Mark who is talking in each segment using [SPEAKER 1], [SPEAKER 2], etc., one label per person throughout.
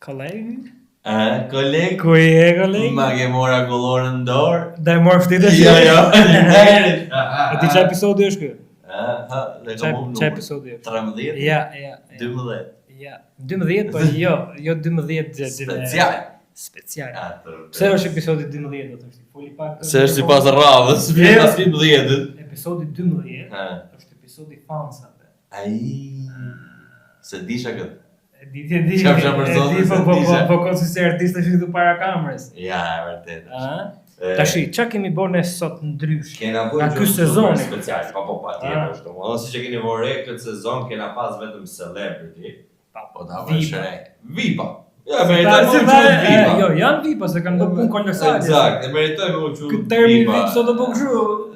[SPEAKER 1] Koleg?
[SPEAKER 2] Koleg?
[SPEAKER 1] Ku je, koleg?
[SPEAKER 2] Ma ke mora kullorën në dorë?
[SPEAKER 1] Da e morë fëtite?
[SPEAKER 2] Jo,
[SPEAKER 1] E ti që episodi është kë? Që episodi është?
[SPEAKER 2] 13?
[SPEAKER 1] Ja.
[SPEAKER 2] 12?
[SPEAKER 1] Ja, 12, po jo 12 special. Pse është episodi 12, do të thësh? Foli pak.
[SPEAKER 2] Se është sipas radhës, pas 15.
[SPEAKER 1] Episodi 12 është episodi fansave.
[SPEAKER 2] Ai. Se disha këtë.
[SPEAKER 1] Di.
[SPEAKER 2] Çfarë përsoni?
[SPEAKER 1] Po konsi se artist është këtu para kamerës.
[SPEAKER 2] Ja, e vërtet.
[SPEAKER 1] Tashi, çka kemi bërë ne sot ndryshe?
[SPEAKER 2] Kena
[SPEAKER 1] Nga
[SPEAKER 2] bërë
[SPEAKER 1] ky sezon
[SPEAKER 2] special, po patjetër ashtu. Ose si që keni vore këtë sezon kena pas vetëm celebrity. Po ta vësh re. Vipa. Ja, meritojmë me vipa.
[SPEAKER 1] Jo, janë vipa se kanë bërë punë kolosale.
[SPEAKER 2] Eksakt, e meritojmë me
[SPEAKER 1] Ky termi vip sot do bëj kështu.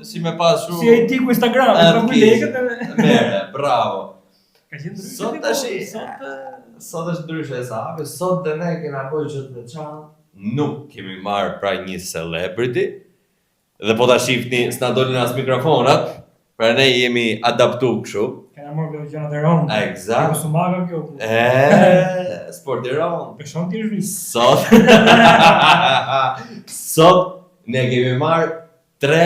[SPEAKER 2] Si me pas shumë.
[SPEAKER 1] Si ai ti ku Instagram, ka bërë lekët edhe.
[SPEAKER 2] Mere, bravo.
[SPEAKER 1] Ka qenë ndryshe.
[SPEAKER 2] Sot tash sot është ndryshe e sa hape, sot dhe ne kena bërë që të veçantë. Nuk kemi marrë pra një celebrity dhe po ta shifni s'na dolin as mikrofonat, pra ne jemi adaptu kështu.
[SPEAKER 1] Kena marrë këto gjëra të rënda.
[SPEAKER 2] Eksakt.
[SPEAKER 1] Mos u maga kjo.
[SPEAKER 2] Sport i rënd.
[SPEAKER 1] Peshon ti është vis.
[SPEAKER 2] Sot ne kemi marrë 3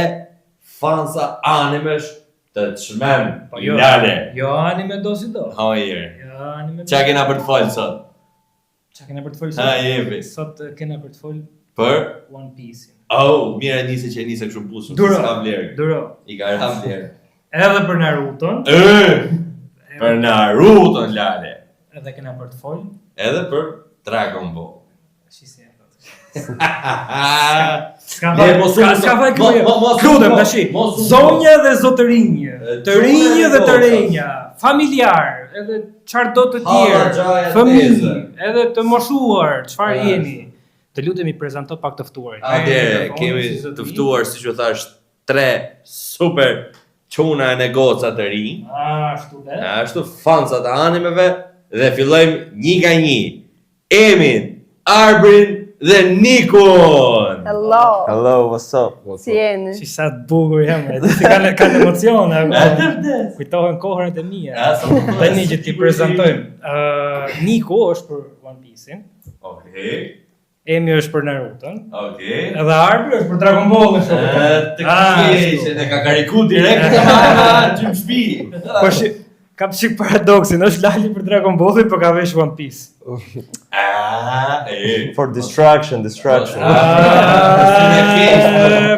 [SPEAKER 2] fansa animesh të çmem. Lale.
[SPEAKER 1] Jo anime do si do.
[SPEAKER 2] Hajër.
[SPEAKER 1] Jo anime.
[SPEAKER 2] Çka kena për të folë sot?
[SPEAKER 1] Çka kena për të folë
[SPEAKER 2] Ha,
[SPEAKER 1] sot?
[SPEAKER 2] jepi.
[SPEAKER 1] Sot kena për të folë
[SPEAKER 2] Për?
[SPEAKER 1] One Piece.
[SPEAKER 2] Oh, mira nisi që nisi kështu bushur.
[SPEAKER 1] Duro.
[SPEAKER 2] I ka ra vlerë.
[SPEAKER 1] Edhe për Naruton.
[SPEAKER 2] Për Naruton lale.
[SPEAKER 1] Edhe kena për të folë.
[SPEAKER 2] Edhe për Dragon Ball.
[SPEAKER 1] Shisi e thotë.
[SPEAKER 2] Ska
[SPEAKER 1] faj Kludem tashi. Zonja dhe zotërinjë. Të rinjë dhe të rinja. Familjar, edhe çfarë do të tjerë. Familje, edhe të moshuar, çfarë jeni. Të lutemi prezanto pak të ftuarit.
[SPEAKER 2] Atëherë kemi të ftuar siç u thash 3 super çuna e negoca të rinj.
[SPEAKER 1] Ashtu dhe.
[SPEAKER 2] Ashtu fansa të animeve dhe fillojmë një nga një. Emin, Arbrin dhe Nikon.
[SPEAKER 3] Hello, what's up?
[SPEAKER 4] Si jeni?
[SPEAKER 1] Si sa të bukur jam, si kanë emocione. Kujtohen kohërat e mia. Tani që ti prezantojmë. Niko është për One Piece-in.
[SPEAKER 2] Okej.
[SPEAKER 1] Emi është për Naruton.
[SPEAKER 2] Okej.
[SPEAKER 1] Edhe Arbri është për Dragon Ball.
[SPEAKER 2] Të keqe, ne ka kariku direkt në shtëpi.
[SPEAKER 1] Po ka çik paradoksin, është Lali për Dragon Ball, po ka vesh One Piece.
[SPEAKER 3] For distraction.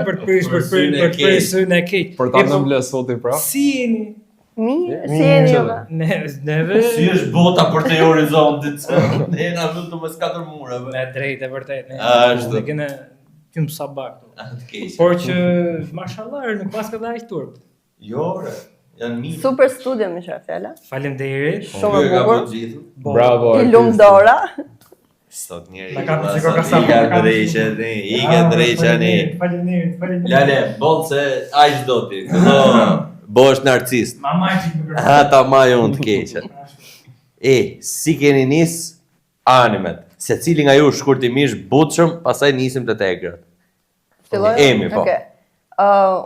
[SPEAKER 1] Për të prish synë e keq.
[SPEAKER 5] Për ta në vlesoti pra.
[SPEAKER 1] Si jeni?
[SPEAKER 4] Mirë, si jeni juve?
[SPEAKER 1] Neve
[SPEAKER 2] Si është bota për te horizontit? Ne jena lutu mes 4 murave.
[SPEAKER 1] me drejt e vërtet.
[SPEAKER 2] Ashtu.
[SPEAKER 1] Ne kene qymë sabak.
[SPEAKER 2] Të keqe.
[SPEAKER 1] Por që mashallah nuk pas ka dhe aq turp.
[SPEAKER 2] Jo, janë mirë.
[SPEAKER 4] Super studio me qërë fjalla.
[SPEAKER 1] Faleminderit.
[SPEAKER 4] Shumë e bukur.
[SPEAKER 5] Bravo.
[SPEAKER 4] I lumë dora.
[SPEAKER 2] Sot njeri.
[SPEAKER 1] Na ka të qiko ka sa.
[SPEAKER 2] Ika drejqani.
[SPEAKER 1] Faleminderit.
[SPEAKER 2] Lale, bolë se aq do ti. Bo është narcist.
[SPEAKER 1] Mama e qik me
[SPEAKER 2] Ha ta maj unë të keqe. Si keni nis animet. Se cili nga ju shkurtimisht butshëm, pastaj nisim të tegrat.
[SPEAKER 4] Filloj?
[SPEAKER 2] Emi, po.
[SPEAKER 4] Okej.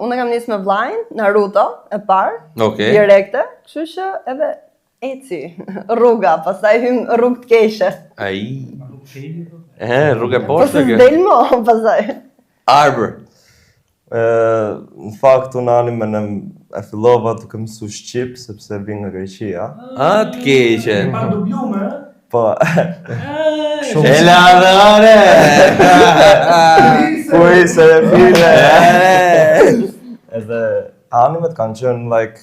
[SPEAKER 4] Unë kam nisë me vllajin, Naruto, e parë.
[SPEAKER 2] Okej.
[SPEAKER 4] Direkte, kështu që edhe eci rruga, pastaj hym rrugë të keqe.
[SPEAKER 2] Ai. Rrugë e
[SPEAKER 4] Po
[SPEAKER 2] poshtë
[SPEAKER 4] se
[SPEAKER 2] kjo.
[SPEAKER 4] s'del mo, pastaj.
[SPEAKER 2] Arbër.
[SPEAKER 3] Në fakt unë animen e fillova duke mësu shqip sepse vin nga Greqia.
[SPEAKER 2] Të keqe.
[SPEAKER 1] Pa dublume,
[SPEAKER 3] Po,
[SPEAKER 2] Eladore.
[SPEAKER 3] ku ishe dhe file. Edhe animet kanë qenë like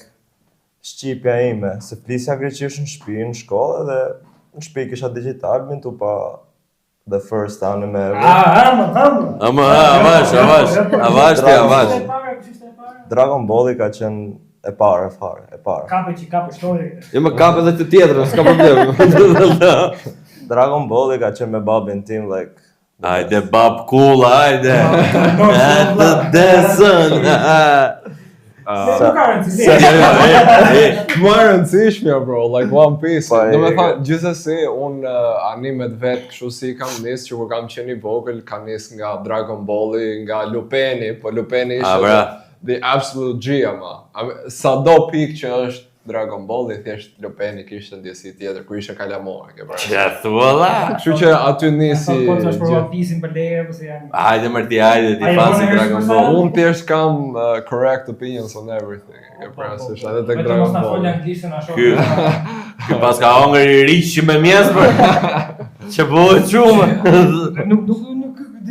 [SPEAKER 3] shqipja ime, se flisja greqisht në shtëpi, në shkollë dhe në shtëpi kisha digital, mintu pa the first anime ever.
[SPEAKER 2] Avash.
[SPEAKER 3] Dragon Ball I ka qenë e parë.
[SPEAKER 1] kape shtoj.
[SPEAKER 2] Jo më kap edhe të tjetër, s'ka problem.
[SPEAKER 3] Dragon Ball I ka qenë me babin tim, like...
[SPEAKER 2] Hajde, bab cool, hajde. Të desën.
[SPEAKER 1] Nuk ka rëndësi.
[SPEAKER 5] Më e rëndësishmja, bro, like One Piece.
[SPEAKER 3] Po,
[SPEAKER 5] Do me thënë, gjithsesi, unë animet vetë kështu si kam nisë, që kur kam qenë i vogël, kam nisë nga Dragon Balli, nga Lupeni, po Lupeni ishte the absolute G, ama. Sa do pikë që është Dragon Balli, thjesht Lupeni kishte ndjesi tjetër, kur ishe kalamore, ke parasysh.
[SPEAKER 2] Që thua la.
[SPEAKER 5] Kështu që aty nisi.
[SPEAKER 1] Po të është për One Piece-in për leje, po se janë.
[SPEAKER 2] Hajde mërti, hajde, ti fansi Dragon Ball.
[SPEAKER 5] Unë thjesht kam correct opinions on everything, ke parasysh, edhe tek
[SPEAKER 1] Vetëm mos
[SPEAKER 5] Dragon
[SPEAKER 1] na fol
[SPEAKER 5] Ball.
[SPEAKER 1] anglisht na shoh.
[SPEAKER 2] Ky pas ka hongër i riq me mjes për. Që bëhet shumë.
[SPEAKER 1] Nuk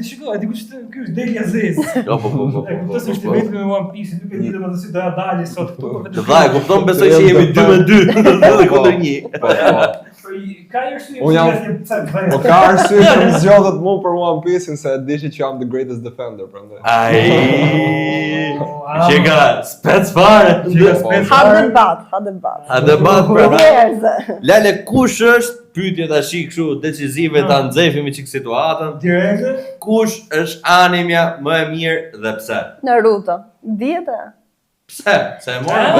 [SPEAKER 1] shiko, e di kush ky është Delia Zez.
[SPEAKER 2] Po.
[SPEAKER 1] Kuptoj se është vetëm me One Piece, nuk e di domethënë si do ja dalë sot këtu.
[SPEAKER 2] Të vllai, kupton besoj se jemi 2-2, edhe kundër 1.
[SPEAKER 1] Ka arsye.
[SPEAKER 5] Unë jam- Po ka arsye që më zgjodhet mua për One Piece-in se e dishi që jam the greatest defender, prandaj.
[SPEAKER 2] Ai. Që ka spec fare.
[SPEAKER 4] Ha debat.
[SPEAKER 2] A debat pra.
[SPEAKER 4] Njerëz.
[SPEAKER 2] Lale kush është pyetje tash kështu decizive ta nxefim çik situatën.
[SPEAKER 1] Direkt.
[SPEAKER 2] Kush është animja më e mirë dhe pse?
[SPEAKER 4] Naruto. Dihet e?
[SPEAKER 2] Pse? Se e morëm.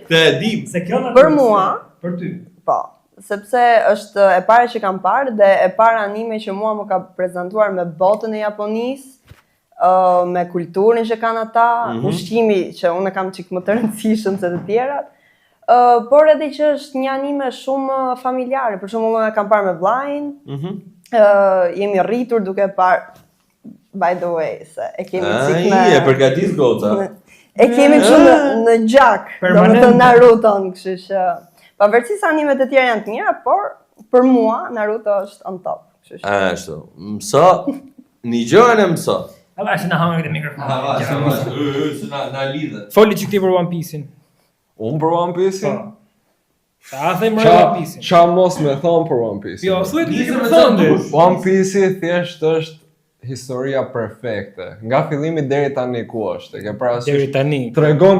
[SPEAKER 2] Te e dim.
[SPEAKER 1] Se kjo na
[SPEAKER 4] Për mua,
[SPEAKER 1] për ty.
[SPEAKER 4] po, sepse është e para që kam parë dhe e para anime që mua më ka prezantuar me botën e Japonisë, me kulturën që kanë ata, ushqimi që unë e kam çik më të rëndësishëm se të tjerat. Por edhe që është një anime shumë familjare, për shembull unë e kam parë me vllajin. Jemi rritur duke parë, by the way, se e kemi çik me
[SPEAKER 2] Ai, e përgatis goca.
[SPEAKER 4] e kemi kështu në gjak, domethënë Naruton, kështu që pavarësisht se animet e tjera janë të mira, por për mua Naruto është on top, kështu që.
[SPEAKER 2] Ashtu. Mëso, një gjën e mëso.
[SPEAKER 1] Alla që na hangë te mikrofoni.
[SPEAKER 2] Se na lidhe.
[SPEAKER 1] Foli çik ti për One Piece-in.
[SPEAKER 5] Unë për One Piece-in?
[SPEAKER 1] Ta them për One Piece-in.
[SPEAKER 5] Qa mos me thonë për One Piece-in?
[SPEAKER 1] Jo, thuaj ti
[SPEAKER 2] Nisëm
[SPEAKER 1] ke
[SPEAKER 2] me
[SPEAKER 1] thënë.
[SPEAKER 2] dush.
[SPEAKER 5] One Piece-i thjesht është historia perfekte. Nga fillimi deri tani ku është, e ke parasysh?
[SPEAKER 1] Deri tani.
[SPEAKER 5] Tregon,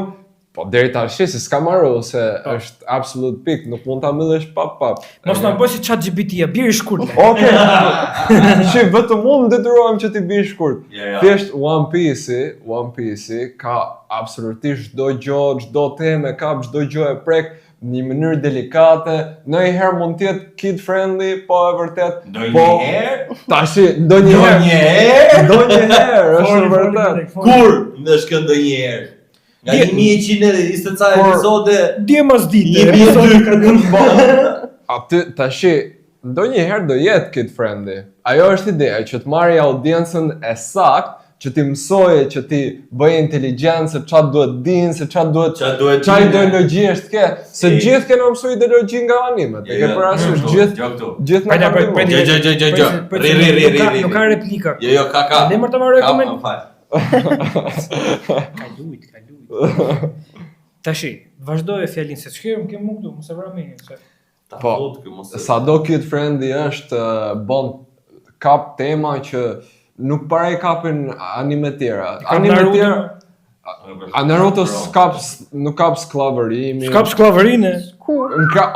[SPEAKER 5] po deri tash se s'ka marrë se është absolute pik, nuk mund ta mbyllesh pap.
[SPEAKER 1] Mos na bësh ChatGPT-a, biri shkurt.
[SPEAKER 5] Okej. Shi vetëm unë detyrohem që ti bëj shkurt.
[SPEAKER 2] Ja.
[SPEAKER 5] Thjesht One Piece-i ka absolutisht çdo gjë, çdo temë, ka çdo gjë e prek në një mënyrë delikate, ndonjëherë mund të jetë kid friendly, po e vërtet,
[SPEAKER 2] Ndonjëherë?
[SPEAKER 5] tashi ndonjëherë është e vërtet.
[SPEAKER 2] Kur në shkën ndonjëherë? Nga 1120 ca episode,
[SPEAKER 1] Dje mos ditë.
[SPEAKER 2] 1200
[SPEAKER 5] Aty tashi ndonjëherë do jetë kid friendly. Ajo është ideja që të marrë audiencën e saktë, që ti mësoje, që ti bëje inteligjencë, se çfarë duhet dinë, se çfarë duhet çfarë ideologji është ke, se gjithë kena mësuar ideologji nga animet. E ke parasysh gjithë na kanë
[SPEAKER 2] Gjë. Ri.
[SPEAKER 1] Nuk ka replika.
[SPEAKER 2] Jo, ka.
[SPEAKER 1] Le më të marrë koment.
[SPEAKER 2] Fal.
[SPEAKER 1] Ka lujt. Tashi, vazhdoj fjalin se ç'kem mu këtu, mos e vra me se.
[SPEAKER 5] Po, sado kid friendly është bon kap tema që nuk para i kapin anime tjera. Anime tjera Naruto nuk kap sklavërimi.
[SPEAKER 1] S'kap sklavërinë.
[SPEAKER 4] Kur?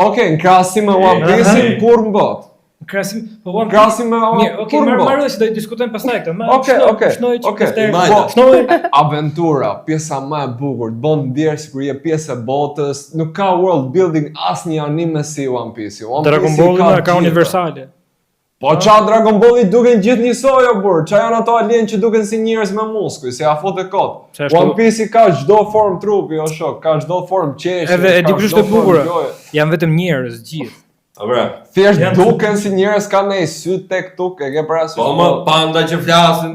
[SPEAKER 5] Okej, në krahasim me One Piece-in kur në botë.
[SPEAKER 1] Krasim, po One
[SPEAKER 5] Krahasim me
[SPEAKER 1] Okej, marrë se do të diskutojmë pastaj këtë.
[SPEAKER 5] Okej.
[SPEAKER 1] Shnoj.
[SPEAKER 5] Aventura, pjesa më e bukur, të bën ndjerë sikur je pjesë e botës. Nuk ka world building asnjë anime si One Piece.
[SPEAKER 1] Dragon Ball ka universale.
[SPEAKER 5] Po qa Dragon Balli duken gjithë njësoj o burr, qa janë ato alien që duken si njerëz me muskuj, si afot e kot. One Piece ka çdo form trupi, o shok, ka çdo form qeshje.
[SPEAKER 1] Edhe e di kush është e bukur. Janë vetëm njerëz gjithë.
[SPEAKER 2] Po bra.
[SPEAKER 5] Thjesht duken si njerëz kanë një sy tek tuk, e ke parasysh.
[SPEAKER 2] Po më panda që flasin.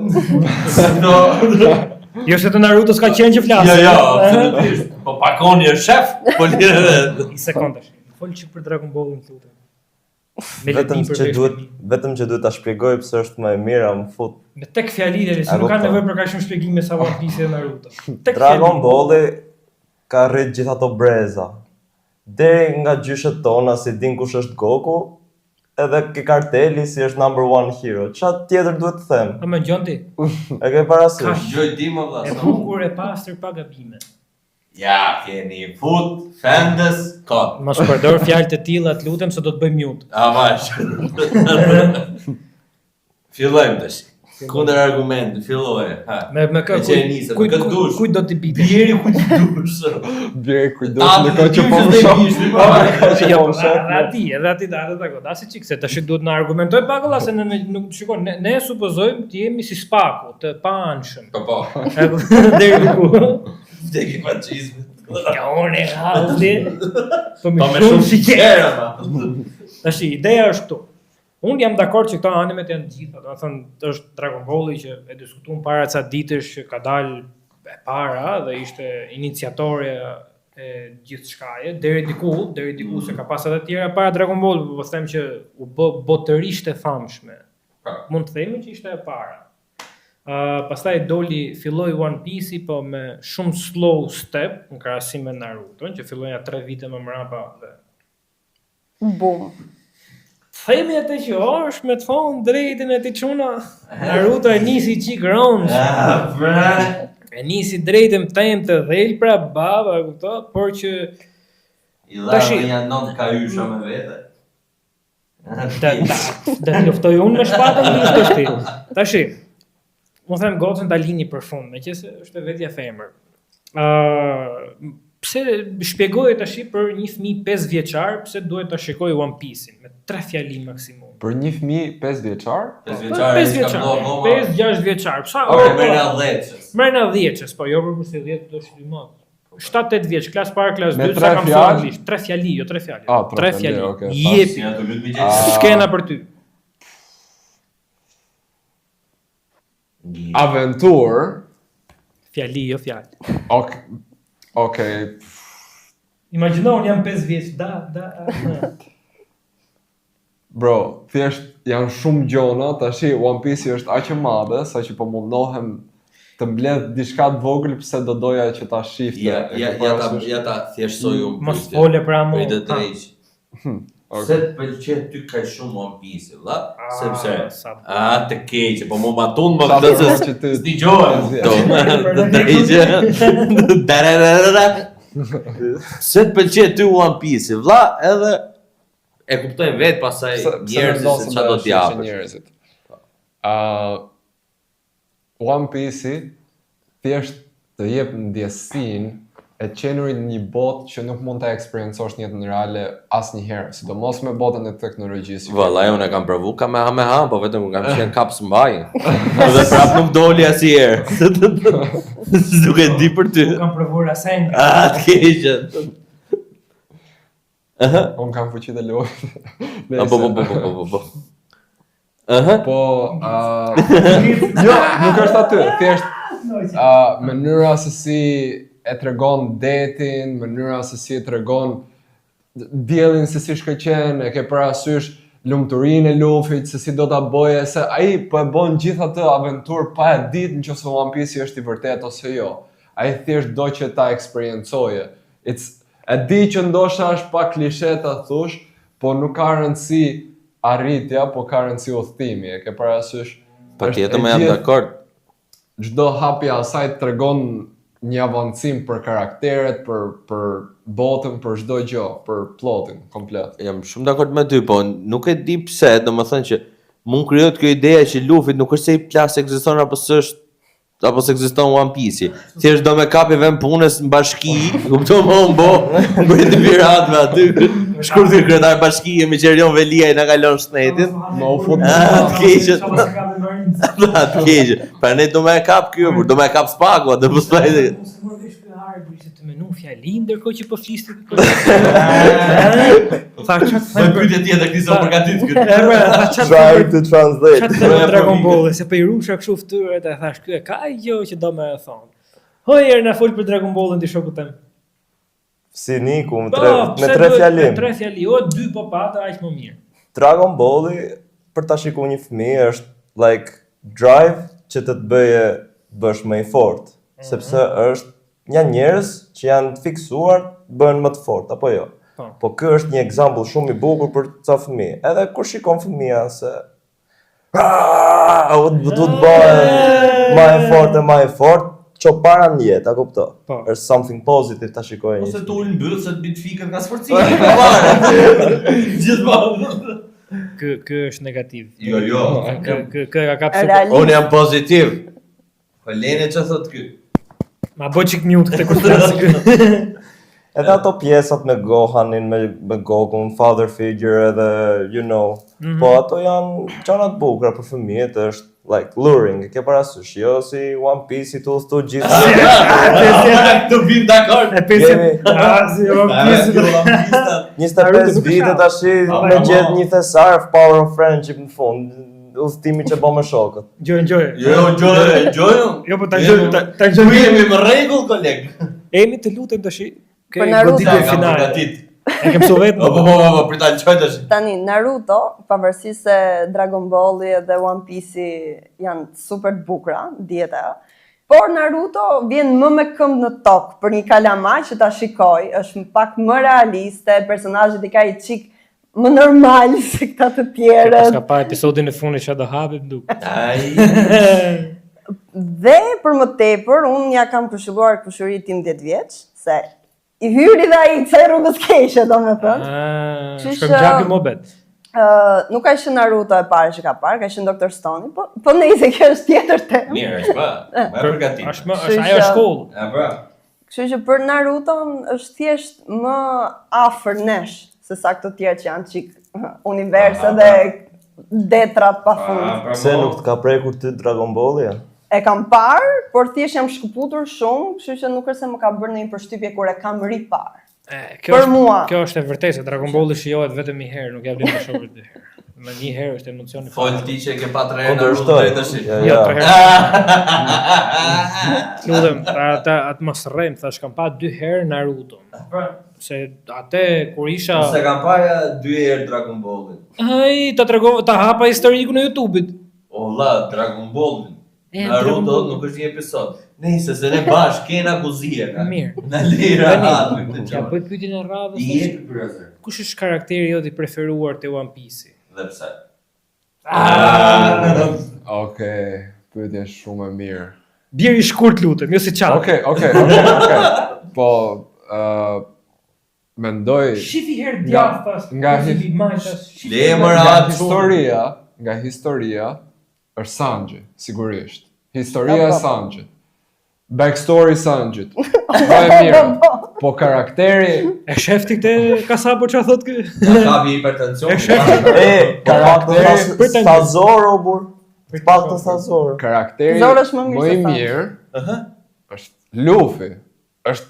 [SPEAKER 1] Jo se të Naruto s'ka qenë që flasin.
[SPEAKER 2] Jo, absolutisht. Po pakoni është shef, po lirë edhe.
[SPEAKER 1] Një sekondë. Fol çik për Dragon Ballin këtu.
[SPEAKER 3] Vetëm që duhet ta shpjegoj pse është më e mira, më fut.
[SPEAKER 1] Me tek fjalitë, se nuk ka nevojë për kaq shumë shpjegime sa One Piece dhe Naruto.
[SPEAKER 3] Dragon Balli ka rrit gjithë ato breza. Deri nga gjyshet tona si din kush është Goku, edhe ke karteli si është number 1 hero. Çfarë tjetër duhet të them?
[SPEAKER 1] A më ngjon ti?
[SPEAKER 3] E ke parasysh?
[SPEAKER 2] Gjoj di më vlla.
[SPEAKER 1] E bukur e pastër pa gabime.
[SPEAKER 2] Ja, keni fut, fendes, kot.
[SPEAKER 1] Mos përdor fjalë të tilla, të lutem, se do të bëj mute.
[SPEAKER 2] A vash. Fillojmë tash. Kundër argument, filloje.
[SPEAKER 1] Me kë
[SPEAKER 2] që e nisë, me këtë dush.
[SPEAKER 1] Kujt do t'i bite?
[SPEAKER 2] Bjeri ku ti dush.
[SPEAKER 5] Bjeri kujdes në kohë që po më shoh.
[SPEAKER 1] Jo, edhe ati da takon. Asi çik se tash duhet na argumentoj pak valla se nuk shikon ne supozojmë të jemi si spaku, të paanshëm.
[SPEAKER 2] Po.
[SPEAKER 1] Deri ku.
[SPEAKER 2] Vdekje machizmi.
[SPEAKER 1] Ja unë halli. Po
[SPEAKER 2] me shumë shiqera ma.
[SPEAKER 1] Tash ideja është këtu. Unë jam dakord që këto animet janë gjitha, do të thënë është Dragon Balli që e diskutuam para ca ditësh që ka dalë e para dhe ishte iniciatorja e gjithçkaje deri diku se ka pas edhe të tjera para Dragon Ball, po them që u bë botërisht e famshme. Mund të themi që ishte e para. Pastaj filloi One Piece po me shumë slow step në krahasim me Naruto, që filloi 3 vite më mbrapa dhe
[SPEAKER 4] Bum.
[SPEAKER 1] Themi atë që është me të thonë drejtin e t'i quna. Naruto e nisi qik ronç. E nisi drejtën tem të dhejl pra baba, kupto, por që
[SPEAKER 2] I dha janë 9 kajysha me vete.
[SPEAKER 1] Da luftoj unë me shpatën në ishte shti. Tashi, më them gocën ta lini për fund, meqense është e vetja femër. Pse shpjegoje tash për një fëmijë 5 vjeçar, pse duhet ta shikojë One Piece-in me 3 fjali maksimum.
[SPEAKER 5] Për një fëmijë 5 vjeçar?
[SPEAKER 2] 5 vjeçar.
[SPEAKER 1] 5-6 vjeçar. Sa?
[SPEAKER 2] Mrena 10.
[SPEAKER 1] Mrena 10, po jo për se 10 do të më. 7-8 vjeç, klas parë, klas 2,
[SPEAKER 5] sa kam mësuar anglisht.
[SPEAKER 1] 3 fjali, jo 3 fjali.
[SPEAKER 5] 3 fjali. Okay,
[SPEAKER 1] jepi. Skena për ty.
[SPEAKER 5] Aventur.
[SPEAKER 1] Fjali, jo fjali.
[SPEAKER 5] Okej.
[SPEAKER 1] Imagjino unë jam 5 vjeç, da.
[SPEAKER 5] Bro, thjesht janë shumë gjona, tashi One Piece është aq e madhe sa që po mundohem të mbledh diçka të vogël pse do doja që ta shifte.
[SPEAKER 2] Ja ta thjeshtoj unë.
[SPEAKER 1] Mos fole për amu.
[SPEAKER 2] Për të drejtë. Se të pëlqen ty kaq shumë One Piece, valla? Sepse të keqe, po më matun më këtë se s'digjohen. Se të pëlqen ty One Piece, valla, edhe e kuptojnë vetë pasaj njerëzit se çfarë do t'japësh.
[SPEAKER 5] One Piece thjesht të jep ndjesinë e qenurit në një botë që nuk mund ta eksperiencosh në jetën reale asnjëherë, sidomos me botën e teknologjisë.
[SPEAKER 2] Vallai unë kam provu kamehameha, po vetëm kur kam qenë kap s'mbaj. Edhe prap nuk doli asnjëherë. Nuk e di për ty.
[SPEAKER 1] Kam provuar asnjë.
[SPEAKER 2] Të keqe.
[SPEAKER 5] Unë kam fuqi të lojë.
[SPEAKER 2] Po.
[SPEAKER 5] Jo, nuk është aty, thjesht mënyra se si e tregon detin, mënyra se si e tregon diellin se si shkëlqen, e ke parasysh lumturinë e Luffyt, se si do ta bëje, se ai po e bën gjithë atë aventurë pa e ditë nëse One Piece është i vërtetë ose jo. Ai thjesht do që ta eksperjencoje. E di që ndoshta është pak klishe ta thush, po nuk ka rëndësi arritja, po ka rëndësi udhëtimi, e ke parasysh?
[SPEAKER 2] Patjetër më jam dakord.
[SPEAKER 5] Çdo hapje asaj tregon një avancim për karakteret, për botën, për çdo gjë, për plotin komplet.
[SPEAKER 2] Jam shumë dakord me ty, po nuk e di pse, domethënë që mund krijohet kjo ideja që Luffy nuk është se i plas ekziston apo se ekziston One Piece. Thjesht do me kapi vend punës në bashki, kupton më mbo, bëhet pirat me aty. Shkurti kryetar bashkie me Qerion Veliaj na kalon shtetin.
[SPEAKER 5] Ma u fut.
[SPEAKER 2] Të keqe. Të keqe. Pra ne do me kap kjo, do me kap spaku, do të thotë.
[SPEAKER 1] Të menu fjali, ndërkohë që po fliste këtë.
[SPEAKER 2] Më pyetje tjetër këti sa përgatit këtë.
[SPEAKER 3] Try to translate.
[SPEAKER 1] Çfarë Dragon Ball, se po I rusha kështu fytyrë e thash ky e ka gjë që do më thonë. Hojër na fol për Dragon Ballin ti shokut tem.
[SPEAKER 3] Si Niku me 3 fjali.
[SPEAKER 1] Me 3 fjali, o 2 po pata aq më mirë.
[SPEAKER 3] Dragon Balli për ta shikuar një fëmijë është like drive që të bësh më I fortë, sepse është janë njerëz që janë të fiksuar bëhen më të fortë apo jo. Po ky është një ekzempull shumë I bukur për ca fëmijë. Edhe kur shikon fëmia se do të bëhet më I fortë, ço para në jetë, a kupto? Është something positive ta shikojë.
[SPEAKER 2] Ose të ulën mbyll se të bit fikën nga sforcimi. Gjithmonë.
[SPEAKER 1] ky është negativ.
[SPEAKER 2] Jo.
[SPEAKER 1] Ky ka pse.
[SPEAKER 4] Realisht.
[SPEAKER 2] Unë jam pozitiv. Po lene që thot ky.
[SPEAKER 1] Ma bëj çik mute këtë kur ky.
[SPEAKER 3] Edhe ato pjesat me Gohanin, me Gokun, father figure edhe, you know. Po ato janë qanat bukra për fëmijët, është like luring, e ke parasysh, jo si One Piece i tu gjithë.
[SPEAKER 2] Të vim dakord.
[SPEAKER 1] E pesë. Si One Piece.
[SPEAKER 3] 25 vite tashi me gjetë një thesar Power of Friendship në fund, udhëtimi që bë me shokët.
[SPEAKER 1] Enjoy.
[SPEAKER 2] Jo.
[SPEAKER 1] Jo, po ta gjoj.
[SPEAKER 2] Ku jemi në rregull, koleg?
[SPEAKER 1] Emi të lutem tash.
[SPEAKER 4] Për Naruto.
[SPEAKER 1] Goditje finale. E kem so vetë.
[SPEAKER 2] Po, për ta çoj tash.
[SPEAKER 4] Tani, Naruto, pavarësisht se Dragon Balli dhe One Piece janë super të bukura, dihet ajo. Por Naruto vjen më me këmbë në tokë për një kalamaj që ta shikoj, është pak më realiste, personazhet i ka i çik më normal se këta të tjerët.
[SPEAKER 1] Ka pa episodin e fundit që do hapim duk.
[SPEAKER 4] Dhe për më tepër, unë ja kam këshilluar kushërit tim 10 vjeç, se i hyri dhe ai kësaj rrugës keqe, domethënë.
[SPEAKER 1] Shkëm gjapi mobet.
[SPEAKER 4] Nuk ka qenë Naruto e parë që ka parë, ka qenë Dr. Stone, po nëse kjo është tjetër temë.
[SPEAKER 2] Mirë, është pa. Më përgatit.
[SPEAKER 1] Është ajo shkollë.
[SPEAKER 2] Ja, bra.
[SPEAKER 4] Kështu që për Naruto është thjesht më afër nesh se sa këto tjerë që janë çik universe dhe detrat pafund.
[SPEAKER 3] Pse nuk të ka prekur ty Dragon Balli?
[SPEAKER 4] E kam parë, por thjesht jam shkëputur shumë, kështu që nuk është se më ka bërë ndonjë përshtypje kur e kam riparë. Për mua.
[SPEAKER 1] Kjo është e vërtetë se Dragon Balli shijohet vetëm një herë, nuk ja vlen të shohësh dy herë. Me një herë është emocioni.
[SPEAKER 2] Fol ti që ke pa 3 herë Naruto drejt tash.
[SPEAKER 1] Jo, 3 herë. Lutem, ata atë mos rrem, thash kam pa 2 herë Naruto. Se atë kur isha
[SPEAKER 2] Se kam parë 2 herë Dragon Ballin.
[SPEAKER 1] Ai, ta hapa historikun e YouTube-it.
[SPEAKER 2] Olla, Dragon Ballin. Naruto nuk është një episod. Nëse se ne bashkë kena kuzie.
[SPEAKER 1] Mirë.
[SPEAKER 2] Na lira atë.
[SPEAKER 1] Ja bëj pyetjen e radhës.
[SPEAKER 2] Jep brother.
[SPEAKER 1] Kush është karakteri jot i preferuar te One Piece?
[SPEAKER 2] Dhe pse?
[SPEAKER 5] Okej, pyetje shumë e mirë.
[SPEAKER 1] Bjeri shkurt lutem, jo si çao.
[SPEAKER 5] Okej. Po, mendoj
[SPEAKER 1] Shifi herë djathtas.
[SPEAKER 5] nga historia është Sanji, sigurisht. Historia e Sanjit. Backstory Sanjit. Po e mirë. Po karakteri
[SPEAKER 1] e shefti këtë kasapo çfarë thot ky?
[SPEAKER 2] Ka hipertension.
[SPEAKER 3] Karakteri Sazoro bur. Pak të Sazoro.
[SPEAKER 5] Karakteri
[SPEAKER 4] Zoro është më mirë
[SPEAKER 5] më i
[SPEAKER 4] se Sanji.
[SPEAKER 5] mirë është Luffy. Është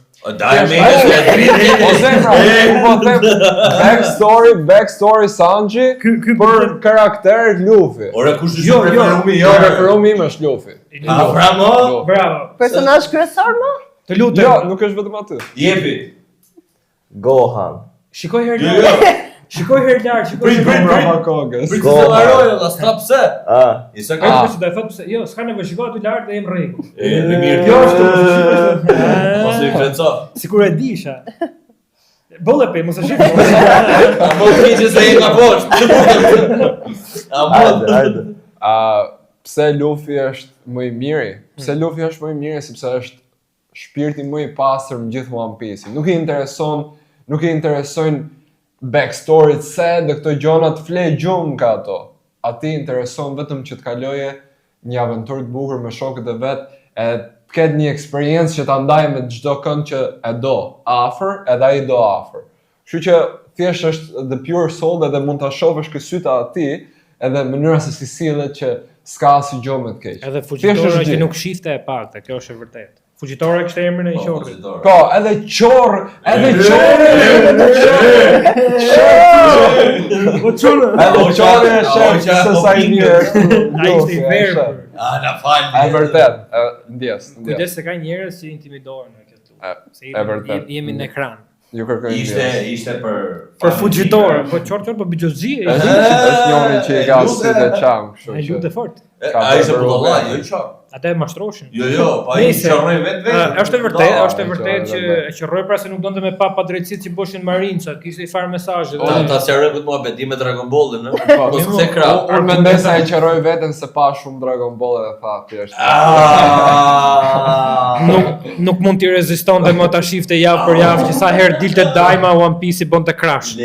[SPEAKER 5] backstory Sanji për karakter Luffy.
[SPEAKER 2] Ora kush është
[SPEAKER 1] Jo,
[SPEAKER 5] Referumi im është Luffy.
[SPEAKER 2] Bravo.
[SPEAKER 4] Personazh kryesor më?
[SPEAKER 1] Të lutem.
[SPEAKER 5] Jo, nuk është vetëm aty.
[SPEAKER 2] Jepi.
[SPEAKER 3] Gohan.
[SPEAKER 1] Shikoj herë lart. Shikoj herë lart, shikoj.
[SPEAKER 5] Bravo Kogës.
[SPEAKER 2] Prit të varoj olla, stop pse? Isa ka.
[SPEAKER 1] Ai do të thotë pse, jo, s'ka nevojë shikoj aty lart dhe jem rregull.
[SPEAKER 2] Edhe mirë.
[SPEAKER 1] Jo është.
[SPEAKER 2] Mos i fleco.
[SPEAKER 1] Sikur e disha. Bolle pe, mos e shih.
[SPEAKER 2] Apo ti që se ka poshtë.
[SPEAKER 3] Hajde.
[SPEAKER 5] Pse Luffy është më i miri? Pse Luffy është më i miri sepse është shpirti më i pastër në gjithë One Piece. Nuk i interesojnë backstory-t se dhe këto gjona të flej gjumë ka ato. Ati intereson vetëm që të kaloje një aventurë të bukur me shokët e vet, e të ketë një eksperiencë që ta ndaj me çdo kënd që e do afër, edhe ai do afër. Kështu që thjesht është the pure soul dhe mund ta shohësh kësyta atij, edhe mënyra se si sillet që s'ka asnjë gjë më të keq.
[SPEAKER 1] Edhe fuqitora që nuk shifte e parte, kjo është e vërtetë. Fuqitora kishte emrin e qorrit.
[SPEAKER 5] Po, edhe qorr.
[SPEAKER 1] Po çorë.
[SPEAKER 5] Edhe qorri është se sa i mirë.
[SPEAKER 1] Ai ishte i verë.
[SPEAKER 2] Na fal.
[SPEAKER 5] Është vërtet. Ndjes.
[SPEAKER 1] Kujdes se ka njerëz që intimidohen në këtë.
[SPEAKER 5] E vërtet.
[SPEAKER 1] Jemi në ekran.
[SPEAKER 5] Ju kërkojnë
[SPEAKER 2] Ishte
[SPEAKER 1] për fuqitor, po qorr po bigjozhi.
[SPEAKER 5] Është njëri që i ka si të çam, kështu
[SPEAKER 1] Ai
[SPEAKER 5] që.
[SPEAKER 1] lutë fort.
[SPEAKER 2] Ai ishte bullalla, jo çor.
[SPEAKER 1] Ata e mashtroshin.
[SPEAKER 2] Jo, pa i çorroi vetë.
[SPEAKER 1] Është e vërtetë që e qërroi pra se nuk donte me pa drejtësitë që boshin marinca, kishte i farë mesazhe.
[SPEAKER 2] Ta sqaroj këtë muhabet me Dragon Ballin, ë. Mos
[SPEAKER 1] Po,
[SPEAKER 2] se krah.
[SPEAKER 5] Unë mendoj se ai qërroi veten se pa shumë Dragon Ball edhe tha thjesht.
[SPEAKER 1] Nuk mund t'i rezistonte më ta shifte javë për javë që sa herë dilte Daima One Piece i bonte crash.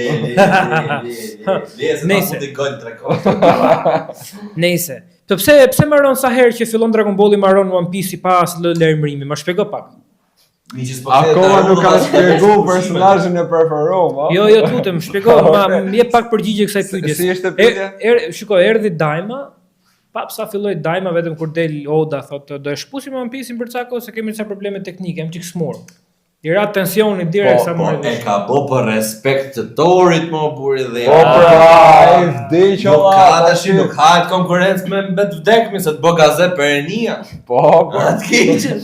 [SPEAKER 1] Nëse. Pse mbaron sa herë që fillon Dragon Ball i mbaron One Piece i pas lërmërimi? Ma shpjego pak.
[SPEAKER 5] Akoma nuk ka shpjegu personazhin e preferuar, a?
[SPEAKER 1] Jo, të lutem, shpjego, më jep pak përgjigje kësaj pyetjes.
[SPEAKER 5] Si ishte pyetja?
[SPEAKER 1] Shikoj, erdhi Daima, pap sa filloi Daima vetëm kur del Oda thotë do e shpusim One Piece-in për ca kohë se kemi disa probleme teknike, jam çik smur. I ra tensioni direkt sa mori.
[SPEAKER 2] E ka bo për respekt të Thorit më buri dhe.
[SPEAKER 5] Po pra, ai vdiq
[SPEAKER 2] Nuk ka tash nuk hahet konkurrencë me bet vdekmi se të bë gaze për Enia.
[SPEAKER 5] Po.
[SPEAKER 2] Atë keqen.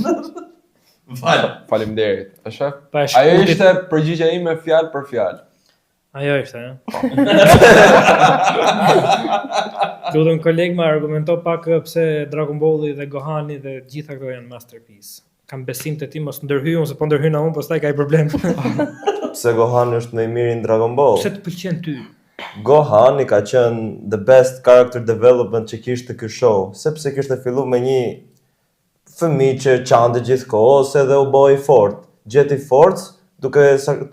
[SPEAKER 5] Faleminderit. E shef?
[SPEAKER 1] Pa
[SPEAKER 5] Ajo ishte përgjigjja ime fjalë për fjalë.
[SPEAKER 1] Ajo ishte, Lutem koleg më argumento pak pse Dragon Balli dhe Gohani dhe gjitha këto janë masterpiece. Kam besim të ti mos ndërhyj unë se po ndërhyjna unë, pastaj ka i problem.
[SPEAKER 3] Pse Gohan është më i miri në Dragon Ball?
[SPEAKER 1] Pse të pëlqen ty?
[SPEAKER 3] Gohani ka qenë the best character development që kishte ky show, sepse kishte filluar me një fëmijë që çante gjithkohës edhe u bë i fortë. Gjeti forcë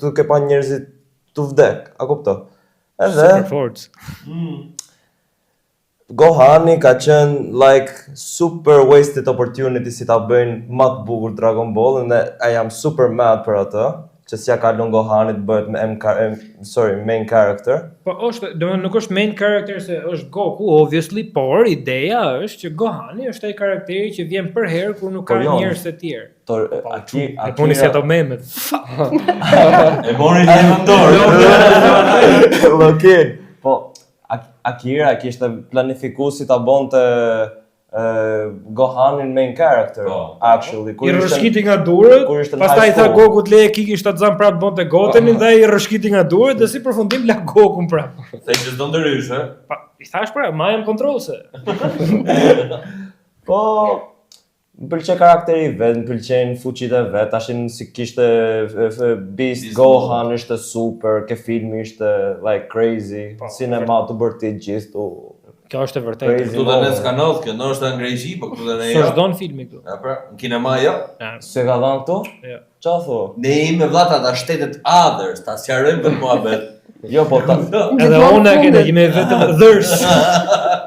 [SPEAKER 3] duke pa njerëzit të vdek, a kupton? Edhe
[SPEAKER 1] Super Force.
[SPEAKER 3] Gohani ka qenë like super wasted opportunity si ta bëjnë më të bukur Dragon Ball dhe I am super mad për atë, që s'ja ka lënë Gohanit bëhet me main character.
[SPEAKER 1] Po është, domethënë nuk është main character se është Goku, obviously, por ideja është që Gohani është ai karakteri që vjen për herë kur nuk ka njerëz të tjerë.
[SPEAKER 3] E
[SPEAKER 1] puni si ato memet.
[SPEAKER 2] E mori një dorë.
[SPEAKER 3] Lokin. Po Akira kishte planifikuar si ta bonte Gohanin main character, actually.
[SPEAKER 1] I rrëshkiti nga durët, pastaj tha Goku të leje Kiki shtatzan prapë bonte Gotenin dhe i rrëshkiti nga durët dhe si përfundim la Gokun prapë.
[SPEAKER 2] Se që s'do ndërhysh,
[SPEAKER 1] Pa, i thash prapë, ma jam kontrol se.
[SPEAKER 3] Po, më pëlqen karakteri vet, më pëlqen fuqitë e vet, tashin si kishte Beast Gohan ishte super, ke filmi ishte like crazy, sinema të bërtit gjithë.
[SPEAKER 1] Kjo është e vërtetë.
[SPEAKER 2] Këtu dhe ne s'ka ndodhur kjo, ndoshta në Greqi, po këtu dhe ne jo.
[SPEAKER 1] S'është don filmi këtu.
[SPEAKER 2] Ja pra, në kinema jo.
[SPEAKER 3] Se ka dhënë këtu?
[SPEAKER 1] Jo.
[SPEAKER 3] Çfarë thua?
[SPEAKER 2] Ne jemi me vllata ta shtetet others, ta sqarojmë këtë muhabet.
[SPEAKER 3] Jo, po ta
[SPEAKER 1] Edhe unë kene jemi vetëm dhërs.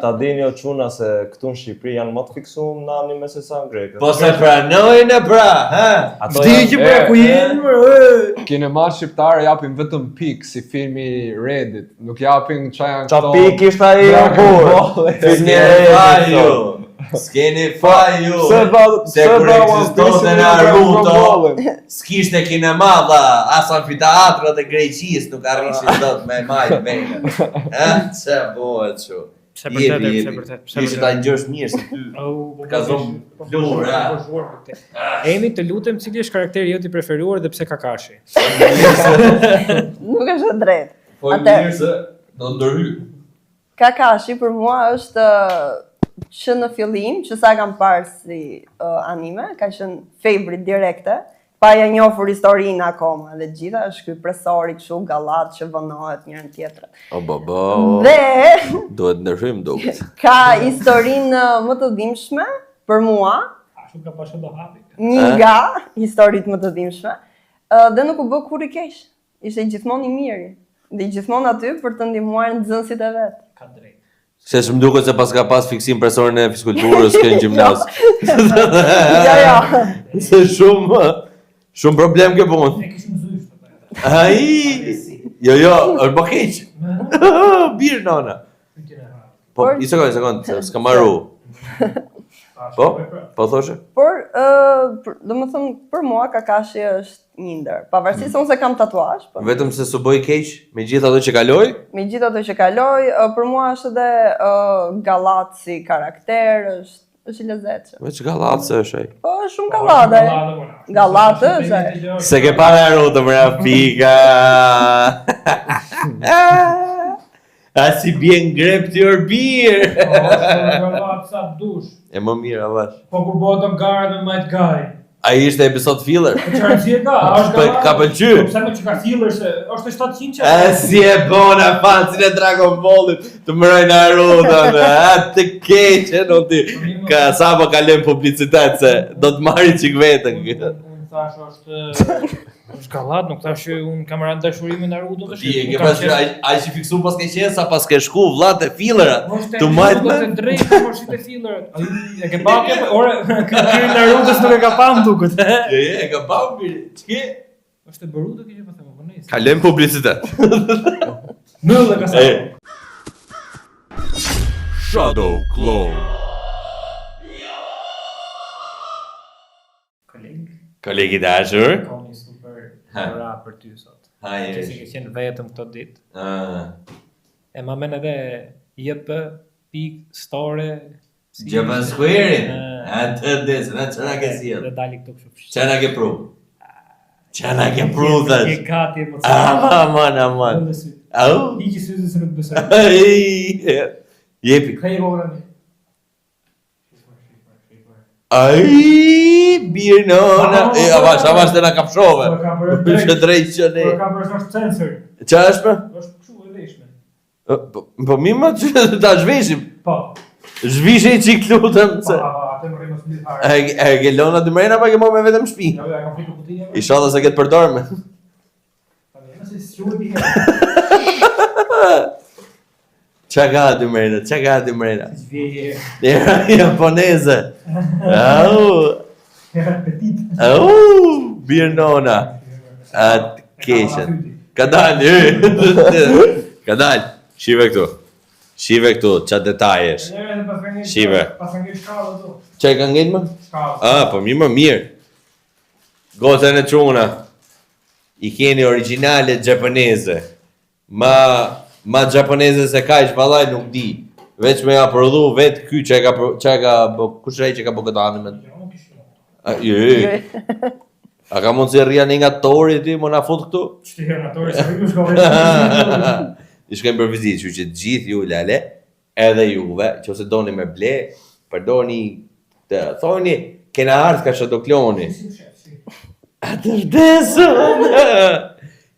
[SPEAKER 3] ta dini o çuna se këtu në Shqipëri janë më të fiksuar në anime se sa në greke.
[SPEAKER 2] Po se pranojnë pra, ha?
[SPEAKER 1] Vdiqi pra ku jeni?
[SPEAKER 5] Kinema shqiptare japin vetëm pik si filmi Reddit, nuk japin çfarë janë
[SPEAKER 3] Qa pik ishte ai apo?
[SPEAKER 2] S'keni faju.
[SPEAKER 3] Se
[SPEAKER 2] kur ekzistonte Naruto, s'kishte kinema dha, as amfiteatrat e Greqisë nuk arrishin dot me majt vene. Çe bëhet kështu.
[SPEAKER 1] Pse vërtet.
[SPEAKER 2] Ishte ta ngjosh mirë se ty. Ka zonë flora.
[SPEAKER 1] Emi, të lutem, cili është karakteri jot i preferuar dhe pse Kakashi?
[SPEAKER 4] Nuk është e drejtë.
[SPEAKER 2] Po mirë se do ndërhyj.
[SPEAKER 4] Kakashi për mua është që në fillim, që sa kam parë si anime, ka qenë favorite direkte, pa ja njohur historinë akoma dhe gjitha është ky presori kështu gallat që vënohet njërin tjetrën.
[SPEAKER 2] O baba.
[SPEAKER 4] Dhe
[SPEAKER 2] Duhet ndërhyjm duket.
[SPEAKER 4] ka historinë më të dhimbshme për mua,
[SPEAKER 1] Shumë ka pasur do hapi.
[SPEAKER 4] një nga historitë më të dhimbshme, dhe nuk u bë kur i keq. Ishte gjithmonë i mirë. Dhe gjithmonë aty për të ndihmuar nxënësit e vet.
[SPEAKER 1] Ka drejt.
[SPEAKER 2] Se më duket se pas ka pas fiksim profesorin e fizikulturës kënë gjimnaz.
[SPEAKER 4] Ja.
[SPEAKER 2] Se shumë problem ke punë.
[SPEAKER 1] Ne kishim zysh.
[SPEAKER 2] Ai. Jo, është më keq. Bir nona. Po, i sekond, s'ka marru. Po thoshe?
[SPEAKER 4] Por, domethënë për mua Kakashi është një ndër. Pavarësisht se unë se kam tatuazh, po.
[SPEAKER 2] Vetëm se s'u boi keq me gjithë ato që kaloi?
[SPEAKER 4] Me gjithë ato që kaloi, për mua është edhe gallat si karakter, është i lezetshëm.
[SPEAKER 2] Veç gallatse është ai.
[SPEAKER 4] Po, është shumë gallat. Gallat është ai.
[SPEAKER 2] Se ke parë Naruto më Rafika. A si bjen grept your beer.
[SPEAKER 1] Sa dush.
[SPEAKER 2] E më mirë, avash.
[SPEAKER 1] Po kur botëm garë me Might Guy.
[SPEAKER 2] Ai ishte episod filler.
[SPEAKER 1] Çfarë ka?
[SPEAKER 2] Ka pëlqyer.
[SPEAKER 1] Pse më që ka filler se është 700 që.
[SPEAKER 2] Si e bona fancin e Dragon Ballit të mëroj Naruto-n, të keqen o ti. Ka sa po kalem publicitet se do të marri qik vetën.
[SPEAKER 1] Unë thash është gallat, nuk thash që unë kam rënë dashuri me Naruto tash.
[SPEAKER 2] Ti e ke pas ai që fiksu pas ke qenë sa pas ke shku vllat e fillerat. Tu majt me
[SPEAKER 1] të drejtë moshit e fillerat. Ai e ke bakë, ore ky Naruto nuk e ka pam duket.
[SPEAKER 2] E ka pam mirë. Ç'ke?
[SPEAKER 1] Është e Boruto që po them po nice.
[SPEAKER 2] Kalem publicitet.
[SPEAKER 1] Mëllë ka sa.
[SPEAKER 2] Shadow Clone. Kolegi dashur.
[SPEAKER 1] Kam një super ra për ty sot.
[SPEAKER 2] Ha
[SPEAKER 1] Që si ke qenë vetëm këto ditë. E ma men edhe jep pik store.
[SPEAKER 2] Japan Square-in. Atë desë, në qëna ke si
[SPEAKER 1] Dhe dali këtu kështu.
[SPEAKER 2] Qëna ke pru? Qëna ke pru, thash?
[SPEAKER 1] Ke gati e
[SPEAKER 2] Aman. Au?
[SPEAKER 1] Hiqi syze se nuk besoj.
[SPEAKER 2] Jepi.
[SPEAKER 1] Kaj rora një.
[SPEAKER 2] Ai, birë nona. Avash të na kapshove. Që drejt që ne.
[SPEAKER 1] Ka bërë është censor.
[SPEAKER 2] Qa është për?
[SPEAKER 1] Është kështu e veshme.
[SPEAKER 2] Po mima që ta zhveshim.
[SPEAKER 1] Po.
[SPEAKER 2] Zhvishe i qik lutëm.
[SPEAKER 1] Atë më rrimë së mirë fare.
[SPEAKER 2] E gelona dy mrejna pa ke mo me vetëm shpi.
[SPEAKER 1] Ja, kam fritë kutinja.
[SPEAKER 2] Isha dhe se ketë përdorme.
[SPEAKER 1] Nëse si shuhet i
[SPEAKER 2] Qa ka dy mrejna?
[SPEAKER 1] Zvjeje.
[SPEAKER 2] Japoneze. Au.
[SPEAKER 1] Petit.
[SPEAKER 2] Au. Birë nona. Atë keshen. Ka dalë. Ka dalë. Shive këtu, qa detajesh. Shive.
[SPEAKER 1] Pas ngej shkallë ato.
[SPEAKER 2] Qa i ka ngejnë më?
[SPEAKER 1] Shkallë.
[SPEAKER 2] Po mirë. Gotën e quna. I keni originale japoneze. Ma japoneze se ka ish valaj nuk di. Veç me ja prodhu vetë ky që kush rej që ka po këtë animen. A ka mund si rria një nga tori ti, më na fut këtu?
[SPEAKER 1] Shtihe në atori, se rriku shkove.
[SPEAKER 2] I shkojmë për vizit, që gjithë ju lale, edhe juve, që ose doni me ble, përdoni të thoni, kena ardhë ka shadokloni. Atë vdesën!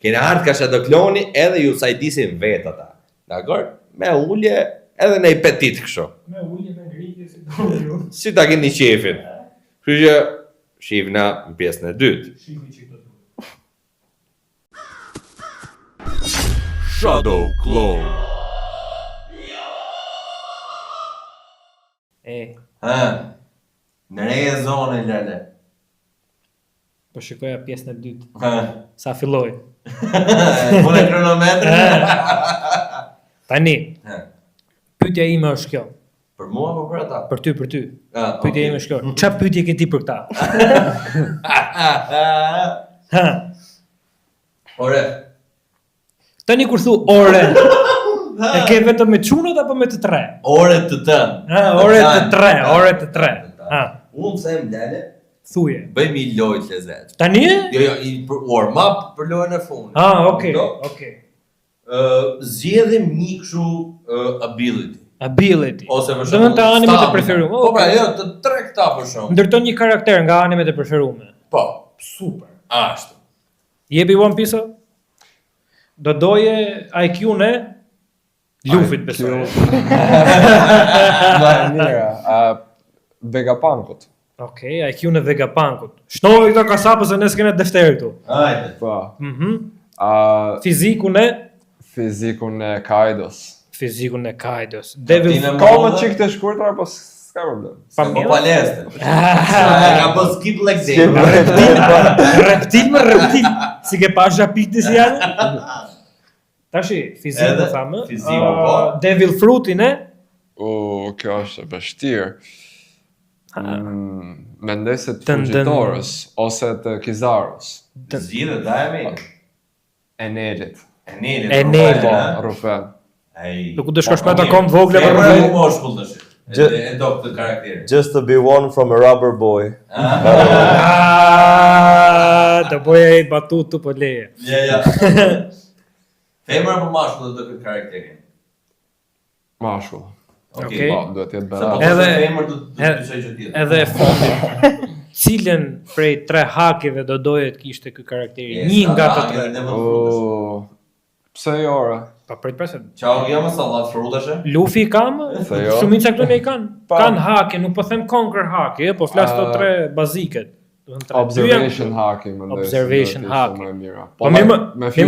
[SPEAKER 2] Kena ardhë ka shadokloni, edhe ju sajdisin vetë ata. Dakor? Me ullje, edhe ne i petit kësho.
[SPEAKER 1] Me ujje, me ngritje, si do ju.
[SPEAKER 2] Si ta keni qefin. Kështu që, shifna në pjesën e dytë.
[SPEAKER 1] Shifni që të du.
[SPEAKER 2] Shadow Clone. Në reje zonë, lale.
[SPEAKER 1] Po shikoja pjesën e dytë. Sa filloj.
[SPEAKER 2] Pune kronometrë.
[SPEAKER 1] Tani, pyetja ime është kjo.
[SPEAKER 2] Për mua po për ata?
[SPEAKER 1] Për ty. Pyetja
[SPEAKER 2] okay.
[SPEAKER 1] ime është kjo. Qa pyetje ke ti për këta?
[SPEAKER 2] Ore.
[SPEAKER 1] Tani kur thu ore, e ke vetëm me çunat apo me të tre?
[SPEAKER 2] Ore të tënë.
[SPEAKER 1] Ore të tre.
[SPEAKER 2] Unë them lale,
[SPEAKER 1] Thuje.
[SPEAKER 2] bëjmë i lojt lezet.
[SPEAKER 1] Tani?
[SPEAKER 2] Jo, i warm up për lojën e fundit.
[SPEAKER 1] Okay.
[SPEAKER 2] Zgjedhim një kështu ability. Ose për
[SPEAKER 1] shembull, të animet e preferuar.
[SPEAKER 2] Po pra, jo, të tre këta për shembull.
[SPEAKER 1] Ndërton një karakter nga animet e preferuar.
[SPEAKER 2] Po, super. Ashtu.
[SPEAKER 1] Jepi One Piece? Do doje IQ-n e Lufit besoj.
[SPEAKER 5] Mira, Vegapunkut.
[SPEAKER 1] Okej, IQ-n e Vegapunkut. Shtoj këto kasapë se ne s'kena defter këtu.
[SPEAKER 2] Hajde.
[SPEAKER 5] Po.
[SPEAKER 1] Fizikun e Kaidos. Devil
[SPEAKER 5] Ka më çik të shkurtra apo s'ka problem.
[SPEAKER 2] Po palestë. Ka po skip like day.
[SPEAKER 1] Reptil. Si ke pa japikti si janë? Tashi, fizikun thamë.
[SPEAKER 2] Fizikun, po.
[SPEAKER 1] Devil Fruitin e?
[SPEAKER 5] Kjo është e vështirë. Mendoj se të Fujitorës ose të Kizaros.
[SPEAKER 2] Zgjidhe dajemi.
[SPEAKER 5] Enelit. Rufen.
[SPEAKER 1] Nuk u do shkosh me ata kom vogle për
[SPEAKER 2] rrugë. Po moshkull tash. E do këtë karakterin.
[SPEAKER 3] Just to be one from a rubber boy.
[SPEAKER 1] Do bëj batutu po leje.
[SPEAKER 2] Ja. Femra për mashkull do këtë karakterin.
[SPEAKER 5] Mashkull.
[SPEAKER 1] Okej.
[SPEAKER 5] Po, duhet të jetë
[SPEAKER 2] Se po
[SPEAKER 5] berat.
[SPEAKER 2] të femër do të dyshoj që tjetër.
[SPEAKER 1] Edhe e fundit. Cilën prej 3 hakeve do doje të kishte ky karakteri? Një nga të 3.
[SPEAKER 5] Oh. Pse jo ora?
[SPEAKER 1] Po prit pasë.
[SPEAKER 2] Çao, jam sallat frutash.
[SPEAKER 1] Luffy i kam?
[SPEAKER 5] Se jo.
[SPEAKER 1] Shumica këtu ne i kanë.
[SPEAKER 5] Pa.
[SPEAKER 1] Kan hake, nuk po them conquer hake, po flas to 3 baziket. Do të thënë
[SPEAKER 5] Observation hacking më
[SPEAKER 1] Observation hacking.
[SPEAKER 5] Më mira.
[SPEAKER 1] Po më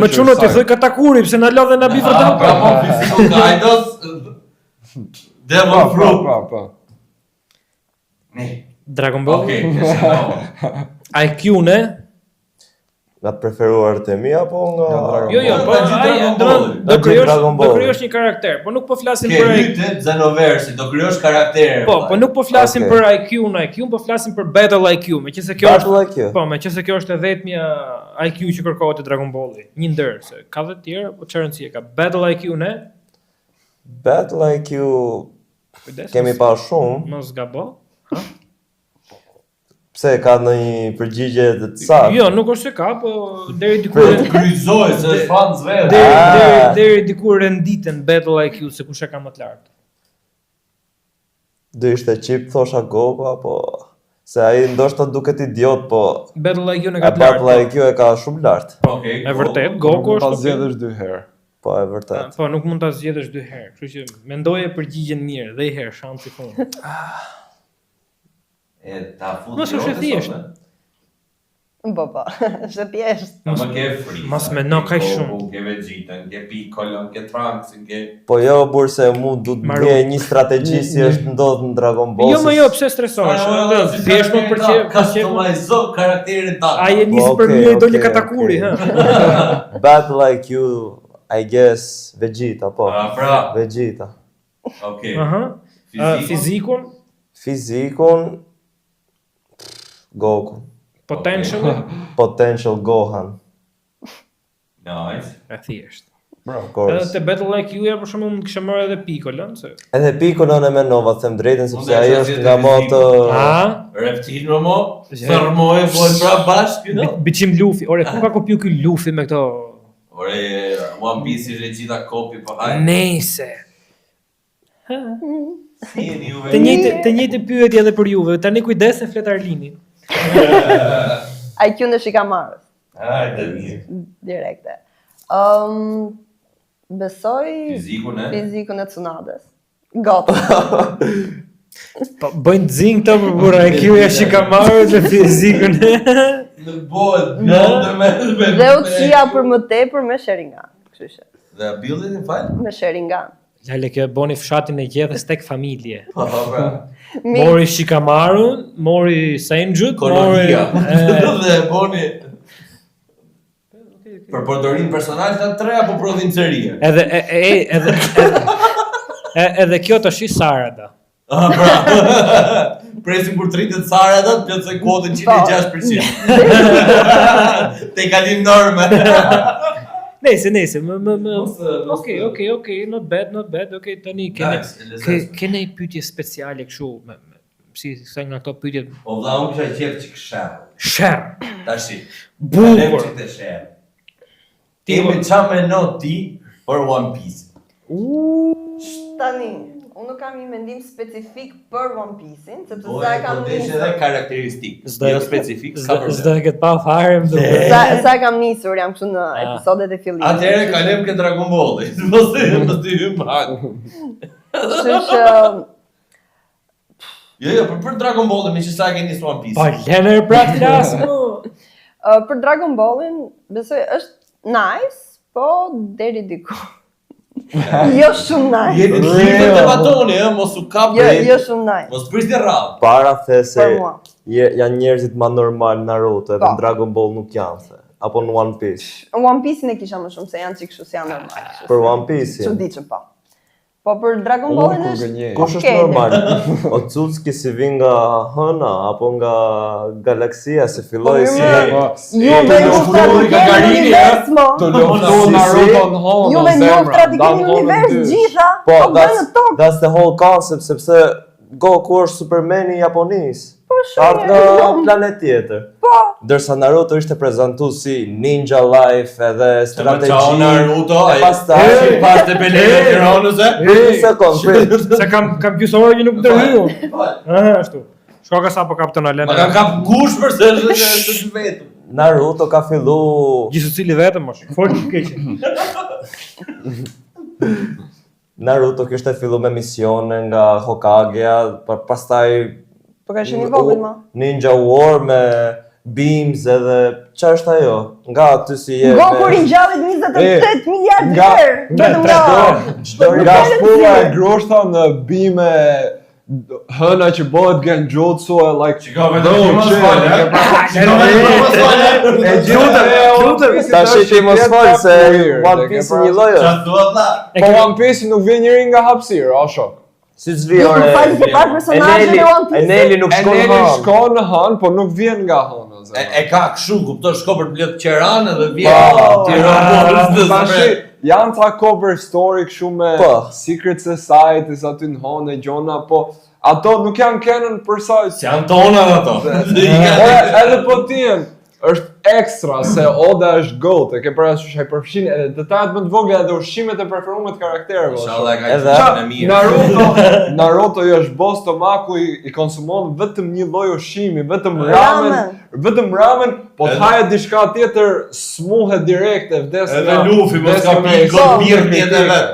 [SPEAKER 1] më çuno të thoj Katakuri pse na lodhe na bifër
[SPEAKER 2] Po
[SPEAKER 1] të.
[SPEAKER 2] physical guidance. Devil fruit.
[SPEAKER 5] Po.
[SPEAKER 1] Dragon Ball.
[SPEAKER 2] Okej,
[SPEAKER 1] IQ-ne?
[SPEAKER 3] Nga të preferuar të mi apo nga...
[SPEAKER 1] Jo, po ai do krijosh një karakter, po nuk po flasim
[SPEAKER 2] Ke
[SPEAKER 1] për
[SPEAKER 2] hyjtë Xenoverse, do krijosh karaktere.
[SPEAKER 1] Po nuk po flasim
[SPEAKER 3] Okej.
[SPEAKER 1] për IQ, po flasim për Battle IQ, meqense kjo
[SPEAKER 3] Battle
[SPEAKER 1] është
[SPEAKER 3] IQ.
[SPEAKER 1] po, meqense kjo është e vetmja IQ që kërkohet te Dragon Balli. Një ndër, se ka dhe të tjera, po çfarë rëndësie ka? Battle IQ ne?
[SPEAKER 3] Battle IQ
[SPEAKER 1] Kujdes.
[SPEAKER 3] kemi pa shumë,
[SPEAKER 1] Mos gabo.
[SPEAKER 3] pse ka ndonjë përgjigje të saktë.
[SPEAKER 1] Jo, nuk është se ka, po deri diku
[SPEAKER 2] Kryzoj se është fan zvedh.
[SPEAKER 1] deri diku renditen Battle IQ se kush e ka më të lartë.
[SPEAKER 3] Do ishte qip thosha Goku apo se ai ndoshta duket idiot, po
[SPEAKER 1] Battle IQ në
[SPEAKER 3] e
[SPEAKER 1] ka të
[SPEAKER 3] Battle
[SPEAKER 1] lartë.
[SPEAKER 3] IQ e ka shumë lart.
[SPEAKER 2] Okej.
[SPEAKER 1] E vërtet, Goku
[SPEAKER 5] Ta
[SPEAKER 1] është.
[SPEAKER 5] zgjedhësh 2 herë.
[SPEAKER 3] Po e vërtet.
[SPEAKER 1] Po nuk mund ta zgjedhësh 2 herë, kështu që mendoje përgjigjen mirë dhe 1 herë shansi fund.
[SPEAKER 2] E ta fut.
[SPEAKER 1] Mos është e thjeshtë.
[SPEAKER 4] Po, është thjesht.
[SPEAKER 2] Më ke free.
[SPEAKER 1] Mos mendo kaq shumë.
[SPEAKER 2] Ke Vegetën, ke Piccolon, ke Trunksin, ke
[SPEAKER 3] Po jo, burse mu du të
[SPEAKER 1] Maru.
[SPEAKER 3] bje një strategji si është ndodhë në Dragon Ball.
[SPEAKER 1] Jo, më jo, pse stresohesh? Thjesht më pëlqej.
[SPEAKER 2] customizo karakterin tanë.
[SPEAKER 1] Ai e nisi për
[SPEAKER 3] Okej,
[SPEAKER 1] mirë doli
[SPEAKER 3] okej,
[SPEAKER 1] Katakuri,
[SPEAKER 3] okej.
[SPEAKER 1] ha.
[SPEAKER 3] Battle IQ, I guess, Vegeta, po.
[SPEAKER 2] Pra,
[SPEAKER 3] Vegeta.
[SPEAKER 2] okej.
[SPEAKER 1] Aha.
[SPEAKER 2] Fizikun?
[SPEAKER 1] Fizikun,
[SPEAKER 3] Fizikun, Goku.
[SPEAKER 1] potential,
[SPEAKER 3] Potential Gohan.
[SPEAKER 2] Nice.
[SPEAKER 1] e thjesht.
[SPEAKER 3] Of
[SPEAKER 1] Edhe
[SPEAKER 3] course.
[SPEAKER 1] te Battle IQ-ja për shembull mund të kishe marrë edhe Piccolon, se.
[SPEAKER 3] Edhe Piccolon e menova, të them drejtën, sepse
[SPEAKER 2] Unë e
[SPEAKER 3] ai
[SPEAKER 2] shoh
[SPEAKER 3] është
[SPEAKER 2] si
[SPEAKER 3] nga
[SPEAKER 2] të
[SPEAKER 3] më të...
[SPEAKER 1] A?
[SPEAKER 2] Reptil më mo, sërmoj, bojnë pra bashkë, no?
[SPEAKER 1] Biçim Luffy. Ore, ku ka kopju ky Luffy me këto?
[SPEAKER 2] Ore, One Piece ishte gjitha kopi, po hajde.
[SPEAKER 1] Nejse.
[SPEAKER 2] Si jeni juve?
[SPEAKER 1] Të njëjtë pyetje edhe për juve. Tani kujdes se flet Arlini.
[SPEAKER 4] IQ në shikamarës,
[SPEAKER 2] Hajde, mirë.
[SPEAKER 4] direkte. Besoj
[SPEAKER 2] Fizikun, e?
[SPEAKER 4] fizikun e Tsunades. Gotë.
[SPEAKER 1] Po bëjnë dzing këto për IQ-ja Shikamaru dhe fizikun.
[SPEAKER 2] Nuk bëhet, blonde me...
[SPEAKER 4] Dhe u qia për më tepër me Sharingan. Kështu që,
[SPEAKER 2] Dhe buildin e falë?
[SPEAKER 4] me Sharingan.
[SPEAKER 1] Lale kjo boni fshatin e gjedhës tek familje.
[SPEAKER 2] Po, pra.
[SPEAKER 1] Mori Shikamarun, mori Senjut, mori
[SPEAKER 2] Kolonia. Dhe boni... Për përdorim personal të 3 apo provincerie?
[SPEAKER 1] edhe kjo tash i Sarada.
[SPEAKER 2] Ah, pra. Presim kur të rritet Sara do të plotësoj kuotën 106%. Te kalim norme.
[SPEAKER 1] Nejse,
[SPEAKER 2] Mos-
[SPEAKER 1] Okej, not bad, okej, tani
[SPEAKER 2] Nice, e lezet.
[SPEAKER 1] kene një pyetje speciale kështu, si sa nga këto pyetjet
[SPEAKER 2] Po vlla unë kisha qef çik shër.
[SPEAKER 1] sherr,
[SPEAKER 2] Tashi.
[SPEAKER 1] bukur.
[SPEAKER 2] Çik të shër. Ti me çfarë mendon ti për One Piece?
[SPEAKER 4] Tani, unë nuk kam një mendim specifik për One Piece-in, sepse
[SPEAKER 2] Po
[SPEAKER 4] sa
[SPEAKER 2] e
[SPEAKER 4] e kam
[SPEAKER 2] kontesh
[SPEAKER 4] nisur.
[SPEAKER 2] edhe karakteristik. Jo specifik, s'ka
[SPEAKER 1] S'do
[SPEAKER 2] problem.
[SPEAKER 1] e këtë pa fare më duhet.
[SPEAKER 4] Sa e kam nisur, jam kështu në episodet e fillimit.
[SPEAKER 2] Atëherë kalem ke Dragon Ball. Mos të hym pak.
[SPEAKER 4] Kështu që
[SPEAKER 2] Jo, për Dragon Ball më që sa e keni One Piece.
[SPEAKER 1] Po lener pra flas mu.
[SPEAKER 4] për Dragon Ballin, besoj është nice, po deri diku. Jo shumë nice.
[SPEAKER 2] Jeni të lirë të debatoni, mos u kap.
[SPEAKER 4] Jo shumë nice.
[SPEAKER 2] Mos prisni rradh.
[SPEAKER 3] Para the se
[SPEAKER 4] Për mua.
[SPEAKER 3] janë njerëzit më normal Naruto, edhe
[SPEAKER 4] Po.
[SPEAKER 3] në Dragon Ball nuk janë se. Apo në One Piece.
[SPEAKER 4] One Piece-in e kisha më shumë se janë çik kështu si janë normal. kështu
[SPEAKER 3] Për
[SPEAKER 4] si-
[SPEAKER 3] One Piece.
[SPEAKER 4] Çuditshëm po. Po për Dragon Ballin
[SPEAKER 5] Kur
[SPEAKER 4] është
[SPEAKER 5] gënjej.
[SPEAKER 3] Kush është
[SPEAKER 4] Okej,
[SPEAKER 3] normal? Otsutsuki si vin nga Hëna apo nga galaksia se filloi
[SPEAKER 4] Po,
[SPEAKER 3] si
[SPEAKER 4] mirë,
[SPEAKER 5] Po,
[SPEAKER 4] ju me
[SPEAKER 2] ju
[SPEAKER 4] njoftra të
[SPEAKER 2] filloi
[SPEAKER 4] keni
[SPEAKER 2] Gagarini,
[SPEAKER 4] univers, mo.
[SPEAKER 5] të
[SPEAKER 2] Po,
[SPEAKER 5] luftu
[SPEAKER 3] si,
[SPEAKER 5] Naruto në Honë,
[SPEAKER 4] Ju me njoftra të keni univers gjitha.
[SPEAKER 3] Po,
[SPEAKER 4] Po bëjnë në tokë.
[SPEAKER 3] that's the whole concept sepse Goku është Supermani i Japonisë.
[SPEAKER 4] Po
[SPEAKER 3] Art nga planet tjetër.
[SPEAKER 4] Po.
[SPEAKER 3] Ndërsa Naruto ishte prezantuar si ninja life edhe strategji.
[SPEAKER 2] Naruto,
[SPEAKER 3] e pastaj
[SPEAKER 2] pas të beleve të Tiranës.
[SPEAKER 3] Një sekond, prit.
[SPEAKER 1] Se kam gjysore që nuk të rriu. Ashtu. Shko ka sa po kap të në lene.
[SPEAKER 2] Ma kam kap gush për se është vetëm.
[SPEAKER 3] Naruto ka fillu...
[SPEAKER 1] Gjithë cili vetëm është. Folë që keqe.
[SPEAKER 3] Naruto kishte fillu me misione nga Hokagea, pastaj...
[SPEAKER 4] Po ka qenë i vogël ma.
[SPEAKER 3] Ninja War me beams edhe... Qa është ajo? Nga aty si je...
[SPEAKER 4] Goku ringjallit 28 miliard herë. Vetëm
[SPEAKER 3] Nga
[SPEAKER 5] shpuna e groshta në bime hëna që bëhet genjutsu e like
[SPEAKER 2] Qikove të që mos falë.
[SPEAKER 3] Tash ti mos fal se One Piece një lloj është.
[SPEAKER 5] Po One Piece nuk vjen njëri nga hapësira, a shok.
[SPEAKER 3] Si zvi ore.
[SPEAKER 4] Falë pak personazhin e One Piece.
[SPEAKER 3] Eneli nuk shkon
[SPEAKER 5] Eneli
[SPEAKER 3] në
[SPEAKER 5] shkon në Han, po nuk vjen nga Han.
[SPEAKER 2] E ka këshu, kupto shko për blet Qeran edhe vjen
[SPEAKER 5] Tash janë ta cover story kështu me Secret Society aty në Han e gjona, po ato nuk janë canon për sa.
[SPEAKER 2] Si janë tona ato.
[SPEAKER 5] Edhe po tien është ekstra se Oda është GOAT, e ke parasysh ai përfshin edhe detajet më të vogla edhe ushqimet e preferuar të karakterëve.
[SPEAKER 2] Inshallah ka qenë mirë.
[SPEAKER 5] Naruto i është boss stomaku i konsumon vetëm një lloj ushqimi, vetëm ramen, po të hahet diçka tjetër smuhet direkt e vdes.
[SPEAKER 2] Edhe Luffy mos ka pirë god mirë tjetër vet.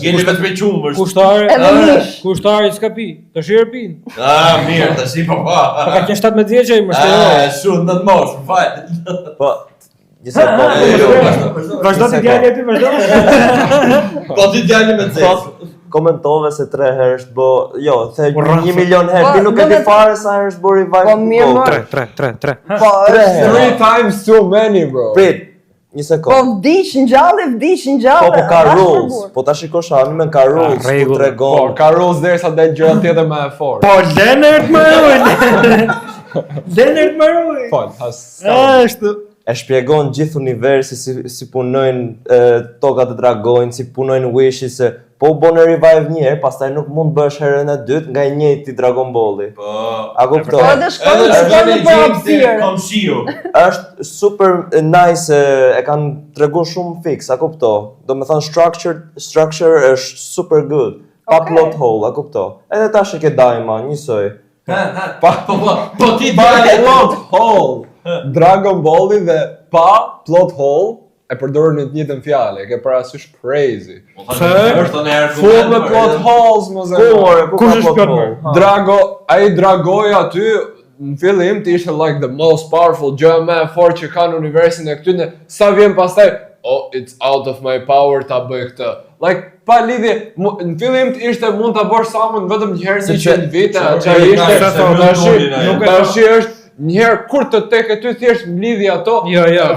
[SPEAKER 2] Jeni vetëm me qumë.
[SPEAKER 1] Kushtari s'ka pi, të shirë pin.
[SPEAKER 2] Mirë, të shi po pa.
[SPEAKER 1] Pa ka qenë 17 vjeqe i më shteroj.
[SPEAKER 2] Shumë në të mosh, më fajtë.
[SPEAKER 3] Po, gjithë po.
[SPEAKER 1] Vazhdo të djali aty, vazhdo.
[SPEAKER 2] Po ti djali me cesë.
[SPEAKER 3] Komentove se 3 herë është bo, jo, the 1 milion herë, ti nuk e di fare sa herë është bo revive.
[SPEAKER 4] Po mirë më.
[SPEAKER 1] 3.
[SPEAKER 4] Po,
[SPEAKER 5] 3 times too many, bro.
[SPEAKER 3] Prit, një
[SPEAKER 4] Po
[SPEAKER 3] sekund.
[SPEAKER 4] vdiq në gjallë.
[SPEAKER 3] Po ka rules, po ta shikosh anime ka rules, ku
[SPEAKER 5] Po,
[SPEAKER 3] tregon.
[SPEAKER 5] ka rules derisa del gjëra tjetër më e fortë.
[SPEAKER 1] Po, Leonard Maroni. Leonard Maroni.
[SPEAKER 5] Fal, has.
[SPEAKER 1] Ashtu.
[SPEAKER 3] E shpjegon gjithë universi si punojnë tokat e dragojnë, si punojnë Wishi, se po u bën revive një herë, pastaj nuk mund bësh herën e dytë nga i njëjti Dragon Balli.
[SPEAKER 2] Po.
[SPEAKER 3] A kupton?
[SPEAKER 4] Po edhe shkon në për hapësirë.
[SPEAKER 2] Komshiu.
[SPEAKER 3] Është super nice, e kanë treguar shumë fix, a kupto? Do me thënë structure është super good. Pa plot hole, a kupto? Edhe tash e ke Daima, njësoj.
[SPEAKER 2] Po ti
[SPEAKER 5] Pa
[SPEAKER 2] djali.
[SPEAKER 5] plot hole. Dragon Balli dhe pa plot hole e përdorën në të njëjtën fjalë, e ke parasysh crazy. Full me plot holes, mos e.
[SPEAKER 1] Kush është plot hole?
[SPEAKER 5] Ai Dragoi aty në fillim të ishte like the most powerful gjë më e fortë që ka në universin e këtyne. Sa vjen pastaj, oh, it's out of my power ta bëj këtë. Like pa lidhje, në fillim të ishte mund ta bësh Samon vetëm një herë 100 vite, çfarë ishte? Tash është njëherë kur të tek e ty thjesht mblidhi ato,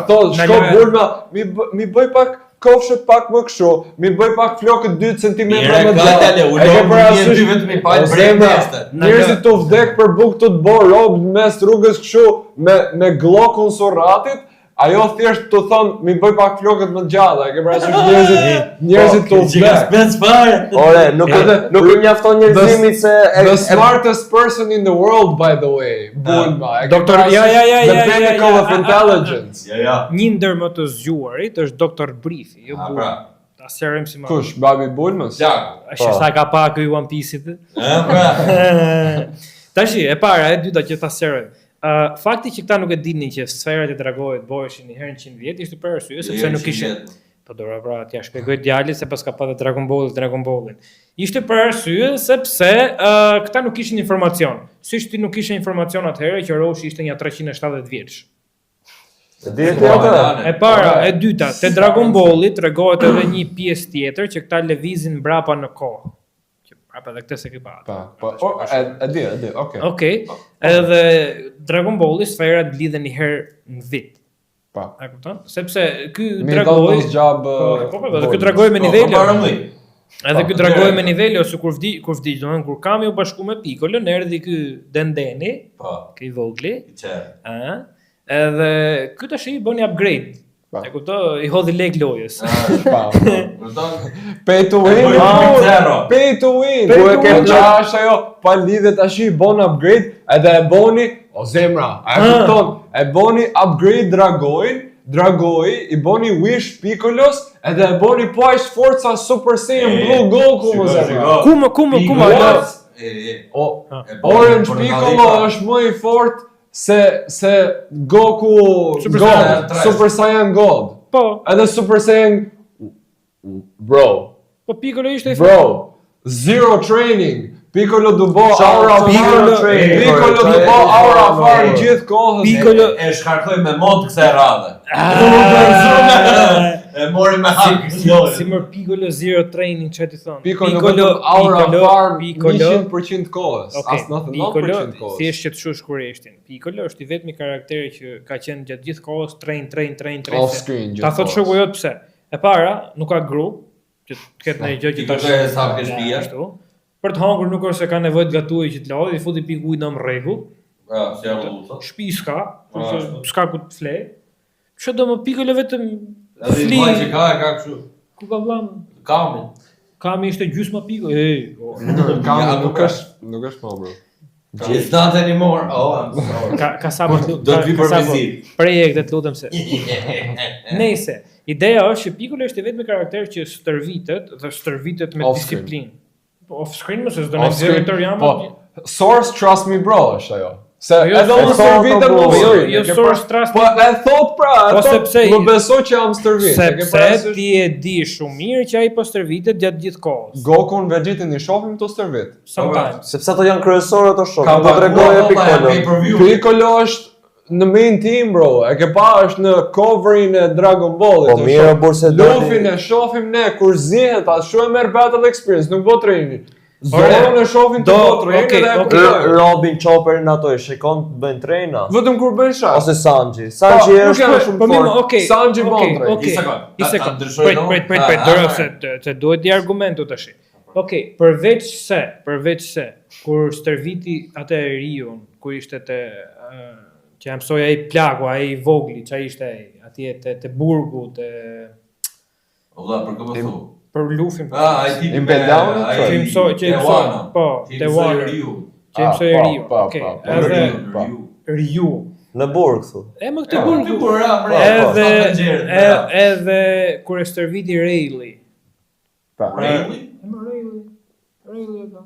[SPEAKER 5] thot shko Bulma, mi bëj pak kofshët pak më kështu, mi bëj pak flokët 2 cm më gjatë. Njerëzit të vdek për buk të të bërë robë mes rrugës kështu me glokun surratit, ajo thjesht të thonë mi bëj pak flokët më gjatë, e ke parasysh njerëzit të vdek.
[SPEAKER 3] Ore, nuk i mjafton njerëzimit se
[SPEAKER 5] the smartest person in the world, by the way, Bulma.
[SPEAKER 1] Doktor,
[SPEAKER 5] the pinnacle of intelligence.
[SPEAKER 1] Një ndër më të zgjuarit është Dr. Brifi, jo Bulma. Ta sqarojmë si më.
[SPEAKER 5] Kush, babi Bulmës?
[SPEAKER 1] Është sa ka pa ky One Piece-it. Tashi, e para, e dyta që ta sqarojmë. Fakti që këta nuk e dinin që sferat e dragohet bëheshin një herë në 100 vjet ishte për arsye sepse nuk kishin. Po dora pra, t'ja shpjegoj djalit se pas ka pasur Dragon Ballin. Ishte për arsye sepse këta nuk kishin informacion. Siç ti nuk kishe informacion atëherë që Roshi ishte një 370 vjeç. E para, e dyta, te Dragon Balli tregohet edhe një pjesë tjetër që këta lëvizin mbrapa në kohë. Apo edhe këtë se ke pa.
[SPEAKER 5] E di, okay.
[SPEAKER 1] Okej. Edhe Dragon Balli sferat lidhen një herë në vit.
[SPEAKER 5] Pa.
[SPEAKER 1] A kupton? Sepse ky dragoi ky dragoi me nivele. Edhe ky dragoi me nivele ose kur vdiq, domethënë kur Kami u bashku me Piccolo, erdhi ky Dendeni, ky vogli. Edhe ky tash i bëni upgrade. E kupto, i hodhi lek lojës.
[SPEAKER 5] Pay to win. Pay to win. Ku e ke qash ajo, pa lidhe tash i bon upgrade, edhe e boni, o zemra, a e kupton, e boni upgrade Dragoi, i boni Wish Piccolos, edhe e boni po aq forca Super Saiyan Blue Goku më zemra.
[SPEAKER 1] Kuma,
[SPEAKER 5] Orange Piccolo është më i fort se Goku Super Saiyan God.
[SPEAKER 1] Po.
[SPEAKER 5] Edhe Super Saiyan bro.
[SPEAKER 1] Po Piccolo ishte i fort.
[SPEAKER 5] Bro, zero training. Piccolo du bo aura Piccolo du bo aura fare gjithë kohës.
[SPEAKER 1] Piccolo
[SPEAKER 2] e shkarkoj me mod kësaj radhe. E mori me hak.
[SPEAKER 1] Si mër Piccolo zero training, që ti thonë?
[SPEAKER 5] Piccolo aura farm 100% kohës. As 99% kohës.
[SPEAKER 1] Thjesht që të shush kureshtin. Piccolo është i vetmi karakteri që ka qenë gjatë gjithë kohës train.
[SPEAKER 5] Off screen gjithë.
[SPEAKER 1] Ta thot shoku jot pse. E para, nuk ka grup, që të ketë ndonjë gjë që ta për të hangur nuk është se ka nevojë të gatuajë që të lodhi, i futi pikë ujë në rregull.
[SPEAKER 2] Si ajo.
[SPEAKER 1] Shtëpi s'ka, s'ka ku të flej. Ço do më Piccolo vetëm
[SPEAKER 2] fli. Ai që ka kështu.
[SPEAKER 1] Ku ka vllam? Kami ishte gjysma Piccolo.
[SPEAKER 5] Kami nuk është më bro.
[SPEAKER 2] It's not anymore. Oh, I'm sorry.
[SPEAKER 1] Ka sa do
[SPEAKER 2] të vi për vizit.
[SPEAKER 1] Projekte të lutem se. Nëse, ideja është që Piccolo është i vetmi karakter që stërvitet me disiplinë. Off screen më se s'do në direktor jam.
[SPEAKER 5] Po, source trust me bro është ajo. Se edhe unë stërvitem në screen.
[SPEAKER 1] Jo source trust me.
[SPEAKER 5] Po e thot pra, më beso që jam stërvit.
[SPEAKER 1] Sepse ti e di shumë mirë që ai po stërvitet gjatë gjithë kohës.
[SPEAKER 5] Goku në Vegetin i shohim të stërvit.
[SPEAKER 1] Sometimes.
[SPEAKER 3] Sepse ato janë kryesorë të shokë. Do t'rregoje Piccolo.
[SPEAKER 5] Piccolo është në main team bro, e ke pa është në coverin e Dragon Ballit.
[SPEAKER 3] Po mirë burse
[SPEAKER 5] Luffy e shohim ne kur zihet, as shumë e merr battle experience, nuk bo training. Zoron e shohim të bo training dhe
[SPEAKER 3] Robin Chopperin ato e shikon të bëjnë trejna.
[SPEAKER 5] Vetëm kur bëjnë shak.
[SPEAKER 3] Ose Sanji. Sanji është
[SPEAKER 5] shumë fort. Sanji bon training.
[SPEAKER 1] Një sekond. Prit, dërë se duhet di argumentu tash. Okej, përveç se kur stërviti atë Riun, kur ishte te që jam mësoj ai plagu, ai vogli, që ishte ai, atje te burgu, te...
[SPEAKER 2] Ola, për këmë thu?
[SPEAKER 1] Për Luffy.
[SPEAKER 2] Ai tipi me...
[SPEAKER 1] Që i mësoj, po, te Water. Që i mësoj Riu. Okej, edhe... Riu.
[SPEAKER 3] Në burg, thu.
[SPEAKER 1] E më këtë burgu. Edhe kur e stërviti Rayleigh.
[SPEAKER 2] Rayleigh?
[SPEAKER 1] Rayleigh, e ka.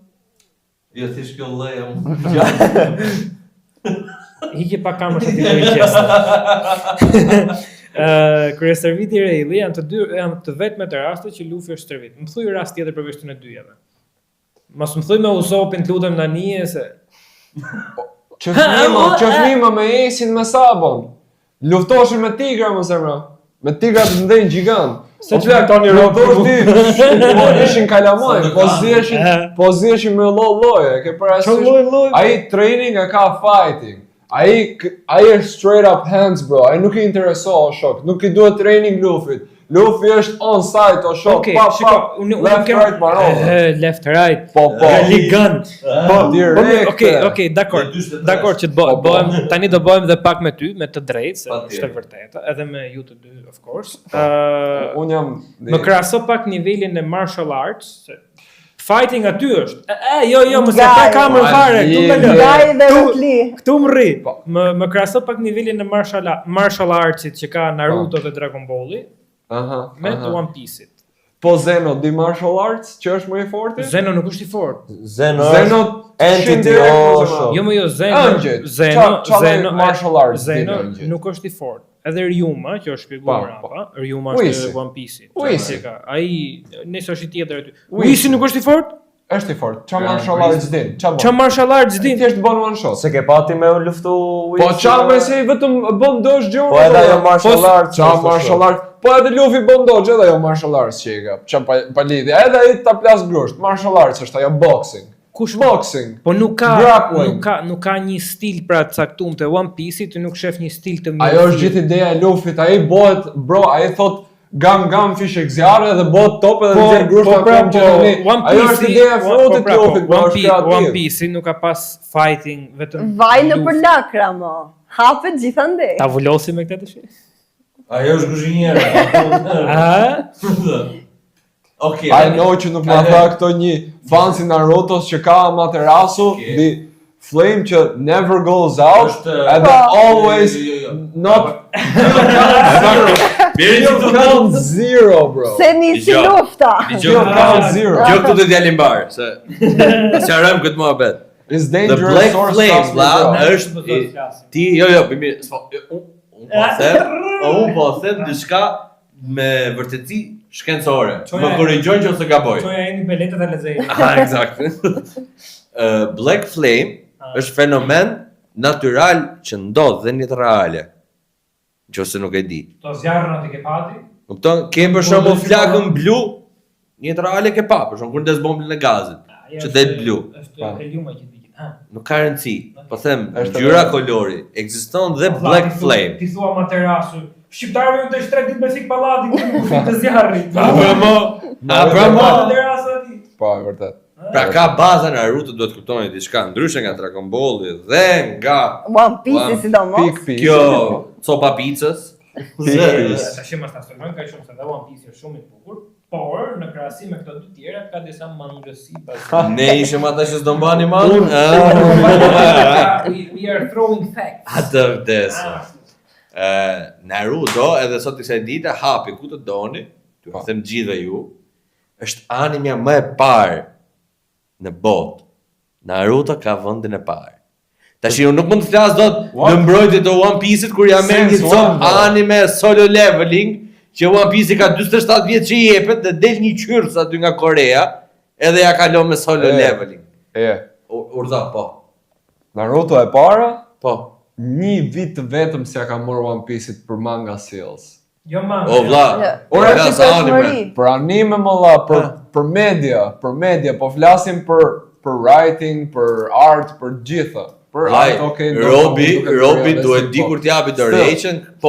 [SPEAKER 2] Jo, thjesht kjo leja.
[SPEAKER 1] Hike pa kamër të t'i qesë. Kër e stërviti Rayleigh, janë të vetme të raste që Luffy është stërvit. Më thuj rast tjetër përveç të në dyjave. Mas më thuj me Usoppin të lutem në nije se...
[SPEAKER 5] Qëfmima me Acein me Sabon. Luftoshin me tigra më zemra. Me tigra të ndejnë gjigant. Se që lakë tani rëpër ishin kalamaj, po zjeshin me loje, ke parasysh. Ai training e ka fighting. Ai është straight up hands bro, ai nuk I intereso o shok, nuk I duhet training Luffyt. Luffy është on site o shok, left right baron.
[SPEAKER 1] Left right,
[SPEAKER 5] po,
[SPEAKER 1] ligan.
[SPEAKER 5] Direkt.
[SPEAKER 1] Okej, dakor që tani do bëhem dhe pak me ty, me të drejtë, se është e vërteta, edhe me ju të dy, of course.
[SPEAKER 5] Unë jam...
[SPEAKER 1] Më krahaso pak nivelin e martial arts, fighting aty është. Jo, mos e ka kamër fare, këtu më rri. Më krahaso pak nivelin e martial artsit që ka Naruto dhe Dragon Balli me të One Piece-it.
[SPEAKER 5] Po Zeno di martial arts që është më I forti?
[SPEAKER 1] Zeno nuk është I fort.
[SPEAKER 3] Zeno entity
[SPEAKER 1] Jo, Zeno
[SPEAKER 5] martial arts.
[SPEAKER 1] Zeno nuk është I fort. Edhe Ryuma, që është shpjeguar mbrapa, Ryuma është One Piece-it. Ai nëse është I tjetër aty. Whis nuk është I fort?
[SPEAKER 5] Është I fort. Qa martial arts din?
[SPEAKER 1] Qa martial arts din?
[SPEAKER 5] Thjesht bën one shot.
[SPEAKER 3] Se ke pati me luftu Whis.
[SPEAKER 5] Po qa me se vetëm bën dodge gjurë.
[SPEAKER 3] Po edhe ajo martial arts.
[SPEAKER 5] Qa martial arts. Po edhe Luffy bën dodge edhe ajo martial arts që I ka. Qa pa lidhja. Edhe ai ta plas grusht. Martial arts është ajo boxing.
[SPEAKER 1] Kush
[SPEAKER 5] boxing?
[SPEAKER 1] Po nuk ka një stil pra të caktuar te One Piece-i, ti nuk shef një stil të mirë.
[SPEAKER 5] Ajo është gjithë ideja e Luffyt. Ai bëhet bro, ai thot gam fish e zjarre dhe bëhet top edhe nxjerr grushta kom gjithë. Ajo është ideja e frutit të Luffyt, bro, është kreativ.
[SPEAKER 1] One Piece nuk ka pas fighting vetëm.
[SPEAKER 4] Vaj në për lakra mo. Hapet gjithandej.
[SPEAKER 1] Ta vullosi me këtë tash?
[SPEAKER 2] Ajo është kuzhiniera. Okej.
[SPEAKER 5] I know që nuk ma tha këto një fancy Narutos që ka Amaterasu, the flame që never goes out, and always not count zero, bro.
[SPEAKER 4] Se nisi lufta.
[SPEAKER 5] Count zero.
[SPEAKER 2] Gjo këtu të djalin barë, se qarëm këtë muhabet.
[SPEAKER 5] It's
[SPEAKER 2] The
[SPEAKER 5] dangerous
[SPEAKER 2] Black
[SPEAKER 5] source
[SPEAKER 2] Flames,
[SPEAKER 5] stuff,
[SPEAKER 2] vlla,
[SPEAKER 5] bro.
[SPEAKER 2] është ti, bimi, unë po them diçka me vërtetësi shkencore. Më korrigjojnë që ose gaboj.
[SPEAKER 1] Çoja jeni beletet e lexej.
[SPEAKER 2] Exakt. Black Flame është fenomen natyral që ndodh dhe në jetë reale. Nëse nuk e di.
[SPEAKER 1] To zjarrën aty ke pati?
[SPEAKER 2] Kupton? Kem për shembull flakën blu, në jetë reale ke pa, për shembull kur ndes bombën e gazit, që det blu.
[SPEAKER 1] Është helium që dikin.
[SPEAKER 2] Nuk ka rëndësi. Po them, ngjyra kolori, ekziston dhe Black Flame.
[SPEAKER 1] Ti thua Amaterasu. Shqiptarëve të 3 ditë me fik pallati ku fik të zjarrit. Amaterasu aty.
[SPEAKER 5] Po, vërtet.
[SPEAKER 2] Pra ka baza Naruto, duhet kuptoni diçka ndryshe nga Dragon Ball dhe nga
[SPEAKER 4] One Piece sidomos.
[SPEAKER 2] kjo copa pizzas.
[SPEAKER 1] Tash më stacionojmë kaq shumë se dhe One Piece është shumë i bukur, por në krahasim me këto dy tjera ka disa mangësi pas.
[SPEAKER 2] Ne ishim ata që s'do mbani mangën.
[SPEAKER 1] We are throwing facts.
[SPEAKER 2] Atë vdes. Naruto, edhe sot kësaj dite hapi ku të doni, ju them gjithë ju, është animja më e parë në botë. Naruto ka vendin e parë. Tash unë nuk mund të flas dot në mbrojtje të One Piece-it kur jam me një cop anime solo leveling, që One Piece ka 47 vjet që i jepet dhe del një qyrs aty nga Korea, edhe ja kalon me solo leveling. Urdhë, po.
[SPEAKER 5] Naruto e para,
[SPEAKER 2] Po.
[SPEAKER 5] një vit vetëm se ja ka marrë One Piece-it për manga sales.
[SPEAKER 1] Jo manga.
[SPEAKER 2] O vlla.
[SPEAKER 4] Ora
[SPEAKER 2] Ora
[SPEAKER 4] si
[SPEAKER 2] sa anime.
[SPEAKER 4] peshmëri.
[SPEAKER 5] Për anime më la, për media, po flasim për writing, për art, për gjitha. Për art, okay.
[SPEAKER 2] Robi duhet di kur t'japi donation. Po,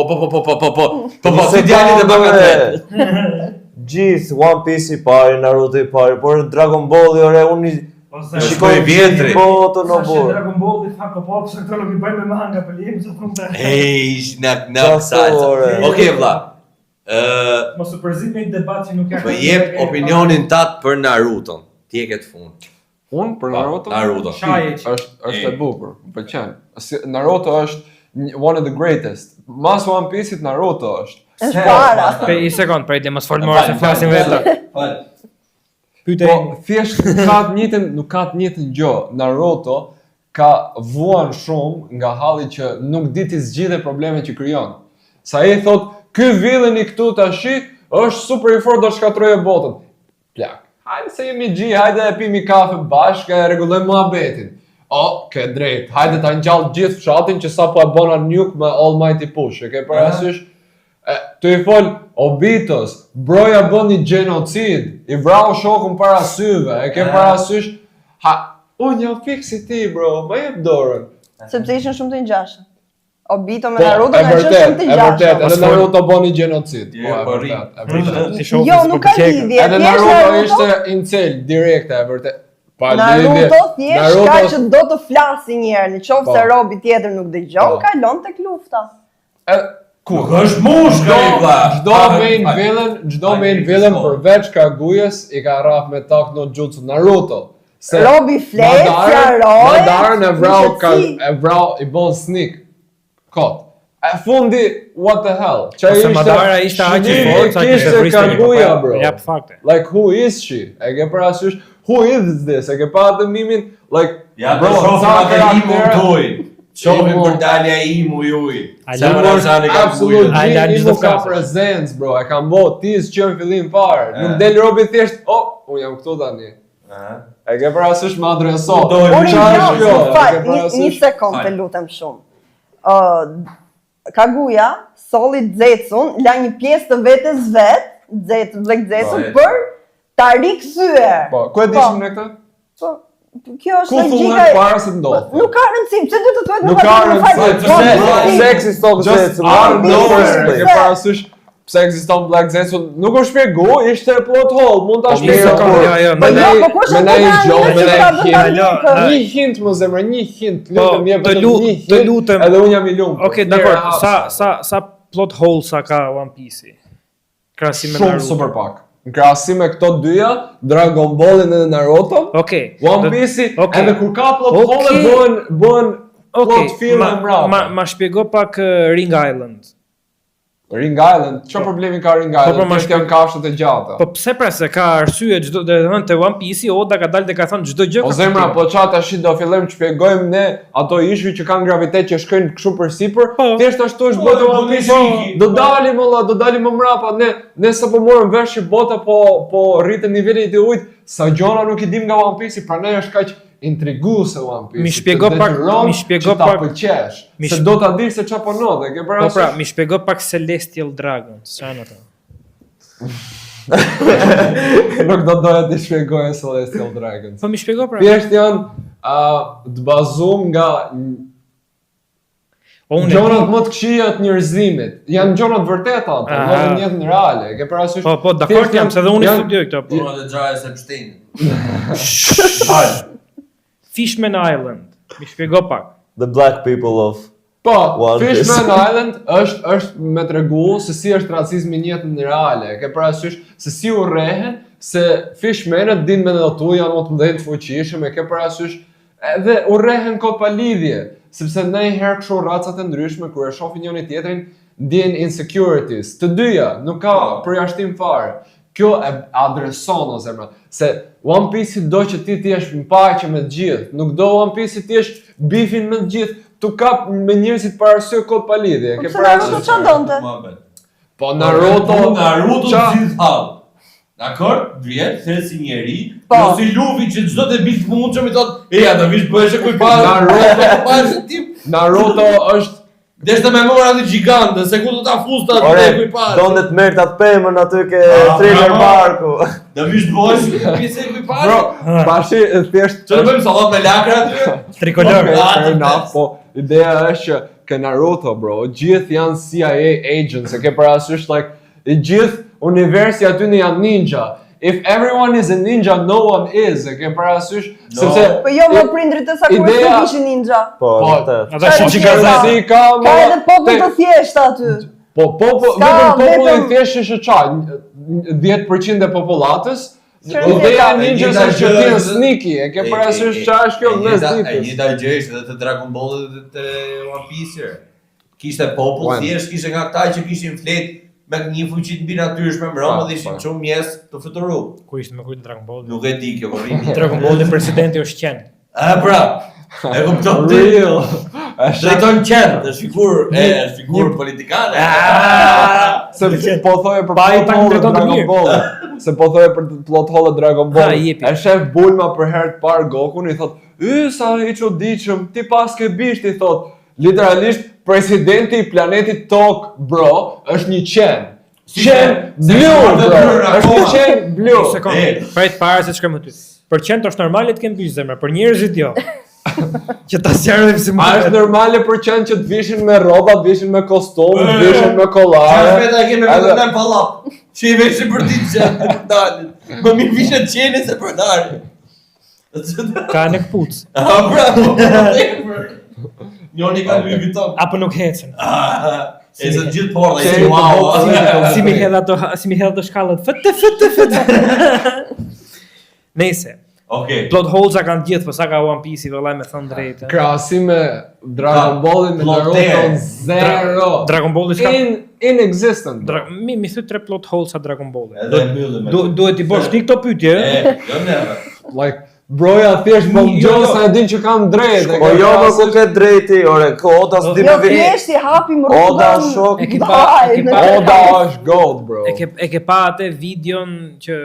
[SPEAKER 2] si djali dhe baka vetë.
[SPEAKER 3] Gjithë One Piece i pari, Naruto i pari, por Dragon Ball i ore unë
[SPEAKER 2] Shikoj vjetri.
[SPEAKER 3] botën në
[SPEAKER 1] Sa
[SPEAKER 3] burë.
[SPEAKER 1] Dragon Ball di fakt po pse këto nuk i bëjmë me manga për limë sa thonë.
[SPEAKER 2] Ej, nak salsa. Okej vlla.
[SPEAKER 1] Mos u përzit me një debat që nuk ka.
[SPEAKER 2] Më jep opinionin tat për Naruton. Ti e ke të fund.
[SPEAKER 5] Unë për Naruto?
[SPEAKER 2] Naruto.
[SPEAKER 5] Është e bukur, më pëlqen. Naruto është one of the greatest. Mas One Piece-it Naruto është.
[SPEAKER 4] Është para.
[SPEAKER 1] Pe një sekond, prej dhe mos fol më se flasim vetë. Pyetej.
[SPEAKER 5] Po, thjesht nuk ka të njëjtën gjë. Naruto ka vuan shumë nga halli që nuk di të zgjidhe problemet që krijon. Sa ai thot, ky villeni këtu tashi është super i fortë do shkatrojë botën. Plak. Hajde se jemi gji, hajde e pimi kafe bashkë e rregullojmë muhabetin. Ke drejt, hajde ta ngjall gjithë fshatin që sa po e bëna nuke me Almighty Push. E ke parasysh? Të i fol, Obitos, broja bën një genocid, i vrau shokun para syve, e ke parasysh? Unë jam fiksi ti, bro, më jep dorën.
[SPEAKER 4] Sepse ishin shumë të ngjashëm. Obito me Naruto kanë qenë shumë të
[SPEAKER 5] E vërtet,
[SPEAKER 4] ngjashëm.
[SPEAKER 5] edhe Naruto bën një genocid. Po, e vërtet.
[SPEAKER 4] Jo, nuk ka lidhje.
[SPEAKER 5] Edhe Naruto ishte incel direkte, e vërtet.
[SPEAKER 4] Naruto thjesht ka që do të flasi një herë, nëse robi tjetër nuk dëgjon, kalon tek lufta.
[SPEAKER 2] Nuk është mushka i vlla.
[SPEAKER 5] Çdo main villain përveç Kaguyas i ka rraf me tak no jutsu Naruto.
[SPEAKER 4] Robi flet, fjaroj.
[SPEAKER 5] Madarën e vrau i bën sneak. Kot. E fundi, what the hell?
[SPEAKER 1] Se Madara ishte aq i fortë sa që
[SPEAKER 5] ishte Kaguya, bro.
[SPEAKER 1] Jap fakte.
[SPEAKER 5] Like, who is she? E ke parasysh? Who is this? E ke pa atë mimin? Like,
[SPEAKER 2] Ja,
[SPEAKER 5] bro,
[SPEAKER 2] shofim atë imu tuj. Shofim për dalja imu juj.
[SPEAKER 5] Absolut, imu ka presence, bro. E kam bo, ti s'qen fillim parë. Nuk del robi thjesht, unë jam këtu tani. E ke parasysh me adreso.
[SPEAKER 4] Një sekond të lutem shumë. Kaguya solli Zetsun, la një pjesë të vetes Black Zetsun për ta rikthyer.
[SPEAKER 5] Po, ku e dishim ne këtë?
[SPEAKER 4] Po, kjo është
[SPEAKER 5] logjika. Ku thuhet para se ndodh?
[SPEAKER 4] Nuk ka rëndësi, pse duhet të thuhet
[SPEAKER 5] nuk ka rëndësi.
[SPEAKER 3] Se ekziston Zetsun.
[SPEAKER 5] Ke parasysh pse ekziston Black Zetsun? Nuk është shpjegu, ishte plot hole, mund ta shpjegoj. Një hint më zemra, një hint, lutem jep vetëm një hint.
[SPEAKER 1] Të lutem.
[SPEAKER 5] Edhe unë jam i lumtur.
[SPEAKER 1] Okej, dakor. Sa plot holes-a ka One Piece-i? Krahasim me
[SPEAKER 5] Shumë
[SPEAKER 1] Naruto.
[SPEAKER 5] super pak. Në krahasim me këto dyja, Dragon Ballin edhe Naruto,
[SPEAKER 1] Okej.
[SPEAKER 5] One Piece-i,
[SPEAKER 1] Okej.
[SPEAKER 5] edhe kur ka plot hole
[SPEAKER 1] Okej.
[SPEAKER 5] bëhen
[SPEAKER 1] Okej,
[SPEAKER 5] plot film e mrapa.
[SPEAKER 1] ma shpjego pak Ring Island.
[SPEAKER 5] Ring Island, çfarë problemi ka Ring Island?
[SPEAKER 1] po, ma
[SPEAKER 5] Është janë kafshët e gjata.
[SPEAKER 1] Po pse pra se ka arsye çdo te One Piece-i Oda ka dalë dhe ka thënë çdo gjë.
[SPEAKER 5] Po
[SPEAKER 1] ka
[SPEAKER 5] zemra,
[SPEAKER 1] kuptim.
[SPEAKER 5] po çfarë tash do fillojmë të shpjegojmë ne ato ishuj që kanë gravitet që shkojnë kështu përsipër.
[SPEAKER 1] Po.
[SPEAKER 5] Thjesht ashtu është bota One Piece.
[SPEAKER 2] shiki.
[SPEAKER 5] Do dalim valla, do dalim më mrapa. Ne sapo morëm vesh që bota po rritet niveli i ujit, sa gjona nuk i dim nga One Piece, prandaj është kaq intriguese One Piece.
[SPEAKER 1] Mi shpjego pak-
[SPEAKER 5] pëlqesh.
[SPEAKER 1] Mi
[SPEAKER 5] Se
[SPEAKER 1] shp-
[SPEAKER 5] do ta dish se çfarë po ndodhe, ke
[SPEAKER 1] Po
[SPEAKER 5] parasysh?
[SPEAKER 1] pra, mi shpjego pak Celestial Dragons, çfarë ato?
[SPEAKER 5] Nuk do doja të shpjegoj Celestial Dragons.
[SPEAKER 1] Po mi shpjego pra.
[SPEAKER 5] Thjesht janë të bazuar nga
[SPEAKER 1] O unë e
[SPEAKER 5] gjonat
[SPEAKER 1] di.
[SPEAKER 5] më të këqija të njerëzimit. Janë gjona të vërteta ato,
[SPEAKER 1] Aha.
[SPEAKER 5] në jetën reale. Ke parasysh?
[SPEAKER 1] Po, dakord jam se edhe unë studioj këto. Po.
[SPEAKER 2] Unë dhe gjaja se pështin.
[SPEAKER 1] Fishman Island. Mi shpjego pak.
[SPEAKER 3] The black people of
[SPEAKER 5] Po,
[SPEAKER 3] One Piece.
[SPEAKER 5] Fishman Island është me tregu se si është racizmi në jetën reale. Ke parasysh se si urrehen se fishmanët din me ndottu janë më të mëdhenj të fuqishëm, e ke parasysh edhe urrehen kot pa lidhje, sepse ndonjëherë kështu racat e ndryshme kur e shohin njëri tjetrin ndjen insecurities. Të dyja nuk ka përjashtim fare. Kjo e adreson o zemra, se One Piece do që ti t'jesh në paqe me të gjithë, nuk do One Piece t'jesh bifin me të gjithë, tu kap me njerëzit para arsye kot pa lidhje. Ke
[SPEAKER 4] pse Naruto
[SPEAKER 5] parasysh?
[SPEAKER 4] çfarë donte?
[SPEAKER 5] Po Naruto
[SPEAKER 2] Naruto
[SPEAKER 5] qa-
[SPEAKER 2] të gjithë hall. Dakor? Vjen, thërë si njeri,
[SPEAKER 4] Po.
[SPEAKER 2] jo si Luffy që çdo të bish të mundshëm i thot, ja do vish bëhesh e kuj parë.
[SPEAKER 5] Naruto-
[SPEAKER 2] Parë tip.
[SPEAKER 5] Naruto është
[SPEAKER 2] Deshte me mora atë gjigante, se ku do ta fusta atë
[SPEAKER 3] Ore,
[SPEAKER 2] kuj parë.
[SPEAKER 3] donde të merr ta pemën aty ke thriller
[SPEAKER 2] bravo.
[SPEAKER 3] barku.
[SPEAKER 2] Do vish të bëhesh pjesë e kuj
[SPEAKER 5] bro,
[SPEAKER 2] parë.
[SPEAKER 5] pashi thjesht
[SPEAKER 2] Ço do bëjmë sallat me lakra aty?
[SPEAKER 1] Trikolor.
[SPEAKER 5] Okay,
[SPEAKER 2] Ah,
[SPEAKER 5] fair enough, po ideja është që ke Naruto, bro, gjithë janë CIA agents, e ke parasysh like i gjithë universi aty në janë ninja. If everyone is a ninja, no one is, e ke parasysh,
[SPEAKER 2] No.
[SPEAKER 5] sepse
[SPEAKER 4] Po jo më prindrit e Sakura
[SPEAKER 5] Ideja-
[SPEAKER 4] nuk ishin ninja.
[SPEAKER 3] Po,
[SPEAKER 5] Po,
[SPEAKER 3] vërtet.
[SPEAKER 1] Ata shumë që
[SPEAKER 4] Ka
[SPEAKER 5] si ka
[SPEAKER 4] Ka edhe popull të thjeshtë aty.
[SPEAKER 5] Po, vetëm
[SPEAKER 4] Ska,
[SPEAKER 5] populli
[SPEAKER 4] vetëm-
[SPEAKER 5] thjesht është çaj, 10% e popullatës.
[SPEAKER 4] Çfarë
[SPEAKER 5] Ideja
[SPEAKER 4] ndeka?
[SPEAKER 5] e ninjas është që ti je sneaky, e ke parasysh çfarë është kjo mes
[SPEAKER 2] E
[SPEAKER 5] ditës.
[SPEAKER 2] njëta gjë ishte edhe të Dragon Ball dhe të One Piece. Kishte popull
[SPEAKER 5] When?
[SPEAKER 2] thjesht, kishte nga këta që kishin flet me një fuqi të mbi natyrshme mbrëmë
[SPEAKER 5] Pa,
[SPEAKER 2] dhe ishin
[SPEAKER 5] pa.
[SPEAKER 2] shumë mjes të fluturuar.
[SPEAKER 1] Ku ishte me kujt Dragon Ball?
[SPEAKER 2] Nuk e di kjo vorrimi.
[SPEAKER 1] Dragon Ball dhe presidenti është qen.
[SPEAKER 2] A pra, e kupton ti?
[SPEAKER 5] Real. Është
[SPEAKER 2] Drejton qenë, është figurë politikane.
[SPEAKER 5] se po thoje për
[SPEAKER 1] Pa, i
[SPEAKER 5] plot
[SPEAKER 1] pak
[SPEAKER 5] hole
[SPEAKER 1] drejton të
[SPEAKER 5] Dragon
[SPEAKER 1] mirë.
[SPEAKER 5] Ball. Se po thoje për plot hole Dragon Ball.
[SPEAKER 1] Ha, jepi.
[SPEAKER 5] E shef Bulma për herë të parë Gokun i thot, sa i çuditshëm, ti pas ke bisht i thot. Literalisht presidenti i planetit Tok, bro, është një qen.
[SPEAKER 2] Si
[SPEAKER 5] Qen
[SPEAKER 2] se
[SPEAKER 5] blu,
[SPEAKER 2] ka
[SPEAKER 5] bro.
[SPEAKER 2] vepruar
[SPEAKER 5] Është një
[SPEAKER 2] akoma.
[SPEAKER 5] qen blu.
[SPEAKER 1] Një sekondë. Prit para se shkojmë aty. Për qenë është normale të kem bysh zemra, për njerëzit jo. Që ta sjarojmë si
[SPEAKER 5] A është normale për qen që të vishin me rroba, të vishin me kostum, të vishin me
[SPEAKER 2] Qa
[SPEAKER 5] kollare.
[SPEAKER 2] shpeta e kemi
[SPEAKER 5] Edhe-
[SPEAKER 2] vetëm në pallap. Që i veshë për ditë që për dalin. Më mirë vishe qeni se për dalin.
[SPEAKER 1] ka në këpuc.
[SPEAKER 2] A bravo. Njoni ka Louis Vuitton.
[SPEAKER 1] Apo nuk hecën.
[SPEAKER 2] E se gjithë porta i
[SPEAKER 5] Qeni
[SPEAKER 2] si
[SPEAKER 5] të
[SPEAKER 2] wow.
[SPEAKER 5] botë,
[SPEAKER 1] Si mi hedh ato shkallët. Fët. Nëse.
[SPEAKER 2] Okej.
[SPEAKER 1] Plot holes-a kanë gjithë, po sa ka One Piece-i vëllai me thënë drejtë.
[SPEAKER 5] Krahasim me Dragon Ballin me
[SPEAKER 2] Plot
[SPEAKER 5] Naruto
[SPEAKER 2] there.
[SPEAKER 5] zero.
[SPEAKER 1] Dragon Balli ka
[SPEAKER 5] Inexistent.
[SPEAKER 1] mi thy 3 plot holes-a Dragon Ballit.
[SPEAKER 2] Edhe e mbyllim me.
[SPEAKER 1] Duhet i bosh ti këto pyetje.
[SPEAKER 2] Jo neve.
[SPEAKER 5] Like broja thjesht po
[SPEAKER 1] Jo,
[SPEAKER 5] gjon
[SPEAKER 1] jo.
[SPEAKER 5] sa e din që kam drejt. e
[SPEAKER 3] Po
[SPEAKER 5] ke
[SPEAKER 3] jo më
[SPEAKER 5] parasysh-
[SPEAKER 3] ku ke drejti, ore, Oda s'di
[SPEAKER 4] Jo
[SPEAKER 3] me vini.
[SPEAKER 4] thjesht i hapim
[SPEAKER 3] Oda
[SPEAKER 4] rrugën.
[SPEAKER 3] shok.
[SPEAKER 1] E ke pa- e ke pa-
[SPEAKER 5] Oda është gold, bro.
[SPEAKER 1] E ke pa atë videon që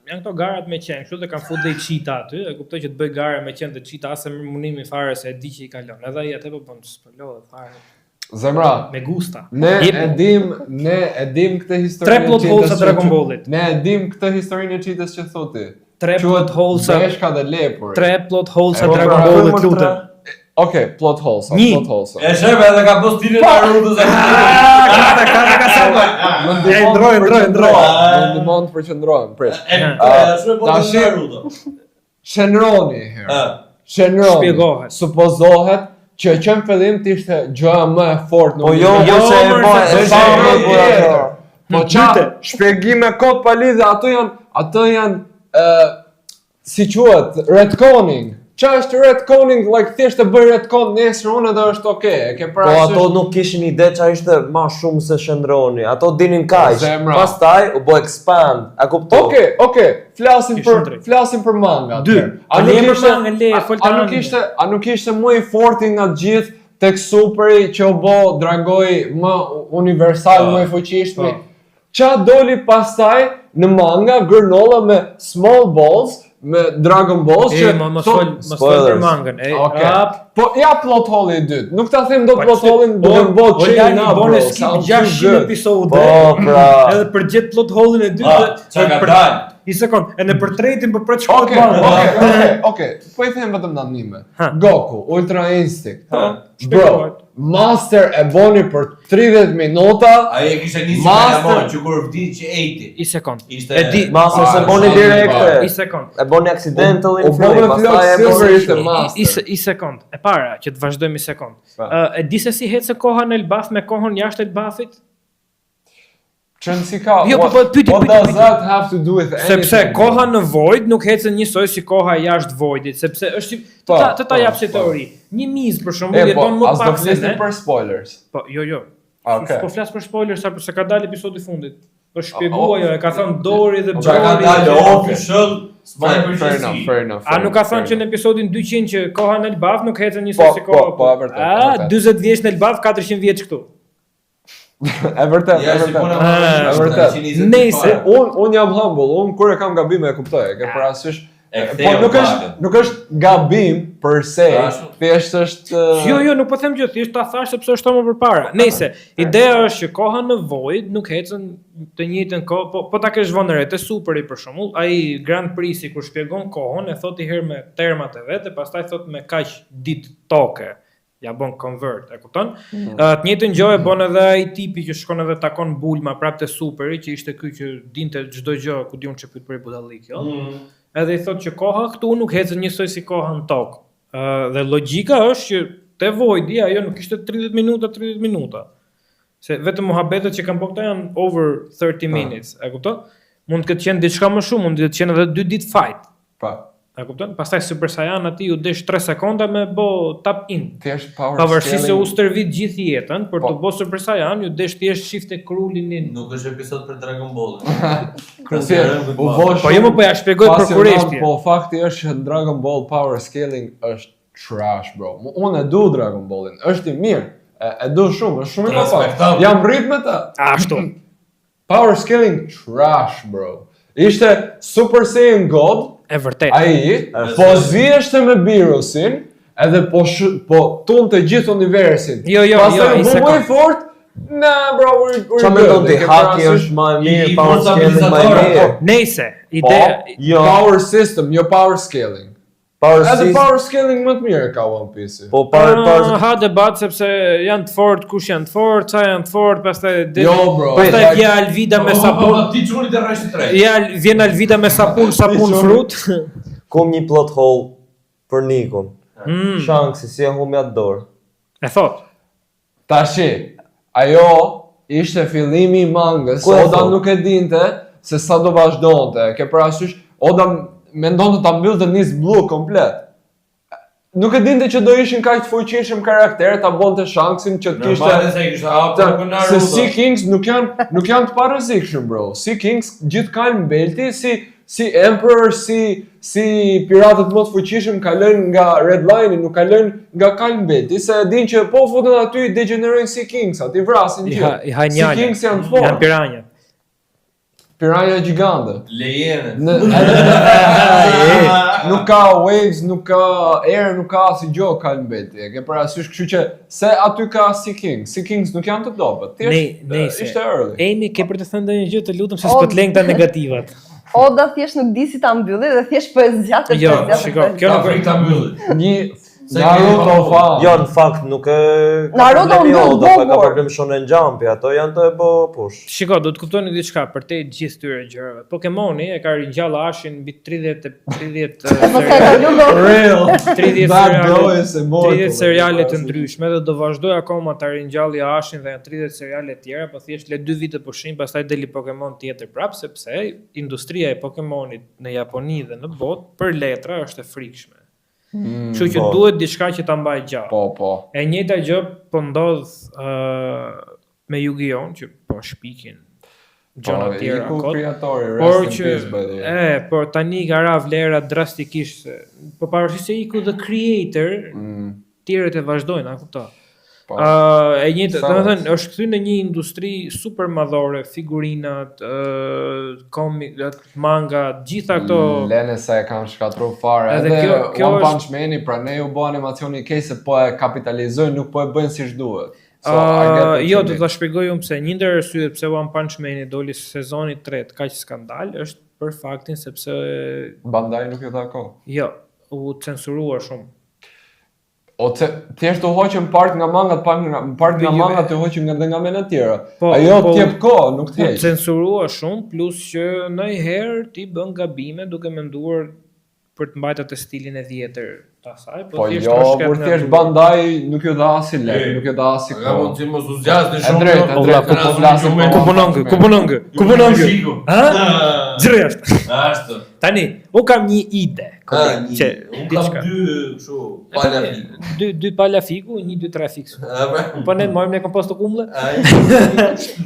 [SPEAKER 1] janë këto garat me qenë, kështu dhe kanë fut dhe i qita aty, e kuptoj që të bëj gara me qenë dhe qita asë më munimi fare se e di që i kalon. Edhe ai atë po bën spëllohet fare.
[SPEAKER 5] Zemra,
[SPEAKER 1] Me gusta.
[SPEAKER 5] ne e dim këtë historinë.
[SPEAKER 1] Tre plot
[SPEAKER 5] e
[SPEAKER 1] holes-a
[SPEAKER 5] qitës që-
[SPEAKER 1] Dragon Ballit.
[SPEAKER 5] Ne e dim këtë historinë e qitës që thotë.
[SPEAKER 1] Tre plot holes-a,
[SPEAKER 5] Beshka dhe lepur.
[SPEAKER 1] 3 plot holes-a
[SPEAKER 5] E, po,
[SPEAKER 1] Dragon
[SPEAKER 5] pra,
[SPEAKER 1] Ballit,
[SPEAKER 3] më
[SPEAKER 1] lutem.
[SPEAKER 5] Okej, plot holes,
[SPEAKER 1] Një.
[SPEAKER 5] plot holes.
[SPEAKER 2] E shepe edhe ka po stilin Naruto se
[SPEAKER 1] Ka ndroj.
[SPEAKER 5] Më ndihmon të përqendrohem, prit.
[SPEAKER 2] E shumë po
[SPEAKER 5] tashi-
[SPEAKER 2] të Naruto.
[SPEAKER 5] Shenroni herë.
[SPEAKER 2] Ah.
[SPEAKER 5] Shenroni.
[SPEAKER 1] Shpjegohet.
[SPEAKER 5] Supozohet që qenë fillim të ishte gjëja më e fortë në
[SPEAKER 3] Po jo,
[SPEAKER 1] Jo,
[SPEAKER 3] se e
[SPEAKER 1] mërë,
[SPEAKER 3] bë,
[SPEAKER 1] se
[SPEAKER 3] e
[SPEAKER 1] se
[SPEAKER 3] bë
[SPEAKER 1] e
[SPEAKER 3] me ato.
[SPEAKER 5] Po shpjegime kot pa lidhje, ato janë si quhet, retconning. Qa është retconning, like thjesht e bëj retcon nesër unë edhe është okay. E ke
[SPEAKER 3] Po
[SPEAKER 5] parasysh?
[SPEAKER 3] ato nuk kishin ide qa ishte ma shumë se shëndroni. Ato dinin kaq.
[SPEAKER 5] Zemra.
[SPEAKER 3] Pastaj u bë expand. A kupton?
[SPEAKER 5] Okej, flasim
[SPEAKER 1] Kishin drejt.
[SPEAKER 5] për manga.
[SPEAKER 1] Dy.
[SPEAKER 5] A nuk
[SPEAKER 1] Le
[SPEAKER 5] ishte
[SPEAKER 1] manga, le, fol të anime.
[SPEAKER 5] a nuk ishte më i forti nga të gjithë tek superi që u bë dragoj më universal, më i fuqishëm. Qa doli pastaj në manga Granola me Small Balls, me Dragon Balls që
[SPEAKER 1] Mos fol për mangën.
[SPEAKER 5] Po ja plot hole i dytë. Nuk ta them do
[SPEAKER 1] Po,
[SPEAKER 5] plot hole në Dragon Ball që
[SPEAKER 1] Olani
[SPEAKER 5] na
[SPEAKER 1] bone
[SPEAKER 5] bro.
[SPEAKER 1] skip 600 episode.
[SPEAKER 3] Po, pra.
[SPEAKER 1] Edhe për gjithë plot hole-in e dytë.
[SPEAKER 2] Qa ka dalë?
[SPEAKER 1] I sekond, e në për tretin për pret shkot
[SPEAKER 5] Okej. Po i them vetëm në anime.
[SPEAKER 1] Ha.
[SPEAKER 5] Goku, Ultra Instinct. Bro,
[SPEAKER 1] shpjegohet.
[SPEAKER 5] Master e boni për 30 minuta.
[SPEAKER 2] Ai e kishte nisur
[SPEAKER 5] Master-
[SPEAKER 2] nga Jamon, që kur vdiq që ejti.
[SPEAKER 1] I sekond.
[SPEAKER 2] Ishte
[SPEAKER 1] E di.
[SPEAKER 3] Masa se boni
[SPEAKER 1] I
[SPEAKER 3] direkte.
[SPEAKER 1] sekond.
[SPEAKER 3] E boni accidental
[SPEAKER 5] U
[SPEAKER 3] in
[SPEAKER 5] bë
[SPEAKER 3] frame,
[SPEAKER 5] me
[SPEAKER 3] pastaj
[SPEAKER 5] Flok
[SPEAKER 3] e
[SPEAKER 5] Silver
[SPEAKER 3] boni
[SPEAKER 5] ishte master.
[SPEAKER 1] I sekond. E para që të vazhdojmë i sekond.
[SPEAKER 5] Pa.
[SPEAKER 1] E di se si hecë koha në Elbaf me kohën jashtë Elbafit?
[SPEAKER 5] Qënë si ka,
[SPEAKER 1] Jo, po, pyeti.
[SPEAKER 5] what does that have to do with anything?
[SPEAKER 1] Sepse koha në Void nuk hecën njësoj si koha jashtë Voidit, sepse është të ta jap si teori. Një mizë për shembull
[SPEAKER 5] Po,
[SPEAKER 1] jeton më
[SPEAKER 5] as do
[SPEAKER 1] pak se
[SPEAKER 5] flisni
[SPEAKER 1] ne.
[SPEAKER 5] për spoilers.
[SPEAKER 1] Po, jo.
[SPEAKER 5] Okej.
[SPEAKER 1] Po flas për spoiler sa se ka dalë episodi i fundit. Është shpjeguar jo, e ka thënë Dori dhe
[SPEAKER 2] Qa ka
[SPEAKER 1] Brori.
[SPEAKER 2] dalë official, s'maj përgjithësi.
[SPEAKER 5] Fair enough.
[SPEAKER 1] A nuk ka thënë që në episodin 200 që koha në Elbaf nuk hecën njësoj
[SPEAKER 5] Po,
[SPEAKER 1] si koha.
[SPEAKER 5] po, e vërtet, e vërtet.
[SPEAKER 1] 40 vjeç në Elbaf, 400 vjeç këtu.
[SPEAKER 5] E vërtet,
[SPEAKER 2] Ja, si puna
[SPEAKER 1] Ah,
[SPEAKER 5] e vërtet.
[SPEAKER 1] Nejse.
[SPEAKER 5] Unë jam humble, unë kur e kam gabime e kuptoj, e ke parasysh.
[SPEAKER 2] E
[SPEAKER 5] Po
[SPEAKER 2] ktheu bakën.
[SPEAKER 5] nuk është gabim per se,
[SPEAKER 2] Ashtu.
[SPEAKER 5] thjesht është
[SPEAKER 1] Jo, nuk po them gjë, thjesht ta thash sepse është më përpara. Nëse ideja është që koha në Void nuk ecën të njëjtën kohë, po ta kesh vënë re te Superi për shembull, ai Grand Prixi kur shpjegon kohën e thot i herë me termat e vet e pastaj thot me kaq ditë toke. Ja bën convert, e kupton? Të njëjtën gjë e bën edhe ai tipi që shkon edhe takon Bulma prapë te Superi, që ishte ky që dinte çdo gjë, ku diun çe pyet për budallik, jo? Edhe i thotë që koha këtu nuk hecën njësoj si koha në tokë. Dhe logjika është që te Voidi ajo nuk ishte 30 minuta. Se vetëm muhabetet që kanë bërë këta janë over 30 minutes, e kupton? Mund të ketë qenë diçka më shumë, mund të ketë qenë edhe 2 ditë fight.
[SPEAKER 5] pa,
[SPEAKER 1] E kupton? Pastaj Super Saiyan aty u desh 3 sekonda me bë tap in.
[SPEAKER 5] thjesht power
[SPEAKER 1] Pavarësisht se
[SPEAKER 5] scaling.
[SPEAKER 1] u stërvit gjithë jetën për
[SPEAKER 5] Po.
[SPEAKER 1] të bërë Super Saiyan, ju desh thjesht shifte krulin in.
[SPEAKER 2] Nuk është episod për Dragon Ball.
[SPEAKER 5] U vosh.
[SPEAKER 1] Po jo më po ja shpjegoj për kurreshtje.
[SPEAKER 5] Po fakti është që Dragon Ball power scaling është trash, bro. Unë e du Dragon Ballin, është i mirë. E du shumë, është shumë i mirë.
[SPEAKER 2] Respektable.
[SPEAKER 5] Jam rrit me ta.
[SPEAKER 1] Ashtu.
[SPEAKER 5] Power scaling trash, bro. Ishte Super Saiyan God,
[SPEAKER 1] E vërtet.
[SPEAKER 5] ai po ziheshte me Birusin, edhe po tunte gjithë universin.
[SPEAKER 1] Jo,
[SPEAKER 5] Pastaj
[SPEAKER 1] i
[SPEAKER 5] u bë më
[SPEAKER 1] sekond.
[SPEAKER 5] i fort. Nah, bro, we're
[SPEAKER 3] Qa me do të haki është ma e mirë, power scaling ma e mirë.
[SPEAKER 1] Nëse ideja
[SPEAKER 3] Jo,
[SPEAKER 5] Power system, jo power scaling.
[SPEAKER 3] power
[SPEAKER 5] Edhe
[SPEAKER 3] system.
[SPEAKER 5] power scaling më të mirë ka One Piece.
[SPEAKER 3] Po power
[SPEAKER 1] ha debat sepse janë të fort, kush janë të fort, ca janë të fort, pastaj
[SPEAKER 5] Jo, bro.
[SPEAKER 1] pastaj
[SPEAKER 5] like-
[SPEAKER 1] vjen Alvida me sapun.
[SPEAKER 2] Ti çuni të rreshi 3.
[SPEAKER 1] Ja vjen Alvida me sapun frut.
[SPEAKER 3] Kum një plot hole për Nikon. Shanksi, si e humja të dorë.
[SPEAKER 1] E thot.
[SPEAKER 5] Tashi, ajo ishte fillimi i mangës.
[SPEAKER 3] Ku e
[SPEAKER 5] Oda
[SPEAKER 3] thot?
[SPEAKER 5] nuk e dinte se sa do vazhdonte. Ke parasysh, Oda mendonte ta mbyllte Nis Blue komplet. Nuk e dinte që do ishin kaq të fuqishëm karakterë, ta bonte Shanksin që të kishte
[SPEAKER 2] Normale se kishte hapur në
[SPEAKER 5] se
[SPEAKER 2] Naruto.
[SPEAKER 5] Sea Kings nuk janë të parëzikshëm, bro. Sea Kings gjithë kanë mbelti si Emperor, si piratët më të fuqishëm kalojnë nga Red Line, nuk kalojnë nga kalë mbelti, se e din që po futen aty degenerojnë Sea Kings, aty vrasin gjithë.
[SPEAKER 1] I hajnë
[SPEAKER 5] Sea Kings janë të fortë.
[SPEAKER 1] Janë piranja.
[SPEAKER 5] Piranja gjigande.
[SPEAKER 2] Lejene.
[SPEAKER 5] Nuk ka waves, nuk ka air, nuk ka asnjë gjë kalë mbelti. E ke parasysh, kështu që se aty ka Sea Kings. Sea Kings nuk janë të dobët. Thjesht ishte early.
[SPEAKER 1] Emi ke për të thënë ndonjë gjë, të lutem se s'po të lëng ta negativat.
[SPEAKER 4] Oda thjesht nuk di si ta mbylli dhe thjesht po e zgjatë.
[SPEAKER 1] Jo, shiko, kjo
[SPEAKER 2] Ka
[SPEAKER 1] nuk
[SPEAKER 2] frikë ta mbyllit.
[SPEAKER 5] Një Naruto fan.
[SPEAKER 3] Jo, në fakt nuk e ka
[SPEAKER 4] Naruto
[SPEAKER 3] problemi
[SPEAKER 4] mbyll
[SPEAKER 3] Oda, po e ka
[SPEAKER 4] bukur.
[SPEAKER 3] problem Shonen Jumpi, ato janë të e bë push.
[SPEAKER 1] Shiko, do të kuptoni diçka për te gjithë këtyre gjërave. Pokemoni e ka ringjall Ashin mbi 30
[SPEAKER 4] Po se ka lugo.
[SPEAKER 5] Real.
[SPEAKER 1] 30
[SPEAKER 5] Bad
[SPEAKER 1] seriale,
[SPEAKER 5] boy is immortal.
[SPEAKER 1] 30 seriale të ndryshme dhe do vazhdoj akoma ta ringjalli Ashin dhe janë 30 seriale tjera, po thjesht le 2 vite pushim, pastaj deli Pokemon tjetër prap sepse industria e Pokemonit në Japoni dhe në botë për letra është e frikshme. Kështu që
[SPEAKER 3] po.
[SPEAKER 1] duhet diçka që ta mbaj gjallë.
[SPEAKER 5] Po.
[SPEAKER 1] E njëjta gjë po ndodh me Yu-Gi-Oh që po shpikin gjëra të tjera
[SPEAKER 5] Iku
[SPEAKER 1] kot.
[SPEAKER 5] kreatori,
[SPEAKER 1] Por
[SPEAKER 5] rest in
[SPEAKER 1] që
[SPEAKER 5] peace by the way.
[SPEAKER 1] por tani ka ra vlera drastikisht. Po pavarësisht se iku the creator, tjerët e vazhdojnë, a kupton?
[SPEAKER 5] Po.
[SPEAKER 1] E njëjtë,
[SPEAKER 5] Sa
[SPEAKER 1] domethënë është kthy në një industri super madhore, figurinat, komik, manga, gjitha këto.
[SPEAKER 5] Lene se e kanë shkatru fare.
[SPEAKER 1] Edhe
[SPEAKER 5] Edhe
[SPEAKER 1] kjo
[SPEAKER 5] One
[SPEAKER 1] është-
[SPEAKER 5] Punch Man-i pra ne u bë animacioni i keq se po e kapitalizojnë, nuk po e bëjnë siç duhet. So, I get what
[SPEAKER 1] Jo,
[SPEAKER 5] you
[SPEAKER 1] do
[SPEAKER 5] mean.
[SPEAKER 1] ta shpjegoj unë pse. Një ndër arsyet pse One Punch Man doli sezoni 3 kaq skandal është për faktin sepse
[SPEAKER 5] Bandai nuk ju dha kohë.
[SPEAKER 1] jo, u censurua shumë.
[SPEAKER 5] O thjesht u hoqën part nga mangat, part nga
[SPEAKER 1] Jo,
[SPEAKER 5] mangat u hoqën nga mena tjera.
[SPEAKER 1] Po,
[SPEAKER 5] Ajo
[SPEAKER 1] po-
[SPEAKER 5] t'jep kohë, nuk
[SPEAKER 1] U
[SPEAKER 5] t'heq.
[SPEAKER 1] censurua shumë, plus që ndonjëherë ti bën gabime duke menduar për të mbajtur atë stilin e vjetër të asaj,
[SPEAKER 5] Po
[SPEAKER 1] thjesht
[SPEAKER 5] jo,
[SPEAKER 1] është
[SPEAKER 5] kur
[SPEAKER 1] keq
[SPEAKER 5] thjesht
[SPEAKER 1] nga-
[SPEAKER 5] Bandai nuk ju dha as i lek, nuk ju dha as i
[SPEAKER 2] Ka
[SPEAKER 5] kohë.
[SPEAKER 2] mund të mos u zgjasni
[SPEAKER 5] E
[SPEAKER 2] shumë.
[SPEAKER 5] drejtë, e drejtë, po flasim po-
[SPEAKER 1] Ku punon kë? Ku punon kë? Ku punon kë? Ha? Zrjesht.
[SPEAKER 2] Ashtu.
[SPEAKER 1] Tani, un kam një ide. Që
[SPEAKER 2] Unë kam
[SPEAKER 1] diçka.
[SPEAKER 2] 2 kështu pala fiku.
[SPEAKER 1] Dy pala fiku, 1 2 3 fiksu. Po ne marrim ne komposto kumlle.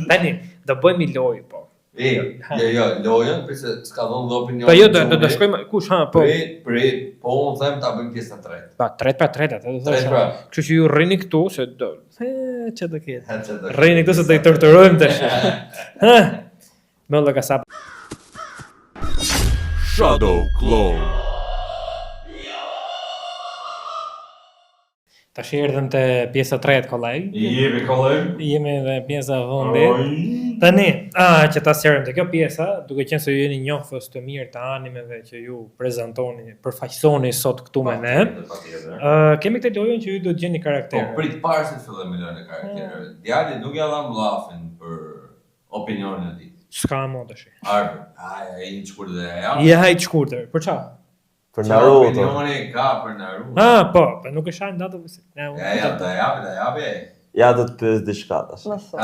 [SPEAKER 1] Tani, do bëjmë lojë po.
[SPEAKER 2] Jo, lojën, përse s'ka dhënë dhe opinion.
[SPEAKER 1] Po jo, do shkojmë kush ha, po.
[SPEAKER 2] Prit, po unë them ta bëjmë pjesën e tretë.
[SPEAKER 1] Pa 3 pa 3 atë do
[SPEAKER 2] Tret
[SPEAKER 1] thosh.
[SPEAKER 2] pra.
[SPEAKER 1] Kështu që ju rrini këtu se do. Ç'a do ketë?
[SPEAKER 2] Rrini
[SPEAKER 1] Rrini këtu se do i torturojmë tash. Ha. Më ka sa.
[SPEAKER 6] Shadow Clone.
[SPEAKER 1] Tash erdhëm te pjesa 3 kollaj.
[SPEAKER 2] Jepi kollaj.
[SPEAKER 1] Jemi në pjesa e fundit. Tani, që ta sqarojmë te kjo pjesa, duke qenë se ju jeni njohës të mirë të animeve që ju prezantoni, përfaqësoni sot këtu me ne. Kemi këtë lojën që ju do të gjeni
[SPEAKER 2] Po
[SPEAKER 1] karakter.
[SPEAKER 2] prit parë se të fillojmë me lojën e karakterëve. Djali nuk ja dha mllafin për opinionin e tij.
[SPEAKER 1] S'ka më tash.
[SPEAKER 2] Arber, ai një shkurt dhe ja.
[SPEAKER 1] Je hajt shkurtër. Për ç'a?
[SPEAKER 3] Për Naruto.
[SPEAKER 2] Opinioni ka për Naruto.
[SPEAKER 1] Po, po nuk e shajnë datë vësit.
[SPEAKER 2] Ja, da japi.
[SPEAKER 3] Ja do të pyes diçka tash.
[SPEAKER 4] Më thon.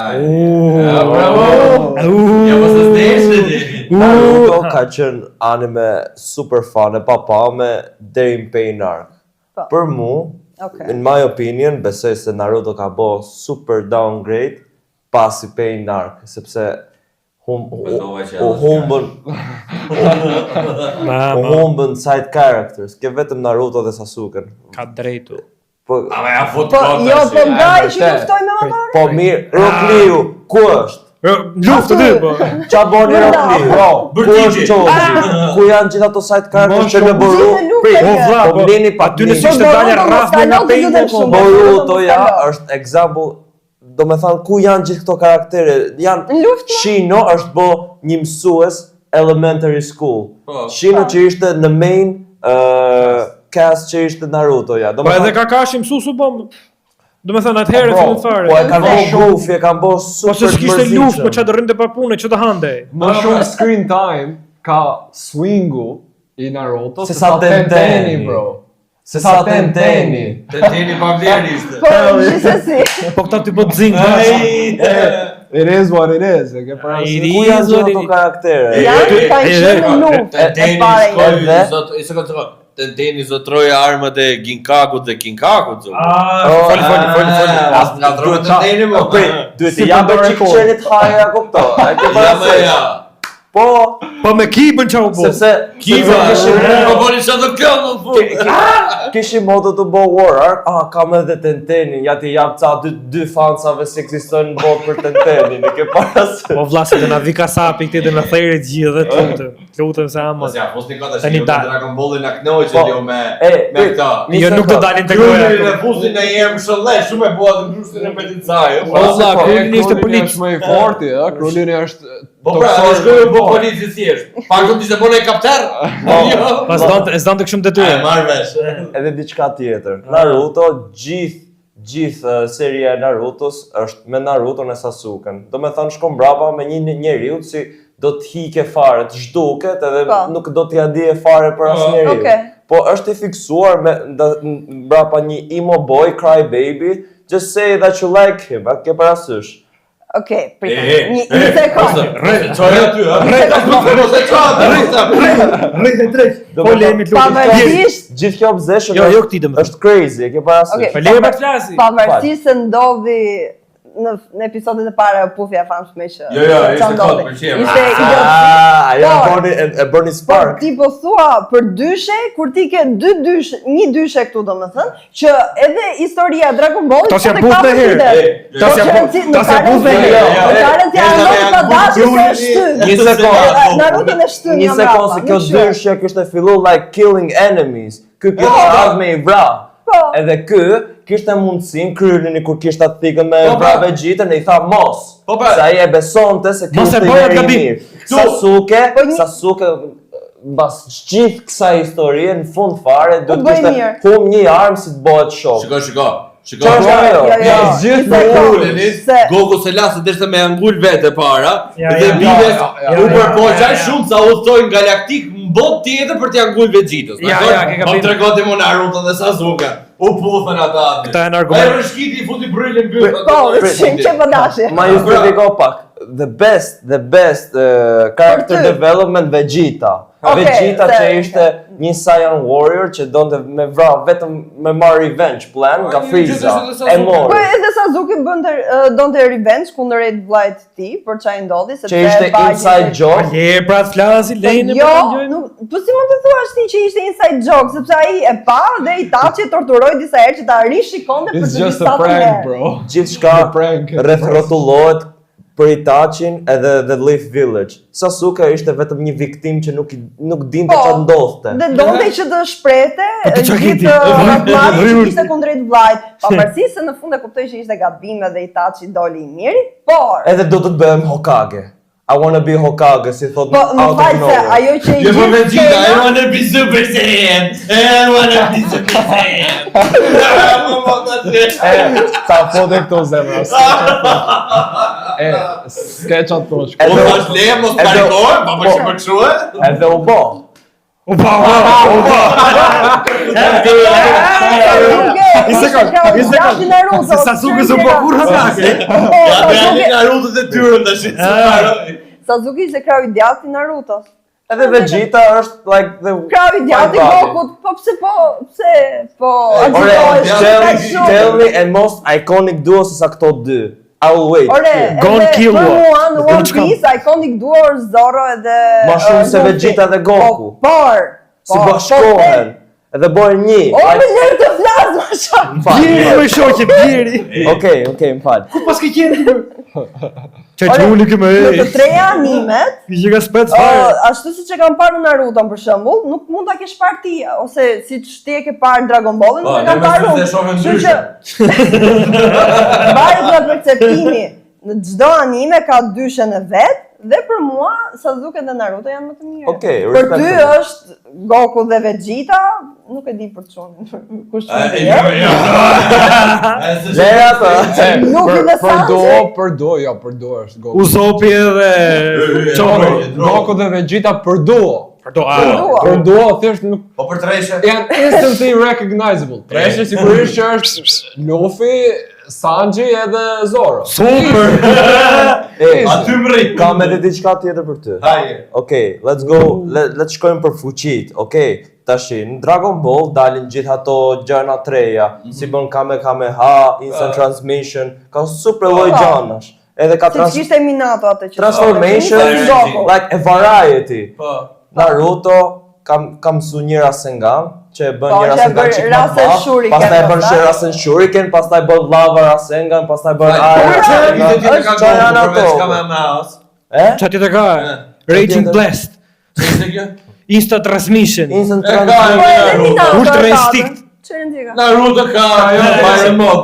[SPEAKER 2] Ja, bravo. Ja, mos të steshë ti.
[SPEAKER 3] Naruto ka qenë anime super fan e papame deri në Pain Arc.
[SPEAKER 4] Po.
[SPEAKER 3] Për mu,
[SPEAKER 4] Okej.
[SPEAKER 3] in my opinion, besoj se Naruto ka bo super downgrade pasi Pain Arc, sepse
[SPEAKER 2] Mendova që
[SPEAKER 3] u humbën u
[SPEAKER 1] Ma,
[SPEAKER 3] humbën side characters, ke vetëm Naruto dhe Sasuke.
[SPEAKER 1] ka drejtu.
[SPEAKER 3] Po
[SPEAKER 2] Ama ja fut
[SPEAKER 4] Po,
[SPEAKER 2] kota.
[SPEAKER 4] jo, po gaj që
[SPEAKER 5] vërtet.
[SPEAKER 4] luftoj me Madara.
[SPEAKER 3] po mirë, Rock Lee, ku është?
[SPEAKER 1] Luftë ty, po.
[SPEAKER 3] Qa boni Rock Lee? Bro, ku
[SPEAKER 2] Bërtigji.
[SPEAKER 3] është Choji? Ku janë gjithë ato side characters që në boru?
[SPEAKER 4] Gjithë luftë
[SPEAKER 3] Prit,
[SPEAKER 4] e
[SPEAKER 1] O vlla,
[SPEAKER 3] po mlini pak
[SPEAKER 1] aty në
[SPEAKER 3] mlini.
[SPEAKER 1] ishte dalë rraf me nga pejnë po.
[SPEAKER 3] Boruto ja është example, do me thënë ku janë gjithë këto karaktere, janë
[SPEAKER 4] Në luftë, ma?
[SPEAKER 3] Shino është bo një mësues elementary school.
[SPEAKER 2] Po.
[SPEAKER 3] Shino që ishte në main cast që ishte Naruto ja. Do
[SPEAKER 1] Po
[SPEAKER 3] me
[SPEAKER 1] edhe
[SPEAKER 3] thënë,
[SPEAKER 1] Kakashi mësu bom. Do me thënë atëherë
[SPEAKER 3] po,
[SPEAKER 1] fillim fare.
[SPEAKER 3] po e kanë bo
[SPEAKER 4] Shumë.
[SPEAKER 3] goofy, e kanë bo
[SPEAKER 1] Po
[SPEAKER 3] super
[SPEAKER 1] se s'kishte
[SPEAKER 3] mërzitshëm.
[SPEAKER 1] luftë, po ç'a do rrinte pa punë, ç'a do hande.
[SPEAKER 5] Më shumë screen time ka swingu i Naruto
[SPEAKER 3] Se sa Tenteni,
[SPEAKER 5] bro.
[SPEAKER 3] Se sa Tenteni.
[SPEAKER 2] Tenteni pa vlerë ishte.
[SPEAKER 4] Po, gjithsesi.
[SPEAKER 1] Po këta ti po të zingë.
[SPEAKER 5] It is what it is, e ke parasysh.
[SPEAKER 3] Ku janë gjithë ato karaktere?
[SPEAKER 4] Janë kanë qenë në luftë e
[SPEAKER 2] Tenteni
[SPEAKER 4] pare.
[SPEAKER 2] shkoi Tenteni zotroi armët e Ginkakut dhe Kinkakut.
[SPEAKER 1] Foli.
[SPEAKER 2] As nga drone Tenteni mo.
[SPEAKER 3] Duhet
[SPEAKER 5] Si
[SPEAKER 3] të janë
[SPEAKER 5] Pandora
[SPEAKER 3] çik
[SPEAKER 5] Core.
[SPEAKER 3] qenit haja, kupto. E ke
[SPEAKER 2] Ja më
[SPEAKER 3] parasysh?
[SPEAKER 2] ja.
[SPEAKER 3] Po,
[SPEAKER 1] Po me kibën çau po.
[SPEAKER 3] sepse
[SPEAKER 1] Kiva.
[SPEAKER 2] Po boni çfarë do kjo në fund.
[SPEAKER 3] kishim modo të bo war arc, kam edhe Tentenin, ja ti jap ca dy fansave që ekzistojnë në botë për Tentenin, e ke parasysh?
[SPEAKER 1] Po vlla se do na vi kasapi këtij do na thërë gjithë dhe lutem se ama.
[SPEAKER 2] Mos ja fusni kota
[SPEAKER 1] Tani
[SPEAKER 2] që
[SPEAKER 1] dal.
[SPEAKER 2] Dragon Ballin na knoqë
[SPEAKER 3] Po,
[SPEAKER 2] jo me
[SPEAKER 3] prit,
[SPEAKER 2] këta.
[SPEAKER 1] Jo nuk do dalin te goja.
[SPEAKER 2] Kryenin e fusin në një herë shëllë, shumë e bua të grustin e Belicaj.
[SPEAKER 1] Po vlla,
[SPEAKER 5] Po,
[SPEAKER 1] Krulini ishte
[SPEAKER 5] Krulini
[SPEAKER 1] polic.
[SPEAKER 5] është më i forti, ë? Krulini është
[SPEAKER 2] Po pra, shkojmë po polici thjesht. Pak do të ishte bone kaptar. Jo.
[SPEAKER 1] Pas s'dan të këshëm detyrë.
[SPEAKER 2] Marr vesh.
[SPEAKER 3] Edhe diçka tjetër. Naruto, gjithë seria e Narutos është me Naruton e Sasuken. Do me thënë shkon brapa me një njeriu si do të hike fare, të zhduket edhe nuk do t'ja dije fare për asë njeriu. Po është i fiksuar me brapa një emo boy, cry baby, just say that you like him, a ke parasysh.
[SPEAKER 4] Okej, pritë, një sekundë.
[SPEAKER 2] Çoj aty,
[SPEAKER 1] Rrejtë drejt. Polemit
[SPEAKER 4] Pavarësisht,
[SPEAKER 3] gjithë kjo obsession
[SPEAKER 1] Jo këti dëmë.
[SPEAKER 3] është crazy, e ke parasysh.
[SPEAKER 1] Falem për të flasi.
[SPEAKER 4] pavarësisht se ndodhi në episodet e para puthja famshme që
[SPEAKER 2] Jo, ishte kot për qemë.
[SPEAKER 3] Ajo e bëni
[SPEAKER 4] Por
[SPEAKER 3] spark.
[SPEAKER 4] ti po thua për dyshe, kur ti ke një dyshe këtu domethënë, që edhe historia e Dragon Ballit
[SPEAKER 1] Tas ja puth me herë. Tas ja puth me herë.
[SPEAKER 4] Karet janë të dashur se shty.
[SPEAKER 3] Një sekondë.
[SPEAKER 4] Naruto në shty.
[SPEAKER 3] Një sekondë se kjo dyrshje kishte fillu like killing enemies. Ky kishte ardhur me i vra. Edhe kishte mundësin kryeni kur kishte atë thikën me vra Vegjitën e i tha mos. Se ai e besonte se kishte i mirë. Sasuke mbas gjithë kësaj historie në fund fare do të kishte hum një armë si të bëhet shok.
[SPEAKER 2] Shiko. Goku se lasë derisa me angull vete para dhe biles u përpoqaj shumë sa udhtoi galaktik në botë tjetër për t'i angull Vegjitës. Po tregonte më Naruto dhe Sasuke. U puthën ata aty.
[SPEAKER 1] Këta janë argumente.
[SPEAKER 2] Ai rishkiti i futi bryllën mbyll.
[SPEAKER 4] Po, që po dashje.
[SPEAKER 3] Ma justifiko pak. The best character development Vegeta. Vegeta që ishte një Saiyan warrior që donte me vra vetëm me marr revenge plan nga Frieza. E
[SPEAKER 4] Po
[SPEAKER 3] mori.
[SPEAKER 4] edhe Sasuke donte revenge kundër ai vllajt të tij për çfarë ndodhi sepse
[SPEAKER 3] Që ishte inside joke.
[SPEAKER 1] Je pra të flasi lejnë
[SPEAKER 4] Jo, po si mund të thuash ti që ishte inside joke, sepse ai e pa dhe Itachi torturoi disa herë që ta rishikonte për
[SPEAKER 5] It's
[SPEAKER 4] të
[SPEAKER 5] just
[SPEAKER 4] vishur
[SPEAKER 5] a prank, bro.
[SPEAKER 3] Gjithçka
[SPEAKER 5] Prank.
[SPEAKER 3] rreth rrotullohet për Itachin edhe The Leaf Village. Sasuke ishte vetëm një viktim që nuk dinte çfarë ndodhte.
[SPEAKER 4] Dhe donte që të shprehte gjithë rrafmari që kishte kundrejt vllajt, pavarësisht se në fund e kuptoi që ishte gabim dhe Itachi doli i miri, por
[SPEAKER 3] Edhe do të bëhem Hokage. I wanna be Hokage, si thot
[SPEAKER 4] po më fal se ajo që i
[SPEAKER 2] Jo,
[SPEAKER 4] gjithë
[SPEAKER 2] Vegeta, I wanna be Super Saiyan. I wanna be Super Saiyan.
[SPEAKER 5] Ta fote këto zemra. Sketchat thosh.
[SPEAKER 2] O tash leje mos karikohet, pa për shpërkshue.
[SPEAKER 3] Edhe u bë.
[SPEAKER 1] Se Sasuke s'u bë kur Hokage.
[SPEAKER 2] Ja dhe Naruto të tyrën tash.
[SPEAKER 4] Sasuke ishte krau i djathtë i Narutos.
[SPEAKER 3] Edhe Vegeta është like the
[SPEAKER 4] Krau i djathtë i Gokut, po pse po
[SPEAKER 3] tell me and most iconic duo sa këto dy. I will wait.
[SPEAKER 1] Gone kill
[SPEAKER 4] One One Piece, iconic duo është Zoro edhe
[SPEAKER 3] Ma shumë se Vegeta dhe Goku. Si bashkohen. Edhe bojnë një.
[SPEAKER 4] O, me lërë të flasë, ma shumë.
[SPEAKER 1] Bjeri me shoqe, bjeri.
[SPEAKER 3] Okej, më fal.
[SPEAKER 1] Ku pas ke qenë ti? Çaj gjuli këmë.
[SPEAKER 4] Në të treja animet,
[SPEAKER 1] Që ka spec fare.
[SPEAKER 4] ashtu siç e kam parë në Naruto për shembull, nuk mund ta kesh parë ti, ose siç ti e ke parë Dragon Ballin, nuk e kam parë unë. Kështu që varet nga perceptimi. Në çdo anime ka dyshen e vet. Dhe për mua, Sasuke dhe Naruto janë më të mirë.
[SPEAKER 3] Okej,
[SPEAKER 4] Për ty është Goku dhe Vegeta, nuk e di për çunin. Kush është?
[SPEAKER 3] Lera të.
[SPEAKER 4] Nuk i në
[SPEAKER 5] Për do është Goku.
[SPEAKER 1] Usopi edhe Çori.
[SPEAKER 5] Goku dhe Vegeta për do. Për do thjesht nuk
[SPEAKER 2] Po për treshe.
[SPEAKER 5] janë instantly recognizable. Treshe sigurisht që është Luffy, Sanji edhe Zoro.
[SPEAKER 1] Super.
[SPEAKER 2] Aty më rrit.
[SPEAKER 3] Kam edhe diçka tjetër për ty.
[SPEAKER 2] Haje.
[SPEAKER 3] Okej, let's go. Let's shkojmë për fuqit. Okej, tashi në Dragon Ball dalin gjithë ato gjëra treja, si bën Kamehameha, instant transmission, ka super lloj gjanash. Edhe ka
[SPEAKER 4] Si kishte Minato atë që
[SPEAKER 3] transformation, like a variety.
[SPEAKER 2] Po.
[SPEAKER 3] Naruto kam su një Rasengan, që e bën
[SPEAKER 4] Po,
[SPEAKER 3] një
[SPEAKER 4] që e
[SPEAKER 3] Rasengan
[SPEAKER 4] bën
[SPEAKER 3] që
[SPEAKER 4] Rasen Shuriken,
[SPEAKER 3] pastaj bën
[SPEAKER 4] pastaj.
[SPEAKER 3] Rasen Shuriken, pastaj bën Lava Rasengan, pastaj bën
[SPEAKER 1] Çfarë tjetër ka? Raging Blast. Instant transmission.
[SPEAKER 3] Instant
[SPEAKER 2] E ka
[SPEAKER 3] transmission.
[SPEAKER 2] e Naruto.
[SPEAKER 1] Ultra instinct.
[SPEAKER 4] Çfarë ndjeka?
[SPEAKER 2] Naruto ka Fire Mod.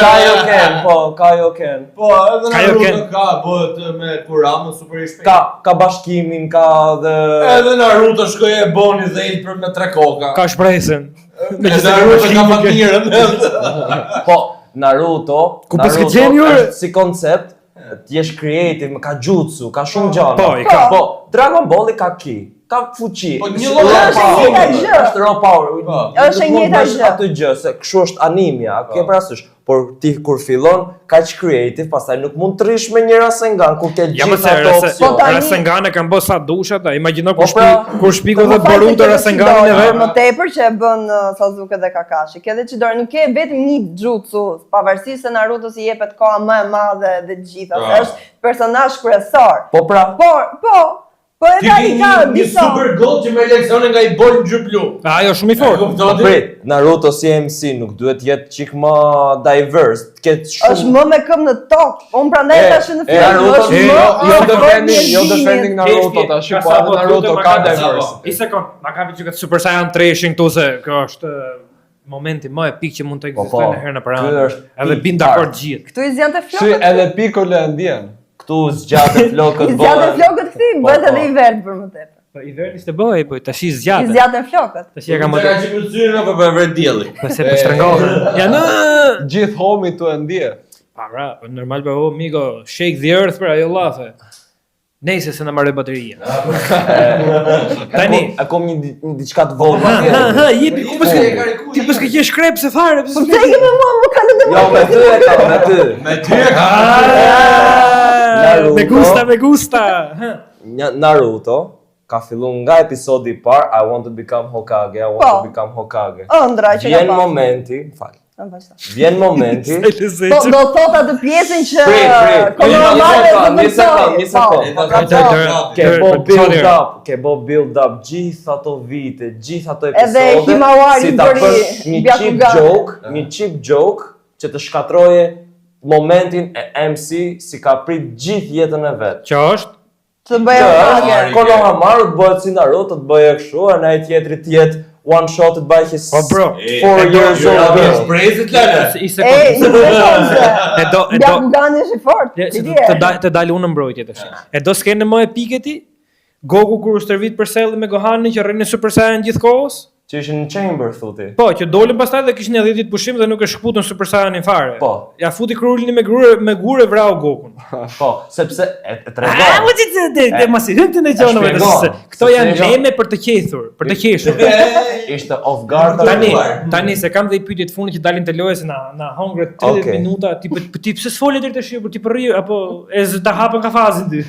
[SPEAKER 3] Kaioken, po, Kaioken.
[SPEAKER 2] Po, edhe Naruto ka bëhet me Kurama super i shpejt.
[SPEAKER 3] Ka bashkimin, ka dhe...
[SPEAKER 2] Edhe Naruto shkoi e boni dhe il për me 3 koka.
[SPEAKER 1] Ka shpresën.
[SPEAKER 2] Naruto ka fatirën.
[SPEAKER 3] Po, Naruto
[SPEAKER 1] Ku po s'ke gjenjur?
[SPEAKER 3] është si koncept, t'jesh creative, ka jutsu, ka shumë gjana.
[SPEAKER 1] Po, i ka.
[SPEAKER 3] Po, Dragon Ball ka ki, ka fuqi.
[SPEAKER 2] Po, një
[SPEAKER 3] Është
[SPEAKER 2] lloj
[SPEAKER 3] raw
[SPEAKER 4] është
[SPEAKER 3] power,
[SPEAKER 4] njëjta gjë.
[SPEAKER 3] Është raw power.
[SPEAKER 4] Është e
[SPEAKER 3] Nuk
[SPEAKER 4] njëjta
[SPEAKER 3] bësh
[SPEAKER 4] gjë.
[SPEAKER 3] atë gjë, se kështu është animja, ke parasysh. Por ti kur fillon kaq creative, pastaj nuk mund të rish me një Rasengan kur ke
[SPEAKER 1] Ja më
[SPEAKER 3] gjithë
[SPEAKER 1] se
[SPEAKER 3] ato
[SPEAKER 4] Po,
[SPEAKER 3] opsione.
[SPEAKER 4] tani-
[SPEAKER 1] Rasengan e kanë bërë sa dushat, imagjino
[SPEAKER 3] Po,
[SPEAKER 1] kur shpiku dhe
[SPEAKER 4] Po, fakt
[SPEAKER 1] Boruto
[SPEAKER 4] se ke
[SPEAKER 1] Rasenganin e
[SPEAKER 4] Chidori,
[SPEAKER 1] vet.
[SPEAKER 4] më tepër që e bën Sasuke dhe Kakashi. Ke dhe Chidori, nuk ke vetëm një jutsu, pavarësisht se Naruto si jepet koha më e madhe dhe të gjitha, se është personazh kryesor.
[SPEAKER 3] Po pra,
[SPEAKER 4] Po e
[SPEAKER 2] Ti
[SPEAKER 4] ka
[SPEAKER 2] ke
[SPEAKER 4] i ka
[SPEAKER 2] një
[SPEAKER 4] disa.
[SPEAKER 2] super god që me leksione nga i bol në gjyblu.
[SPEAKER 1] Ajo shumë i fortë.
[SPEAKER 3] po prit, Naruto si MC nuk duhet jetë çik më diverse, të ketë
[SPEAKER 4] Është
[SPEAKER 3] shumë.
[SPEAKER 4] më me këmbë në tokë. Unë prandaj tash në film.
[SPEAKER 3] Naruto,
[SPEAKER 4] është
[SPEAKER 3] jo,
[SPEAKER 4] më
[SPEAKER 5] Jo defending Naruto tash, po edhe Naruto ka diverse.
[SPEAKER 1] I sekond, ma ka që këtë Super Saiyan 3 ishin këtu se kjo është momenti më epik që mund të
[SPEAKER 3] Po,
[SPEAKER 1] ekzistojë në herën e
[SPEAKER 3] ky
[SPEAKER 1] parë.
[SPEAKER 3] është
[SPEAKER 1] Edhe
[SPEAKER 3] peak
[SPEAKER 1] bin dakord gjithë.
[SPEAKER 4] Këtu i zgjante
[SPEAKER 5] Si
[SPEAKER 4] flokët.
[SPEAKER 5] edhe Piccolo e ndjen.
[SPEAKER 3] Këtu zgjatet flokët
[SPEAKER 4] I zgjate flokët këti,
[SPEAKER 3] Po,
[SPEAKER 4] bëhet
[SPEAKER 3] po.
[SPEAKER 4] edhe i verdh për më tepër.
[SPEAKER 1] Po i verë ishte bëj, po tash i
[SPEAKER 4] I
[SPEAKER 1] zgjatë.
[SPEAKER 4] zgjate flokët.
[SPEAKER 1] Tash ja ka më
[SPEAKER 2] Ka që për syrin apo për vret dielli.
[SPEAKER 1] se po shtrëngohet. Ja në.
[SPEAKER 5] Gjithë homi tu e ndje.
[SPEAKER 1] Para, normal po amigo, shake the earth për ajo llafe. Nejse se na marrë bateria. Tani,
[SPEAKER 3] E kom një diçka të vogël.
[SPEAKER 1] jepi ku ti po s'ke qesh krep se fare.
[SPEAKER 4] Po pse ke me mua, më kanë edhe
[SPEAKER 3] Jo, me ty e kam, me ty.
[SPEAKER 2] Me ty e ka.
[SPEAKER 3] Naruto.
[SPEAKER 1] Me gusta.
[SPEAKER 3] Naruto ka filluar nga episodi i parë, I want to become Hokage, I want
[SPEAKER 4] Po.
[SPEAKER 3] to become Hokage.
[SPEAKER 4] ëndra që ka
[SPEAKER 3] Vjen
[SPEAKER 4] pa.
[SPEAKER 3] momenti, fal.
[SPEAKER 4] Vazhdo.
[SPEAKER 3] Vjen momenti.
[SPEAKER 4] Po do thot atë pjesën që
[SPEAKER 3] Prit.
[SPEAKER 4] kolonare
[SPEAKER 3] Një sekond. Ke bo build up gjithë ato vite, gjithë ato
[SPEAKER 4] Edhe
[SPEAKER 3] episode.
[SPEAKER 4] Himawari
[SPEAKER 3] Si ta
[SPEAKER 4] bëri
[SPEAKER 3] bësh një cheap
[SPEAKER 4] Byakugan.
[SPEAKER 3] joke që të shkatroje momentin e MC si ka prit gjithë jetën e vet.
[SPEAKER 1] Që është?
[SPEAKER 4] të bëjë Hokage.
[SPEAKER 3] Konohamaru të bëhet si Naruto, të bëjë kështu, e na i tjetri të jetë one shot të bëjë his
[SPEAKER 1] Po bro,
[SPEAKER 3] 4 years old girl.
[SPEAKER 2] Shprehjet lale.
[SPEAKER 1] i
[SPEAKER 4] E,
[SPEAKER 1] sekond.
[SPEAKER 4] një sekond se
[SPEAKER 1] E do
[SPEAKER 4] Byakugani është i fort.
[SPEAKER 1] Ja,
[SPEAKER 4] ti
[SPEAKER 1] se
[SPEAKER 4] di.
[SPEAKER 1] të dalë unë në mbrojtje tash. E do skene më epike ti? Goku kur u stërvit për Cell me Gohanin që rrinë Super Saiyan gjithkohës?
[SPEAKER 3] Që ishin në chamber, thuti.
[SPEAKER 1] Po, që dolën pastaj dhe kishin 10 ditë pushim dhe nuk e shkputën Super Saiyanin fare.
[SPEAKER 3] Po.
[SPEAKER 1] Ja futi Krulin me gurë vrau Gokun.
[SPEAKER 3] Po, sepse e
[SPEAKER 1] Ah,
[SPEAKER 3] tregon.
[SPEAKER 1] mo ti mos i hënë në gjonave të
[SPEAKER 3] shpjegon,
[SPEAKER 1] se. Këto
[SPEAKER 3] se
[SPEAKER 1] janë
[SPEAKER 3] shpjegon.
[SPEAKER 1] meme për të qethur, për të qeshur.
[SPEAKER 3] Ishte off guard.
[SPEAKER 1] Tani se kam dhe i pyetje të fundit që dalin te loja se na hongre 30
[SPEAKER 3] Okej.
[SPEAKER 1] minuta, ti pse s'fole deri tash, po ti po rri apo e ta hapën kafazin ty.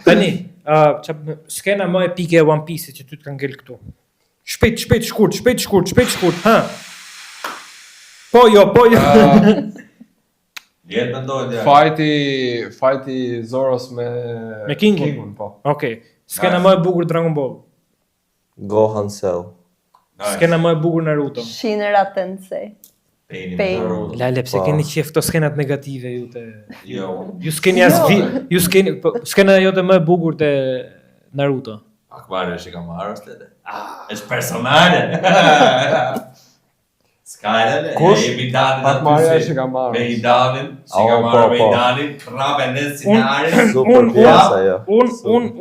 [SPEAKER 1] Tani, skena më epike e One Piece që ty të kanë ngel këtu. Shpejt, shkurt, ha. Po jo.
[SPEAKER 2] Jetë mendoj dia.
[SPEAKER 5] Fighti Zoros me
[SPEAKER 1] Kingun.
[SPEAKER 5] po.
[SPEAKER 1] Okej. Skena më e bukur Dragon Ball.
[SPEAKER 3] Gohan Cell.
[SPEAKER 1] Skena më e bukur Naruto.
[SPEAKER 4] Shinra Tensei. Pain.
[SPEAKER 1] Lale, pse
[SPEAKER 3] Po.
[SPEAKER 1] keni qef këto skenat negative ju te...
[SPEAKER 2] Jo.
[SPEAKER 1] Ju skeni ju skeni... Po, skena jote më e bukur te Naruto.
[SPEAKER 2] Akbari është i ka marrë shtete. Është personale. Skajle,
[SPEAKER 3] Kush?
[SPEAKER 2] e Midanin
[SPEAKER 5] Akbari është i ka marrë.
[SPEAKER 2] Me Midanin, si
[SPEAKER 3] Oh,
[SPEAKER 2] ka marrë
[SPEAKER 3] po,
[SPEAKER 2] me
[SPEAKER 3] po.
[SPEAKER 2] Midanin, rape në scenarin.
[SPEAKER 3] Super pjesa jo.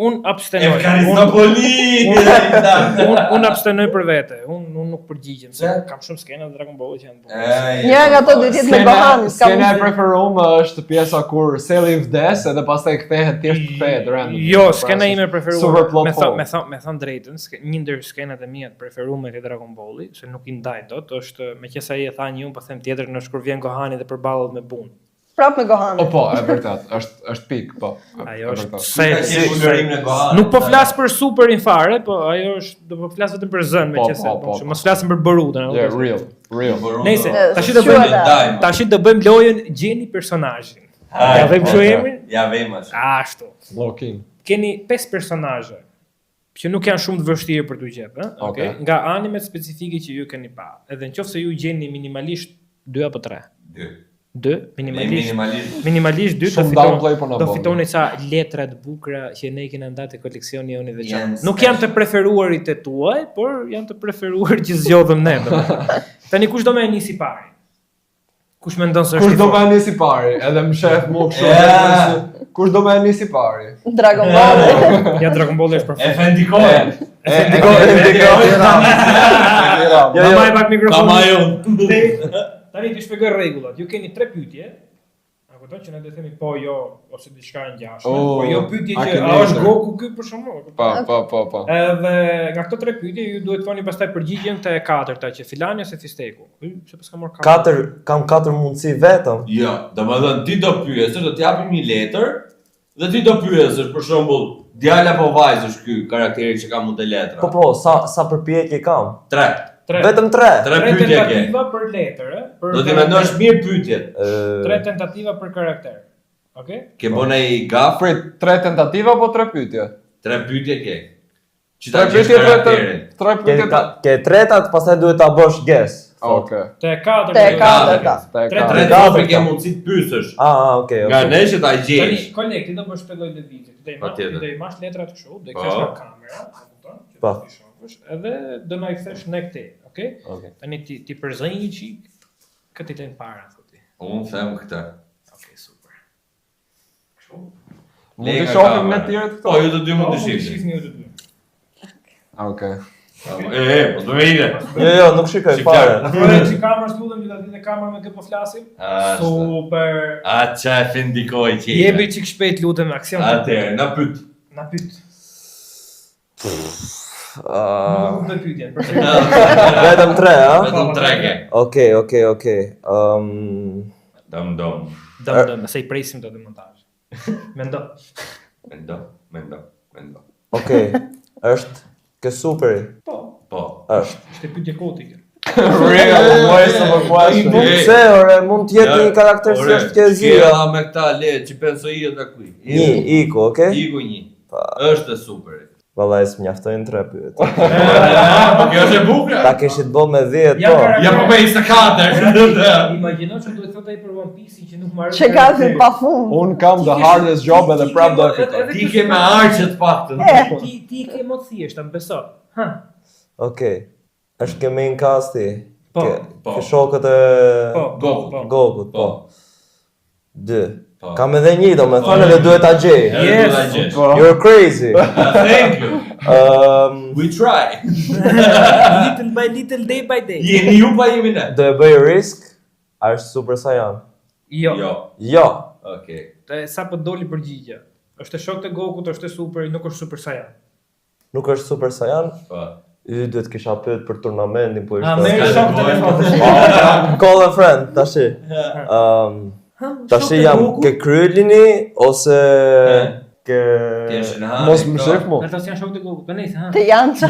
[SPEAKER 1] Un abstenoj.
[SPEAKER 2] Evkaristopoli!
[SPEAKER 1] Un abstenoj për vete. Un nuk përgjigjem se
[SPEAKER 2] Pse?
[SPEAKER 1] kam shumë skena në Dragon Ball që janë bukur.
[SPEAKER 4] Njëra nga ato duhet jetë me Gohanin, s'ka
[SPEAKER 5] Skena e
[SPEAKER 4] mundësi.
[SPEAKER 5] preferuar është pjesa kur Cell i vdes edhe pastaj kthehet thjesht kthehet random.
[SPEAKER 1] Jo, skena ime e
[SPEAKER 5] Super
[SPEAKER 1] preferuar,
[SPEAKER 5] plot
[SPEAKER 1] me thon drejtën, një ndër skenat e mia të preferuara te Dragon Balli, se nuk i ndaj dot, është meqense ai e tha një, un po them tjetër, në kur vjen Gohani dhe përballet me Bun.
[SPEAKER 4] Prap me Gohanin.
[SPEAKER 5] Po, e vërtet, është pik, po.
[SPEAKER 1] Ajo është
[SPEAKER 2] Ka
[SPEAKER 1] se
[SPEAKER 2] qenë vulgarim në Gohan.
[SPEAKER 1] nuk po flas për superin fare, po ajo është do po flas vetëm për zën meqense,
[SPEAKER 5] po.
[SPEAKER 1] mos flasim për Borutën.
[SPEAKER 5] Yeah, real.
[SPEAKER 1] Nëse, tash
[SPEAKER 4] do bëjmë-
[SPEAKER 1] tash do bëjmë lojën gjeni personazhin. Ja vëmë kështu emrin?
[SPEAKER 2] Ja vëmë ashtu.
[SPEAKER 1] Ashtu.
[SPEAKER 5] Lokin.
[SPEAKER 1] Keni 5 personazhe që nuk janë shumë të vështirë për t'u gjetur, ëh? Okej. Nga animet specifike që ju keni pa. Edhe nëse ju gjeni minimalisht 2 apo 3.
[SPEAKER 2] 2.
[SPEAKER 1] 2, minimalisht.
[SPEAKER 2] Minimalisht.
[SPEAKER 1] 2
[SPEAKER 5] Shumë downplay po na
[SPEAKER 1] do
[SPEAKER 5] bën.
[SPEAKER 1] fitoni ca letra të bukura që ne kemi ndatë koleksioni jonë i veçantë.
[SPEAKER 2] Janë
[SPEAKER 1] Nuk janë të preferuarit e tuaj, por janë të preferuar që zgjodhëm ne. Tani kush do më nisi pari? Kush mendon se është
[SPEAKER 5] Kush do më nisi pari? Edhe më shef mu kështu.
[SPEAKER 2] Yeah.
[SPEAKER 5] Kush do më nisi pari?
[SPEAKER 4] Dragon Ball.
[SPEAKER 1] Ja Dragon Ball është perfekt.
[SPEAKER 2] Efendikohen.
[SPEAKER 1] Ja më pak mikrofonin.
[SPEAKER 2] Kamajon.
[SPEAKER 1] Tani ti shpjegoj rregullat. Ju keni 3 pyetje. A kupton që ne do të themi po jo ose diçka e ngjashme.
[SPEAKER 5] Oh,
[SPEAKER 1] Po jo pyetje
[SPEAKER 5] a
[SPEAKER 1] që
[SPEAKER 5] keni
[SPEAKER 1] a është
[SPEAKER 5] ëndër?
[SPEAKER 1] Goku ky për shkakun.
[SPEAKER 5] Po.
[SPEAKER 1] Edhe nga këto 3 pyetje ju duhet të thoni pastaj përgjigjen te e katërta që filani ose fisteku. Pse pas ka marr
[SPEAKER 3] 4 kam 4 mundësi vetëm.
[SPEAKER 2] Jo, domethënë ti do pyesësh, do t'japim një letër dhe ti do pyesësh për shembull, djalë apo vajzë është ky karakteri që ka mund të letra.
[SPEAKER 3] Po, sa përpjekje kam?
[SPEAKER 2] 3.
[SPEAKER 3] Vetëm 3.
[SPEAKER 2] 3 pyetje ke.
[SPEAKER 1] tentativa për letër, ë?
[SPEAKER 2] Do t'i mendosh mirë pyetjet.
[SPEAKER 1] 3 tentativa për karakter. Okej?
[SPEAKER 2] Ke bënë ai gaf,
[SPEAKER 5] Prit, 3 tentativa apo 3 pyetje?
[SPEAKER 2] 3 pyetje ke. Që
[SPEAKER 5] 3
[SPEAKER 2] ta gjesh
[SPEAKER 5] pyetje
[SPEAKER 2] karakterin.
[SPEAKER 5] 3 pyetje.
[SPEAKER 3] Ke tretat, pastaj duhet ta bësh guess.
[SPEAKER 5] Okej.
[SPEAKER 1] Te e katërta.
[SPEAKER 4] Te e katërta.
[SPEAKER 5] Te
[SPEAKER 1] Tre-
[SPEAKER 2] 3
[SPEAKER 3] katërta.
[SPEAKER 2] pyetje ke mundësi të pyesësh.
[SPEAKER 3] Okej.
[SPEAKER 2] Nga ne që ta
[SPEAKER 1] Tani
[SPEAKER 2] gjesh.
[SPEAKER 1] kolekti do bësh shpjegoj lëvizje.
[SPEAKER 2] Patjetër.
[SPEAKER 1] Do i mash letrat kështu, do i
[SPEAKER 2] Po.
[SPEAKER 1] kthesh në kamerë, e kupton? Që
[SPEAKER 3] Po.
[SPEAKER 1] ti shohësh, edhe do na i kthesh ne këtej, okay?
[SPEAKER 3] Okej.
[SPEAKER 1] Tani ti përzej një çik, këtë lën para thotë.
[SPEAKER 2] Unë them këtë.
[SPEAKER 1] Okej, super. Kështu.
[SPEAKER 5] Mund të shohim me të tjerët
[SPEAKER 2] Po,
[SPEAKER 5] këto?
[SPEAKER 2] ju të dy mund të shihni.
[SPEAKER 1] shihni ju të dy.
[SPEAKER 5] Okej.
[SPEAKER 2] Mos më ide.
[SPEAKER 3] Jo, nuk shikoj
[SPEAKER 2] Shikoj.
[SPEAKER 3] fare.
[SPEAKER 1] Afrojë që kamerës lutem që ta ditë kamerën me kë po flasim. Super.
[SPEAKER 2] A qa e findikoj që
[SPEAKER 1] Jepi çik shpejt lutem aksion.
[SPEAKER 2] Atëherë, na pyet.
[SPEAKER 1] Na pyet.
[SPEAKER 3] Ah,
[SPEAKER 1] Nuk do pyetjen.
[SPEAKER 3] Vetëm 3, a?
[SPEAKER 2] Vetëm 3 ke.
[SPEAKER 3] Okej.
[SPEAKER 2] Dom.
[SPEAKER 1] Dëm, se i presim të demontazh. Mendo.
[SPEAKER 2] Mendo.
[SPEAKER 3] Okej. Është ke superi.
[SPEAKER 2] Po.
[SPEAKER 3] Është.
[SPEAKER 1] Ishte pyetje kotike.
[SPEAKER 5] Real voice of a question.
[SPEAKER 3] Pse ore, mund të jetë një karakter si është ke zira.
[SPEAKER 2] Kjera me këta le, që penso i e da kuj.
[SPEAKER 3] Një, Iku, okej?
[SPEAKER 2] Iku një. Është e super.
[SPEAKER 3] Vallai s'mjaftojnë 3 pyetje.
[SPEAKER 2] Po kjo është e bukur.
[SPEAKER 3] Ta kishit bë me 10,
[SPEAKER 1] Ja,
[SPEAKER 3] po.
[SPEAKER 2] Ja po me 24.
[SPEAKER 1] Imagjino që duhet thotë ai për One Piece që nuk marrë.
[SPEAKER 4] Që ka si pafund.
[SPEAKER 5] Un kam the hardest job edhe prap do e fitoj.
[SPEAKER 2] Ti ke me arqet paktën.
[SPEAKER 1] Ti ke më thjesht, më beso. Ha.
[SPEAKER 3] Okej. Është ke main casti.
[SPEAKER 1] Po,
[SPEAKER 3] Ke shokët e
[SPEAKER 2] Goku.
[SPEAKER 3] Gokut, po. 2.
[SPEAKER 2] Po.
[SPEAKER 3] Kam edhe një, do me thënë edhe duhet ta gjej.
[SPEAKER 1] Yes.
[SPEAKER 3] You're crazy.
[SPEAKER 2] Thank you. We try.
[SPEAKER 1] Little by little, day by day.
[SPEAKER 2] Jeni ju pa jemi ne.
[SPEAKER 3] Do e bëj risk, a është Super Saiyan?
[SPEAKER 1] Jo.
[SPEAKER 3] Jo.
[SPEAKER 2] Okej.
[SPEAKER 1] Sa po doli përgjigja. Është e shok të Gokut, është e super, nuk është Super Saiyan.
[SPEAKER 3] Nuk është Super Saiyan.
[SPEAKER 2] Po.
[SPEAKER 3] Ju duhet kisha pyet për turnamentin, po
[SPEAKER 1] A merr
[SPEAKER 3] ishte.
[SPEAKER 1] shok telefon.
[SPEAKER 3] Call a friend, tashi. Tashi jam ke Krylini ose ke
[SPEAKER 2] Kesh në
[SPEAKER 5] Mos më shef mo.
[SPEAKER 1] Ata janë shok të Gokut, po nejse, ha.
[SPEAKER 4] Të janë që.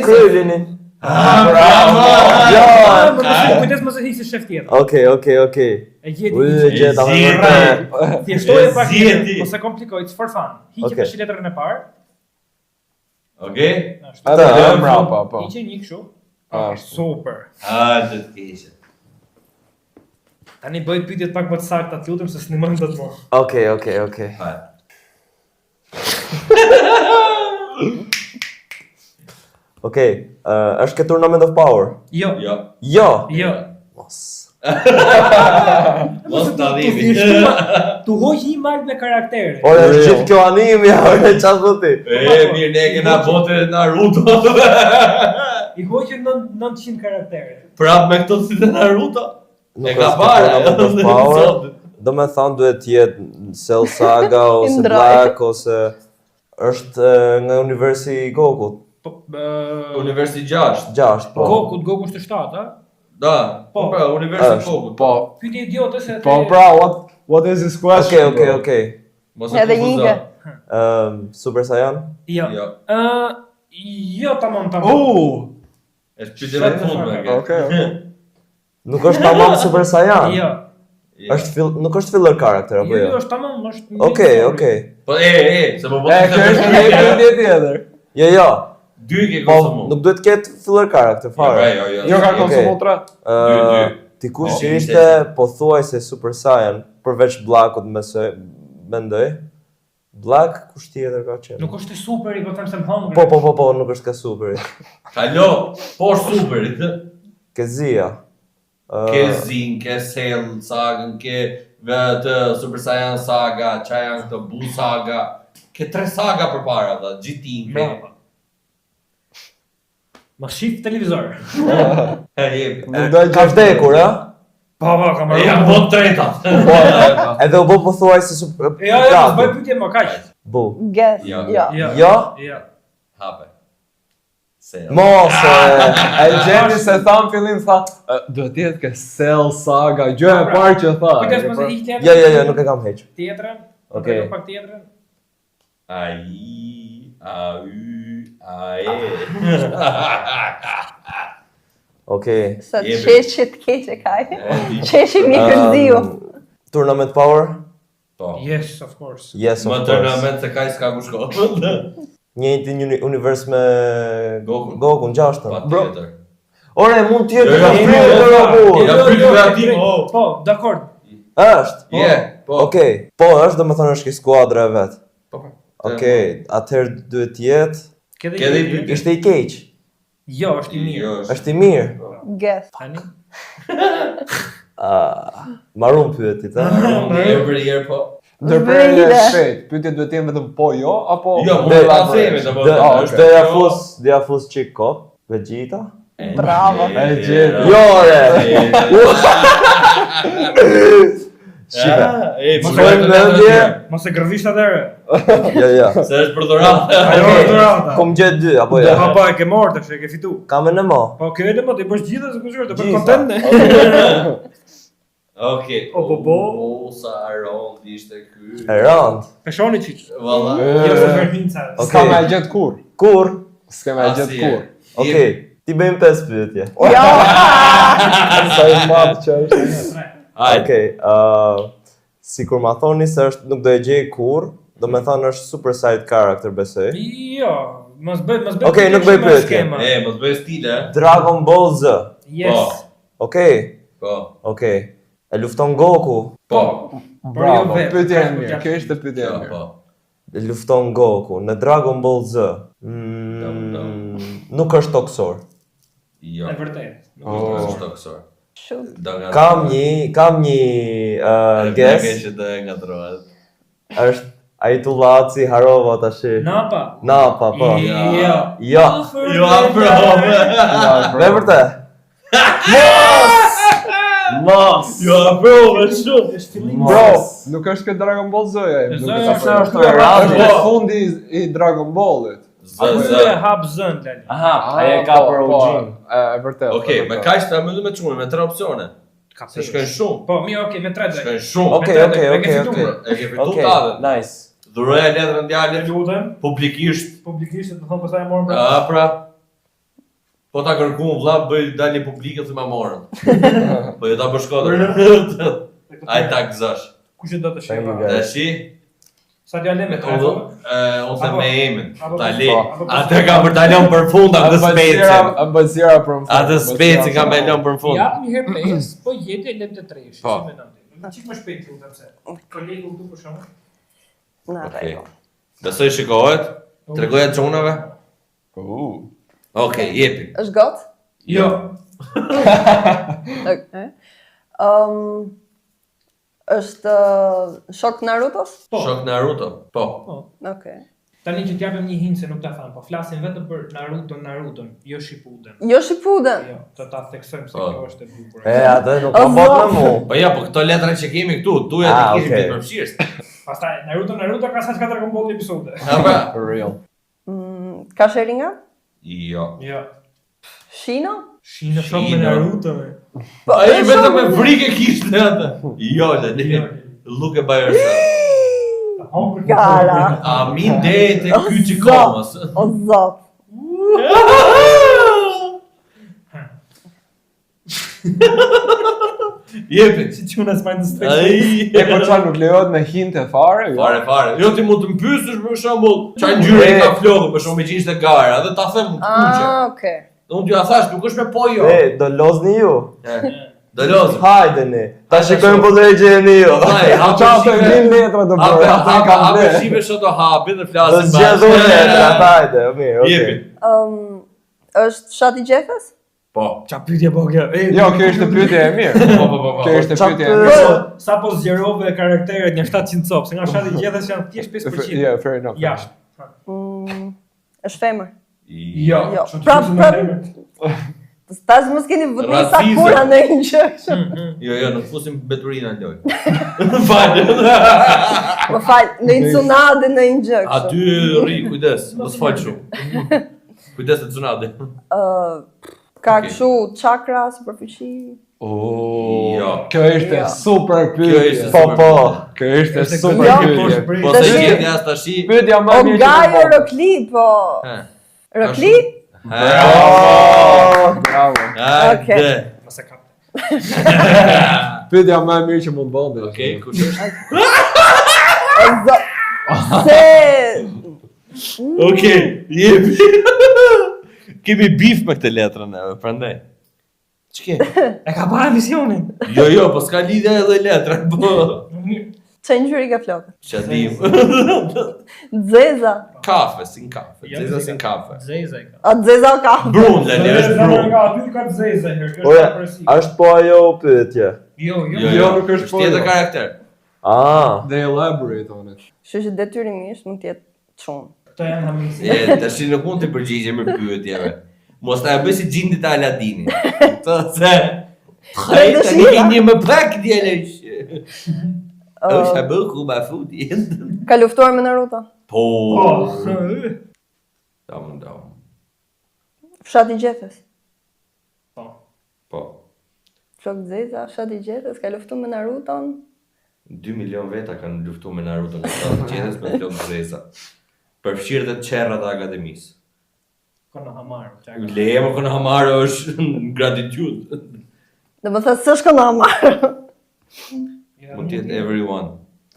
[SPEAKER 3] Krylini.
[SPEAKER 2] Bravo.
[SPEAKER 3] Jo.
[SPEAKER 1] Kujdes mos e hiqësh shef tjetër.
[SPEAKER 3] Okej.
[SPEAKER 1] E gjeti.
[SPEAKER 3] Ui, e gjeta me
[SPEAKER 2] Zira.
[SPEAKER 3] vërtet.
[SPEAKER 1] Thjeshtoje pak,
[SPEAKER 2] Zjeti.
[SPEAKER 1] mos e komplikoj, it's for fun. Hiqe
[SPEAKER 3] Okej.
[SPEAKER 1] tash letrën e parë.
[SPEAKER 2] Okej.
[SPEAKER 1] Ashtu.
[SPEAKER 5] Edhe
[SPEAKER 3] Ta,
[SPEAKER 5] e mrapa, po.
[SPEAKER 1] Hiqe një kështu.
[SPEAKER 5] Ashtu.
[SPEAKER 1] Super.
[SPEAKER 2] Të kishe.
[SPEAKER 1] Tani bëj pyetjet pak më të sakta, të lutem se s'nimojmë dot më.
[SPEAKER 3] Okej.
[SPEAKER 2] Ha.
[SPEAKER 3] Okej, është ke Tournament of Power?
[SPEAKER 1] Jo.
[SPEAKER 2] Jo.
[SPEAKER 3] Jo.
[SPEAKER 1] Jo.
[SPEAKER 3] Mos.
[SPEAKER 2] Mos ta dhimi.
[SPEAKER 1] Tu hoq një mal me karaktere.
[SPEAKER 3] Ore, është gjithë kjo anime, ore, çfarë thot ti?
[SPEAKER 2] Mirë, ne kena botë Naruto.
[SPEAKER 1] I hoqën 900 karaktere.
[SPEAKER 2] Prap me këto si të Naruto.
[SPEAKER 3] Nuk
[SPEAKER 2] E ka
[SPEAKER 3] është
[SPEAKER 2] parë.
[SPEAKER 3] Tournament of Power. Do me thonë duhet jetë Cell Saga ose
[SPEAKER 4] Indraj.
[SPEAKER 3] Black ose është nga universi i Gokut.
[SPEAKER 1] Po,
[SPEAKER 2] Universi 6.
[SPEAKER 3] 6, po.
[SPEAKER 1] Goku është 7, a?
[SPEAKER 2] Da. Po, pra, Universi
[SPEAKER 3] Është.
[SPEAKER 2] Kokut.
[SPEAKER 5] Po.
[SPEAKER 1] Pyetje idiote se
[SPEAKER 5] Po pra, what is this question?
[SPEAKER 3] Okej.
[SPEAKER 2] Mos e
[SPEAKER 4] Edhe një
[SPEAKER 2] konfuzo.
[SPEAKER 4] ke.
[SPEAKER 3] Super Saiyan?
[SPEAKER 1] Jo.
[SPEAKER 2] Jo.
[SPEAKER 1] Jo, tamam.
[SPEAKER 2] Është pyetje më të fundme kjo.
[SPEAKER 5] Okej.
[SPEAKER 3] Nuk është tamam Super Saiyan?
[SPEAKER 1] Jo.
[SPEAKER 3] Nuk është filler character apo
[SPEAKER 1] Jo,
[SPEAKER 3] jo?
[SPEAKER 1] është tamam, është.
[SPEAKER 3] Okej.
[SPEAKER 2] Po se po
[SPEAKER 5] E, kjo është një pyetje tjetër.
[SPEAKER 3] Jo.
[SPEAKER 2] Dy ke
[SPEAKER 3] Po
[SPEAKER 2] konsumu.
[SPEAKER 3] nuk duhet të ketë filler character fare.
[SPEAKER 2] Jo.
[SPEAKER 5] Jo ka
[SPEAKER 3] Okej.
[SPEAKER 5] konsumu 3.
[SPEAKER 2] Dy.
[SPEAKER 3] Dikush që ishte pothuajse Super Saiyan, përveç Blackut mendoj. Black kush tjetër ka qenë?
[SPEAKER 1] Nuk është i superi, po them se më hungry.
[SPEAKER 3] Po, nuk është ka superi.
[SPEAKER 2] Kalo, po superit.
[SPEAKER 3] Ke Zia.
[SPEAKER 2] Ke Zin, ke Cell sagën, ke vetë Super Saiyan saga, qa janë këto Buu saga. Ke 3 saga përpara, dhe GT-in.
[SPEAKER 1] Bravo. Më shif televizor.
[SPEAKER 3] Ka vdekur, a?
[SPEAKER 1] Po, ka
[SPEAKER 2] E
[SPEAKER 1] marrë.
[SPEAKER 2] janë bot treta.
[SPEAKER 3] Edhe u bë pothuajse super.
[SPEAKER 1] Jo, bëj pyetje më kaq.
[SPEAKER 3] Bu.
[SPEAKER 4] Guess.
[SPEAKER 2] Jo.
[SPEAKER 4] Jo.
[SPEAKER 3] Jo?
[SPEAKER 1] Jo.
[SPEAKER 2] Hape. Cell.
[SPEAKER 3] Mos.
[SPEAKER 5] E gjeni se tham fillim tha, duhet të jetë ke Cell saga, gjë e parë që tha.
[SPEAKER 1] Kujdes mos e hiq tjetrën.
[SPEAKER 3] Jo, nuk e kam heq.
[SPEAKER 1] Tjetrën.
[SPEAKER 3] Okej.
[SPEAKER 1] Pak tjetrën.
[SPEAKER 2] Ai, e.
[SPEAKER 3] Okej.
[SPEAKER 4] Sa të
[SPEAKER 2] Jemi.
[SPEAKER 4] qeshit keqe kaj. Qeshi mi kërziu.
[SPEAKER 3] Tournament Power?
[SPEAKER 2] Po.
[SPEAKER 1] Yes, of course.
[SPEAKER 3] Yes,
[SPEAKER 2] Më
[SPEAKER 3] of course.
[SPEAKER 2] tërnament se kaj s'ka ku shko.
[SPEAKER 3] Njëjti një univers me
[SPEAKER 2] Goku.
[SPEAKER 3] Goku në 6-ën.
[SPEAKER 2] Pa tjetër.
[SPEAKER 3] Ore, mund tjetë
[SPEAKER 2] Jo,
[SPEAKER 3] ka
[SPEAKER 2] jo,
[SPEAKER 3] frikë
[SPEAKER 2] jo,
[SPEAKER 3] të Goku.
[SPEAKER 2] Ja, pyetje me aty,
[SPEAKER 1] Po, dakord.
[SPEAKER 3] Është?
[SPEAKER 2] Po.
[SPEAKER 3] Okej. Po, është do më thonë është ki skuadra e vetë.
[SPEAKER 2] Po.
[SPEAKER 3] Okej, atëherë duhet jetë.
[SPEAKER 2] Ke dhe i
[SPEAKER 1] pyetje.
[SPEAKER 3] Ishte i keq.
[SPEAKER 1] Jo, është i mirë.
[SPEAKER 2] Jo,
[SPEAKER 3] Është i mirë.
[SPEAKER 4] Guess.
[SPEAKER 1] Tani.
[SPEAKER 3] Marun pyetit, ha?
[SPEAKER 2] Every year po.
[SPEAKER 5] Ndërprerje shpejt, pyetjet duhet të jenë vetëm po jo apo
[SPEAKER 2] Jo,
[SPEAKER 5] do
[SPEAKER 2] mund ta
[SPEAKER 5] elaborate?
[SPEAKER 2] themi, do
[SPEAKER 3] Do
[SPEAKER 5] okej.
[SPEAKER 3] do ja fus çik kop, Vegeta.
[SPEAKER 4] Bravo.
[SPEAKER 5] E gjeti.
[SPEAKER 3] Jo, ore.
[SPEAKER 2] Shika.
[SPEAKER 3] Mos e mendje.
[SPEAKER 1] Mos e gërvisht atëre.
[SPEAKER 3] Jo.
[SPEAKER 2] Se është për dhuratë.
[SPEAKER 1] Ajo është dhurata.
[SPEAKER 3] Kom gjetë 2 apo jo?
[SPEAKER 1] Po, e ke marrë tash, e ke fitu.
[SPEAKER 3] Kam në mo.
[SPEAKER 1] Po, kjo edhe më të bësh gjithë se kush është, të bëj
[SPEAKER 3] Gjitha.
[SPEAKER 1] kontent ne.
[SPEAKER 2] Okej.
[SPEAKER 1] O, po.
[SPEAKER 2] Sa rond ishte ky.
[SPEAKER 3] E rand.
[SPEAKER 1] Peshoni çiç.
[SPEAKER 2] Valla.
[SPEAKER 1] Jo se verhinca.
[SPEAKER 3] Okej.
[SPEAKER 5] S'ka me gjet kur.
[SPEAKER 3] Kur?
[SPEAKER 5] S'ka me gjet kur.
[SPEAKER 3] Okej, ti bëjmë 5 pyetje.
[SPEAKER 4] Jo.
[SPEAKER 5] Sa i madh që është.
[SPEAKER 2] Hajde.
[SPEAKER 3] Okej, sikur ma thoni se është nuk do e gjej kur, do me thonë është super side character besoj.
[SPEAKER 1] Jo, mos bëj.
[SPEAKER 3] Okej, nuk bëj pyetje.
[SPEAKER 1] skema.
[SPEAKER 2] Mos bëj stile.
[SPEAKER 3] Dragon Ball Z.
[SPEAKER 1] Yes.
[SPEAKER 3] Okej,
[SPEAKER 2] Po.
[SPEAKER 3] okej. E lufton Goku.
[SPEAKER 2] Po.
[SPEAKER 5] Bravo,
[SPEAKER 1] vetë,
[SPEAKER 5] pyetje e
[SPEAKER 1] po,
[SPEAKER 5] mirë. Kjo ishte pyetje e
[SPEAKER 2] Jo,
[SPEAKER 5] mirë.
[SPEAKER 2] po.
[SPEAKER 3] E lufton Goku në Dragon Ball Z. Nuk është toksor.
[SPEAKER 2] Jo.
[SPEAKER 1] E vërtet.
[SPEAKER 2] Nuk është toksor.
[SPEAKER 4] Shumë.
[SPEAKER 3] Kam një guess.
[SPEAKER 2] Që të ngatrohet.
[SPEAKER 3] Është Aitullaci Harova tash.
[SPEAKER 1] Napa.
[SPEAKER 3] Napa, po.
[SPEAKER 1] Jo.
[SPEAKER 3] Jo.
[SPEAKER 2] Jo, bro.
[SPEAKER 3] Me vërtet. Mos.
[SPEAKER 2] Jo, bro, me shumë.
[SPEAKER 1] Është fillim.
[SPEAKER 5] Bro, nuk është këtë Dragon Ball Z,
[SPEAKER 1] Zoja
[SPEAKER 5] është
[SPEAKER 3] është
[SPEAKER 5] është
[SPEAKER 3] Erasmus.
[SPEAKER 5] fundi i Dragon Ballit.
[SPEAKER 1] Apo
[SPEAKER 2] Zë.
[SPEAKER 1] e hap zën tani.
[SPEAKER 3] Aha, ai e ka për OG.
[SPEAKER 5] E vërtet.
[SPEAKER 2] Okej, me kaq ta mëndu me çunë me 3 opsione.
[SPEAKER 1] Ka
[SPEAKER 2] Se shkojnë shumë.
[SPEAKER 1] Po, mirë, okay, me 3 drejt.
[SPEAKER 2] Shkojnë shumë.
[SPEAKER 3] Okej.
[SPEAKER 2] E ke fitu tave.
[SPEAKER 3] Nice.
[SPEAKER 2] Dhuroja letrën djalit
[SPEAKER 1] Lutem,
[SPEAKER 2] publikisht.
[SPEAKER 1] publikisht të thon pastaj morën pra.
[SPEAKER 2] Pra. Po ta kërkuam vlla bëj dalje publike se ma morën. Po jo ta bësh kodër. Ai ta gëzosh.
[SPEAKER 1] Kush e do të
[SPEAKER 3] Thank you,
[SPEAKER 1] shëpa?
[SPEAKER 3] guys.
[SPEAKER 2] Tashi,
[SPEAKER 1] Sa djalë me
[SPEAKER 2] unë the me emën.
[SPEAKER 1] Apo-
[SPEAKER 2] Tali.
[SPEAKER 1] apo-
[SPEAKER 2] Atë ka për ta lënë për fund atë specin.
[SPEAKER 5] Ambazira për më.
[SPEAKER 2] Atë specin ka me lënë për fund.
[SPEAKER 1] Jap një herë pesë, po jeti e lëm të tresh.
[SPEAKER 2] Po.
[SPEAKER 1] Si mendon ti? Çik më shpejt lutem se. Kolegu këtu për shkak.
[SPEAKER 4] Në
[SPEAKER 2] Okej.
[SPEAKER 4] rregull.
[SPEAKER 2] Besoj shikohet. Tregoja çunave. Okej, jepi.
[SPEAKER 4] Është got?
[SPEAKER 1] Jo.
[SPEAKER 4] Okej. Është shok Narutos?
[SPEAKER 1] Po.
[SPEAKER 2] Shok Naruto. Po.
[SPEAKER 4] Okej.
[SPEAKER 1] Tani që t'japem një hint se nuk ta tham, po flasin vetëm për Naruton, jo Shippuden.
[SPEAKER 4] Jo Shippuden.
[SPEAKER 1] Jo, të ta theksojmë se
[SPEAKER 2] Po.
[SPEAKER 1] kjo është e bukur.
[SPEAKER 3] Atë nuk ka bot me mu.
[SPEAKER 2] Po ja, po këto letra që kemi këtu, tu ja
[SPEAKER 3] Ah,
[SPEAKER 2] të kishim
[SPEAKER 3] okay.
[SPEAKER 2] të përfshirës.
[SPEAKER 1] Pastaj Naruto ka sa 4 kombo episode.
[SPEAKER 2] Apo?
[SPEAKER 5] For real.
[SPEAKER 4] Ka Sharingan?
[SPEAKER 2] Jo.
[SPEAKER 1] Jo.
[SPEAKER 4] Shino?
[SPEAKER 1] Shino shumë me
[SPEAKER 2] Shino.
[SPEAKER 1] Naruto me.
[SPEAKER 2] Ai vetëm me frikë kishte atë. Jo, Lali. Look at by yourself.
[SPEAKER 4] Gara.
[SPEAKER 2] A min deri te ky çikomos.
[SPEAKER 4] O zot.
[SPEAKER 2] Jepi.
[SPEAKER 1] Si çuna s'majnë të stres.
[SPEAKER 2] Ai.
[SPEAKER 5] E po çfarë nuk lejohet me hinte fare? Jo.
[SPEAKER 2] Fare. Jo ti mund të mpyesësh për shembull, çfarë ngjyre ka flokë, për shembull që ishte gara, dhe ta them kuqe.
[SPEAKER 4] Okej.
[SPEAKER 2] Unë t'ju a thash, nuk është me po jo.
[SPEAKER 3] Do lozni ju.
[SPEAKER 2] Do lozëm.
[SPEAKER 3] Hajdeni. Ta shikojmë po do e gjeni ju.
[SPEAKER 2] Vaj,
[SPEAKER 5] Qatë e din letra të bërë, atë e kam
[SPEAKER 2] Hape
[SPEAKER 5] dhe.
[SPEAKER 2] shive shoto hapi dhe
[SPEAKER 3] Do
[SPEAKER 2] flasim
[SPEAKER 3] zgjedhur letra, hajde, mirë,
[SPEAKER 2] Jepi.
[SPEAKER 3] okay.
[SPEAKER 4] Është fshati i Gjethës?
[SPEAKER 2] Po.
[SPEAKER 1] Qa pyetje po kjo?
[SPEAKER 5] Jo, kjo ishte pyetje e mirë.
[SPEAKER 2] Po.
[SPEAKER 5] Kjo ishte
[SPEAKER 3] Qa
[SPEAKER 5] pyetje e
[SPEAKER 3] pyetje?
[SPEAKER 5] mirë.
[SPEAKER 1] Sa po zgjerove karakteret një 700 copë, se nga fshati i Gjethes janë thjesht 5%.
[SPEAKER 5] Yeah, fair enough.
[SPEAKER 1] Jashtë.
[SPEAKER 4] Është femër.
[SPEAKER 1] Jo.
[SPEAKER 4] Jo.
[SPEAKER 1] Ço të
[SPEAKER 4] Prap,
[SPEAKER 1] fusim
[SPEAKER 4] prap.
[SPEAKER 1] në emër?
[SPEAKER 4] Tash mos keni vënë sa
[SPEAKER 2] Racizëm.
[SPEAKER 4] kura në një gjë kështu.
[SPEAKER 2] Jo, nuk fusim beturina në lojë. Falë.
[SPEAKER 4] Më fal, në një cunade në një gjë kështu.
[SPEAKER 2] Aty rri, kujdes, mos fal shumë. Kujdes të cunade.
[SPEAKER 4] Ka
[SPEAKER 2] Okej.
[SPEAKER 4] kështu chakra, superfici.
[SPEAKER 2] Jo.
[SPEAKER 5] Kjo ishte
[SPEAKER 4] Jo.
[SPEAKER 5] super
[SPEAKER 2] Kjo
[SPEAKER 5] pyetje.
[SPEAKER 2] ishte
[SPEAKER 3] Po,
[SPEAKER 2] super
[SPEAKER 3] po.
[SPEAKER 2] pyetje.
[SPEAKER 5] Kjo ishte
[SPEAKER 1] Është
[SPEAKER 5] super
[SPEAKER 4] Jo.
[SPEAKER 5] pyetje.
[SPEAKER 2] Po
[SPEAKER 4] Tashi-
[SPEAKER 2] se gjeti as tashi.
[SPEAKER 5] Pyetja më
[SPEAKER 4] O
[SPEAKER 5] mirë që
[SPEAKER 4] gajo
[SPEAKER 5] më bën.
[SPEAKER 4] Rokli, po.
[SPEAKER 2] Ha.
[SPEAKER 4] Rokli?
[SPEAKER 5] Bravo. Bravo.
[SPEAKER 2] Hajde.
[SPEAKER 1] Mos e kap.
[SPEAKER 5] Pyetja më e mirë që mund bëndë.
[SPEAKER 2] Okej, kush është?
[SPEAKER 4] O zo... Se...
[SPEAKER 2] Okej, jepi. Kemi bif me këtë letrën neve, prandaj. Ç'ke?
[SPEAKER 1] E ka parë emisionin.
[SPEAKER 2] Jo, po s'ka lidhje edhe letra, po.
[SPEAKER 4] Çe ngjyri ka flokët?
[SPEAKER 2] Ç'a dim.
[SPEAKER 4] Zeza.
[SPEAKER 2] Kafe, sin kafe. Zeza sin kafe.
[SPEAKER 1] Zeza i ka.
[SPEAKER 4] A zeza ka?
[SPEAKER 2] Brun, Lali, është brun.
[SPEAKER 1] Nga aty ka zeza herë. Kjo
[SPEAKER 3] Oja,
[SPEAKER 1] është përsi.
[SPEAKER 3] është po ajo pyetje.
[SPEAKER 1] Jo.
[SPEAKER 5] Jo, nuk është po,
[SPEAKER 2] tjetër
[SPEAKER 5] jo.
[SPEAKER 2] karakter.
[SPEAKER 3] Ah,
[SPEAKER 5] They elaborate on it.
[SPEAKER 4] Kështu që detyrimisht mund të jetë çun.
[SPEAKER 1] Këto janë hamisi.
[SPEAKER 2] E, tash nuk mund të përgjigjemi pyetjeve. Mos ta bëj si gjindit e Aladinit. Të se... Hajtë,
[SPEAKER 4] dëshira.
[SPEAKER 2] një një më pak djelesh. është e bëku ma futi.
[SPEAKER 4] Ka luftuar me Naruto?
[SPEAKER 2] Po.
[SPEAKER 1] Po.
[SPEAKER 2] Dam.
[SPEAKER 4] Fshati i Gjethës.
[SPEAKER 2] Po.
[SPEAKER 4] Flok zeza, fshati i Gjethës ka luftuar me Naruton.
[SPEAKER 2] 2 milion veta kanë luftu me Naruto në shtatë qenes me flok zeza. Përfshirë dhe të qerrat e akademisë.
[SPEAKER 1] Konohamaru.
[SPEAKER 2] Leje më Konohamaru është në gratitude.
[SPEAKER 4] Dhe më thë s'është Konohamaru.
[SPEAKER 2] Mund tjetë everyone.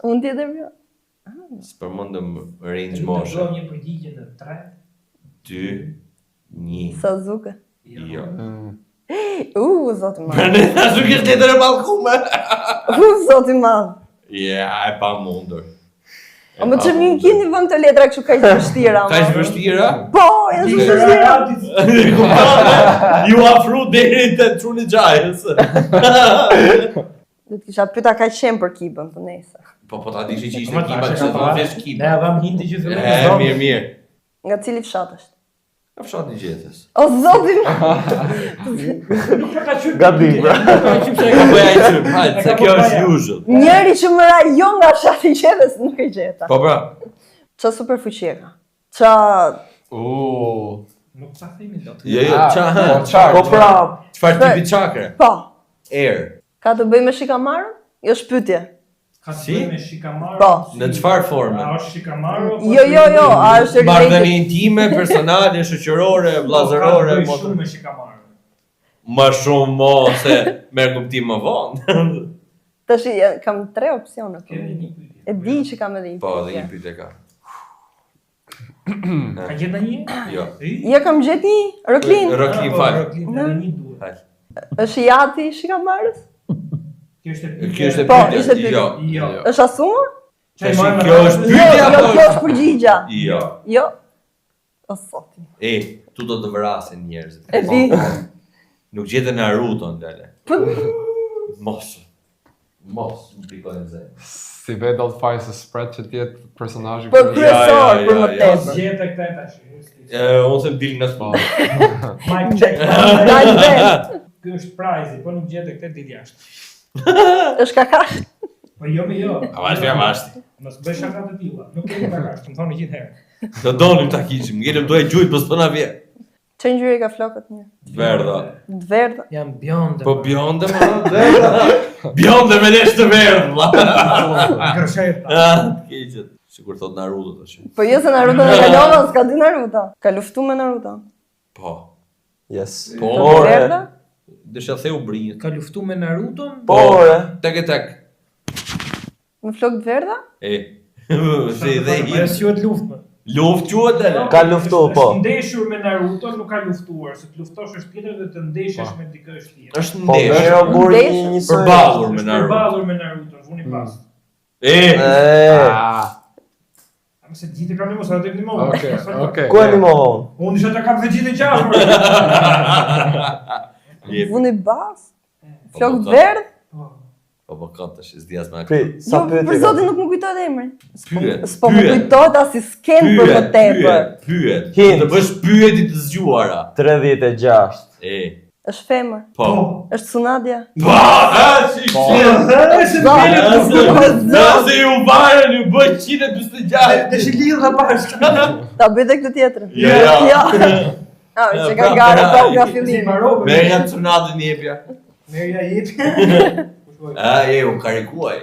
[SPEAKER 4] Unë tjetër vjo.
[SPEAKER 2] S'përmendëm range
[SPEAKER 1] Moshe.
[SPEAKER 2] moshe.
[SPEAKER 1] Një përgjigje në 3.
[SPEAKER 2] 2, 1.
[SPEAKER 4] Sasuke.
[SPEAKER 2] Jo.
[SPEAKER 4] Zoti madh.
[SPEAKER 2] Për ne ashtu kështë letër e balkume.
[SPEAKER 4] Zoti madh.
[SPEAKER 2] Ja, e pa mundur.
[SPEAKER 4] O më që mi kini vënd të letra kështu kaq të vështira.
[SPEAKER 2] Ka ishtë vështira?
[SPEAKER 4] Po, janë shumë vështira.
[SPEAKER 2] Ju afru deri të truni gjajës.
[SPEAKER 4] Do të kisha pyeta kaq shem për kibën, po nejse.
[SPEAKER 2] Po ta dishi që ishte kiba që të vesh
[SPEAKER 1] Ne
[SPEAKER 2] kiba.
[SPEAKER 1] avëm hindi që fillim.
[SPEAKER 2] Mirë.
[SPEAKER 4] Nga cili fshat është?
[SPEAKER 2] Ka fshat një gjetës.
[SPEAKER 4] O zoti madh.
[SPEAKER 1] Nuk ka qysh.
[SPEAKER 3] Gabim, bra.
[SPEAKER 2] Po ja i qymë, hajtë, se kjo është usual.
[SPEAKER 4] Njëri që më rajon nga fshati i Gjethës nuk e gjeta.
[SPEAKER 2] Po pra.
[SPEAKER 4] Qa superfuqie ka? Qa...
[SPEAKER 1] Nuk sa themi dot.
[SPEAKER 2] Jo,
[SPEAKER 3] po pra,
[SPEAKER 2] Çfarë tipi çakre?
[SPEAKER 4] Po,
[SPEAKER 2] Air.
[SPEAKER 4] ka të bëj me Shikamaru? Jo shpytje.
[SPEAKER 1] Ka të
[SPEAKER 2] Si?
[SPEAKER 1] bëjë me Shikamaru.
[SPEAKER 4] Po.
[SPEAKER 2] Në çfarë forme?
[SPEAKER 1] A është Shikamaru?
[SPEAKER 4] Jo, a është
[SPEAKER 2] Marrëdhënie intime, personale, shoqërore, vllazërore,
[SPEAKER 1] Ka të bëjë shumë me Shikamaru.
[SPEAKER 2] më shumë mo se merr kuptim më vonë.
[SPEAKER 4] Tash kam 3 opsione. Po.
[SPEAKER 1] Kemi një pyetje.
[SPEAKER 4] E di që kam edhe një
[SPEAKER 2] Po, dhe një
[SPEAKER 4] pyetje.
[SPEAKER 2] pyetje ka.
[SPEAKER 1] Ka gjetë në një?
[SPEAKER 2] Jo.
[SPEAKER 4] Ja kam gjetë një, Roklin.
[SPEAKER 2] Roklin fal.
[SPEAKER 1] Roklin, edhe një duhet.
[SPEAKER 2] Fal.
[SPEAKER 4] Është jati Shikamarës?
[SPEAKER 1] Kjo është e
[SPEAKER 2] Kjo është
[SPEAKER 4] Po,
[SPEAKER 2] pyetje.
[SPEAKER 4] ishte pyetje.
[SPEAKER 2] Jo.
[SPEAKER 1] Jo.
[SPEAKER 4] Është asumur?
[SPEAKER 2] Tash kjo është
[SPEAKER 4] Jo,
[SPEAKER 2] pyetje
[SPEAKER 4] jo,
[SPEAKER 2] apo?
[SPEAKER 4] kjo është përgjigja.
[SPEAKER 2] Jo.
[SPEAKER 4] Jo. O soti.
[SPEAKER 2] Tu do të vrasin njerëzit.
[SPEAKER 4] E di.
[SPEAKER 2] Nuk gjetën Naruton, Lale.
[SPEAKER 4] Po,
[SPEAKER 2] Mos, më pikojnë zemrën.
[SPEAKER 5] Si ve do të fajë se spread që tjetë personazhi
[SPEAKER 4] për
[SPEAKER 5] këtu.
[SPEAKER 4] kryesor, për më
[SPEAKER 2] ja.
[SPEAKER 1] Pas
[SPEAKER 4] tepër.
[SPEAKER 1] gjete këta tash.
[SPEAKER 2] Unë them dil nga spa.
[SPEAKER 1] Mike check.
[SPEAKER 4] Daj vet.
[SPEAKER 1] Ky është prize, po nuk gjete këtë dil jashtë.
[SPEAKER 4] Është kakash.
[SPEAKER 1] Po jo me jo.
[SPEAKER 2] Vashti.
[SPEAKER 1] Mos bëj shaka të tilla. Nuk kemi kakash, më thoni gjithherë.
[SPEAKER 2] Do donim ta kishim, ngelëm do e gjujt, po s'po na vjen.
[SPEAKER 4] Çe ngjyri ka flokët një?
[SPEAKER 2] Verdha.
[SPEAKER 4] Verdha.
[SPEAKER 1] Jam bjonde.
[SPEAKER 2] Po bjonde më, verdha. Bjonde me lesh të verdha.
[SPEAKER 1] Grosheta.
[SPEAKER 2] Keqet. Sikur thot Naruto tash.
[SPEAKER 4] Po jo se Naruto në kalova, s'ka dy Naruto. Ka luftu me Naruto.
[SPEAKER 2] Po.
[SPEAKER 3] yes.
[SPEAKER 2] Po,
[SPEAKER 4] Flokët verdha?
[SPEAKER 2] Desha theu brinjët.
[SPEAKER 1] Ka luftu me Naruton?
[SPEAKER 3] Po, ore.
[SPEAKER 2] Tek.
[SPEAKER 4] Me flokët verdha?
[SPEAKER 2] Si dhe
[SPEAKER 1] Ajo
[SPEAKER 2] i.
[SPEAKER 1] s'juhet luftë.
[SPEAKER 2] Luft quhet dele.
[SPEAKER 3] Ka luftu, po.
[SPEAKER 1] Është ndeshur me Naruto, nuk ka luftuar, se të luftosh është tjetër dhe të ndeshesh me dikë është tjetër.
[SPEAKER 2] Është
[SPEAKER 3] Po,
[SPEAKER 2] ndeshur.
[SPEAKER 3] Mero buri
[SPEAKER 4] Ndeshur.
[SPEAKER 3] njësoj.
[SPEAKER 2] Përballur me
[SPEAKER 1] Është
[SPEAKER 2] Naruto.
[SPEAKER 1] përballur me Naruto, është unë i pas. Ama se gjithë kanë mos atë në moment.
[SPEAKER 5] Okej.
[SPEAKER 3] Ku e një mova unë?
[SPEAKER 1] Unë isha të kam të gjithë gjashtë.
[SPEAKER 4] Unë i bas. Flok verdh?
[SPEAKER 2] Po ka tash s'dias me.
[SPEAKER 3] Pri, sa
[SPEAKER 4] Jo,
[SPEAKER 3] pyetje
[SPEAKER 4] për
[SPEAKER 3] ka?
[SPEAKER 4] zotin nuk më kujtohet emri.
[SPEAKER 2] Pyet.
[SPEAKER 4] S'po më kujtohet as si sken për më tepër.
[SPEAKER 2] Pyet.
[SPEAKER 3] Hint.
[SPEAKER 2] Të bësh pyetje të zgjuara.
[SPEAKER 3] 36.
[SPEAKER 4] Është femër.
[SPEAKER 2] Po.
[SPEAKER 4] Është Tsunadia.
[SPEAKER 2] Nëse ju varën, ju bëj 146.
[SPEAKER 1] Tash i lidha bashkë.
[SPEAKER 4] Ta bëj edhe këtë tjetrën.
[SPEAKER 2] Ja.
[SPEAKER 4] Ah, që ka gara pa nga fillimi.
[SPEAKER 2] Merja Tsunadën jepja.
[SPEAKER 1] Merja jepi.
[SPEAKER 2] U karikuaj.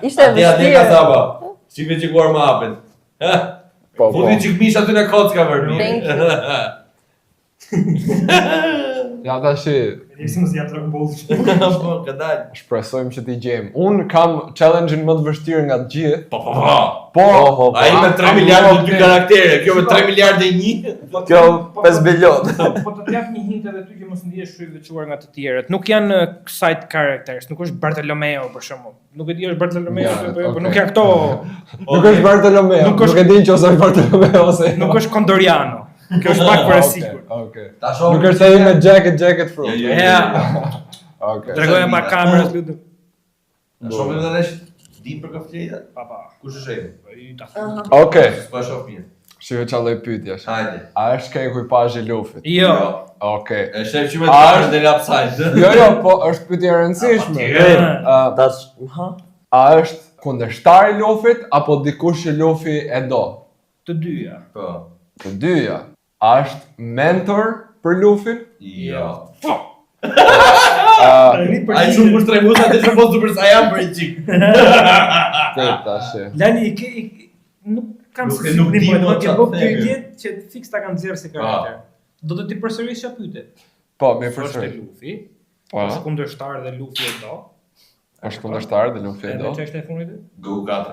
[SPEAKER 4] Ishte
[SPEAKER 2] Atje ka
[SPEAKER 4] vështirë.
[SPEAKER 2] saba. Shikve që kuar më hapet.
[SPEAKER 5] Po.
[SPEAKER 2] Futi që këmish aty në kocka për mi.
[SPEAKER 4] Thank you.
[SPEAKER 5] Ja tash
[SPEAKER 1] Si mos ja Dragon Ball.
[SPEAKER 2] Po, ka dalë.
[SPEAKER 5] shpresojmë që t'i gjejmë. Unë kam challenge-in më të vështirë nga të gjithë.
[SPEAKER 2] Po.
[SPEAKER 5] Po,
[SPEAKER 2] A i me 3 miliardë dhe 2 karaktere, kjo me 3 miliardë dhe 1.
[SPEAKER 3] Kjo 5 bilion.
[SPEAKER 1] Po të jap një hint edhe ty që mos ndihesh shumë i veçuar nga të tjerët. Nuk janë side characters, nuk është Bartolomeo për shembull. Nuk e di është Bartolomeo
[SPEAKER 5] Ja,
[SPEAKER 1] po
[SPEAKER 5] okay.
[SPEAKER 1] nuk janë këto.
[SPEAKER 5] Nuk është Bartolomeo,
[SPEAKER 1] Nuk është-
[SPEAKER 5] nuk e din që ose është Bartolomeo ose.
[SPEAKER 1] Nuk është Condoriano. Kjo është pak për e sigurt.
[SPEAKER 5] Okej.
[SPEAKER 2] Ta shohim.
[SPEAKER 5] Nuk është ai me jacket fruit.
[SPEAKER 1] Ja.
[SPEAKER 5] Okej.
[SPEAKER 1] Tregoja pa kamerës lutem.
[SPEAKER 2] Ta shohim edhe nesh dim për kaflejta.
[SPEAKER 1] Pa.
[SPEAKER 2] Kush është ai?
[SPEAKER 5] Okej.
[SPEAKER 2] S'po e shoh mirë.
[SPEAKER 5] Shihoj çfarë lloj pyetjesh.
[SPEAKER 2] Hajde.
[SPEAKER 5] A është ke ekuipazhi i Lufit?
[SPEAKER 1] Jo.
[SPEAKER 5] Okej.
[SPEAKER 2] E shef që me
[SPEAKER 5] A
[SPEAKER 2] të
[SPEAKER 5] është-
[SPEAKER 2] është dhe upside.
[SPEAKER 5] Jo, po është pyetje e rëndësishme.
[SPEAKER 3] Tash, ha?
[SPEAKER 5] A është kundërshtar i Lufit apo dikush që Lufi e do?
[SPEAKER 1] Të dyja.
[SPEAKER 2] Po.
[SPEAKER 5] Të dyja. A është mentor për Lufin?
[SPEAKER 2] Jo. Ai shumë për shtrejmusa të që mos du për sa jam për i qik.
[SPEAKER 5] Prit tash.
[SPEAKER 1] Lani nuk kam
[SPEAKER 2] Nuk-
[SPEAKER 1] se
[SPEAKER 2] nuk di
[SPEAKER 1] sigurinë,
[SPEAKER 2] mo
[SPEAKER 1] do të
[SPEAKER 2] çfarë
[SPEAKER 1] bëj
[SPEAKER 2] themi.
[SPEAKER 1] pyetje që fiks ta kanë nxjerrë si karakter. Do të ti përsërisë çfarë pyetje.
[SPEAKER 5] Po, me
[SPEAKER 1] Është
[SPEAKER 5] përsëri.
[SPEAKER 1] Luffy.
[SPEAKER 5] Po.
[SPEAKER 1] Është kundërshtar dhe Luffy e do.
[SPEAKER 5] Është kundërshtar dhe Lufi e
[SPEAKER 1] Edhe
[SPEAKER 5] do.
[SPEAKER 1] ç'është e fundit?
[SPEAKER 2] Goku 4.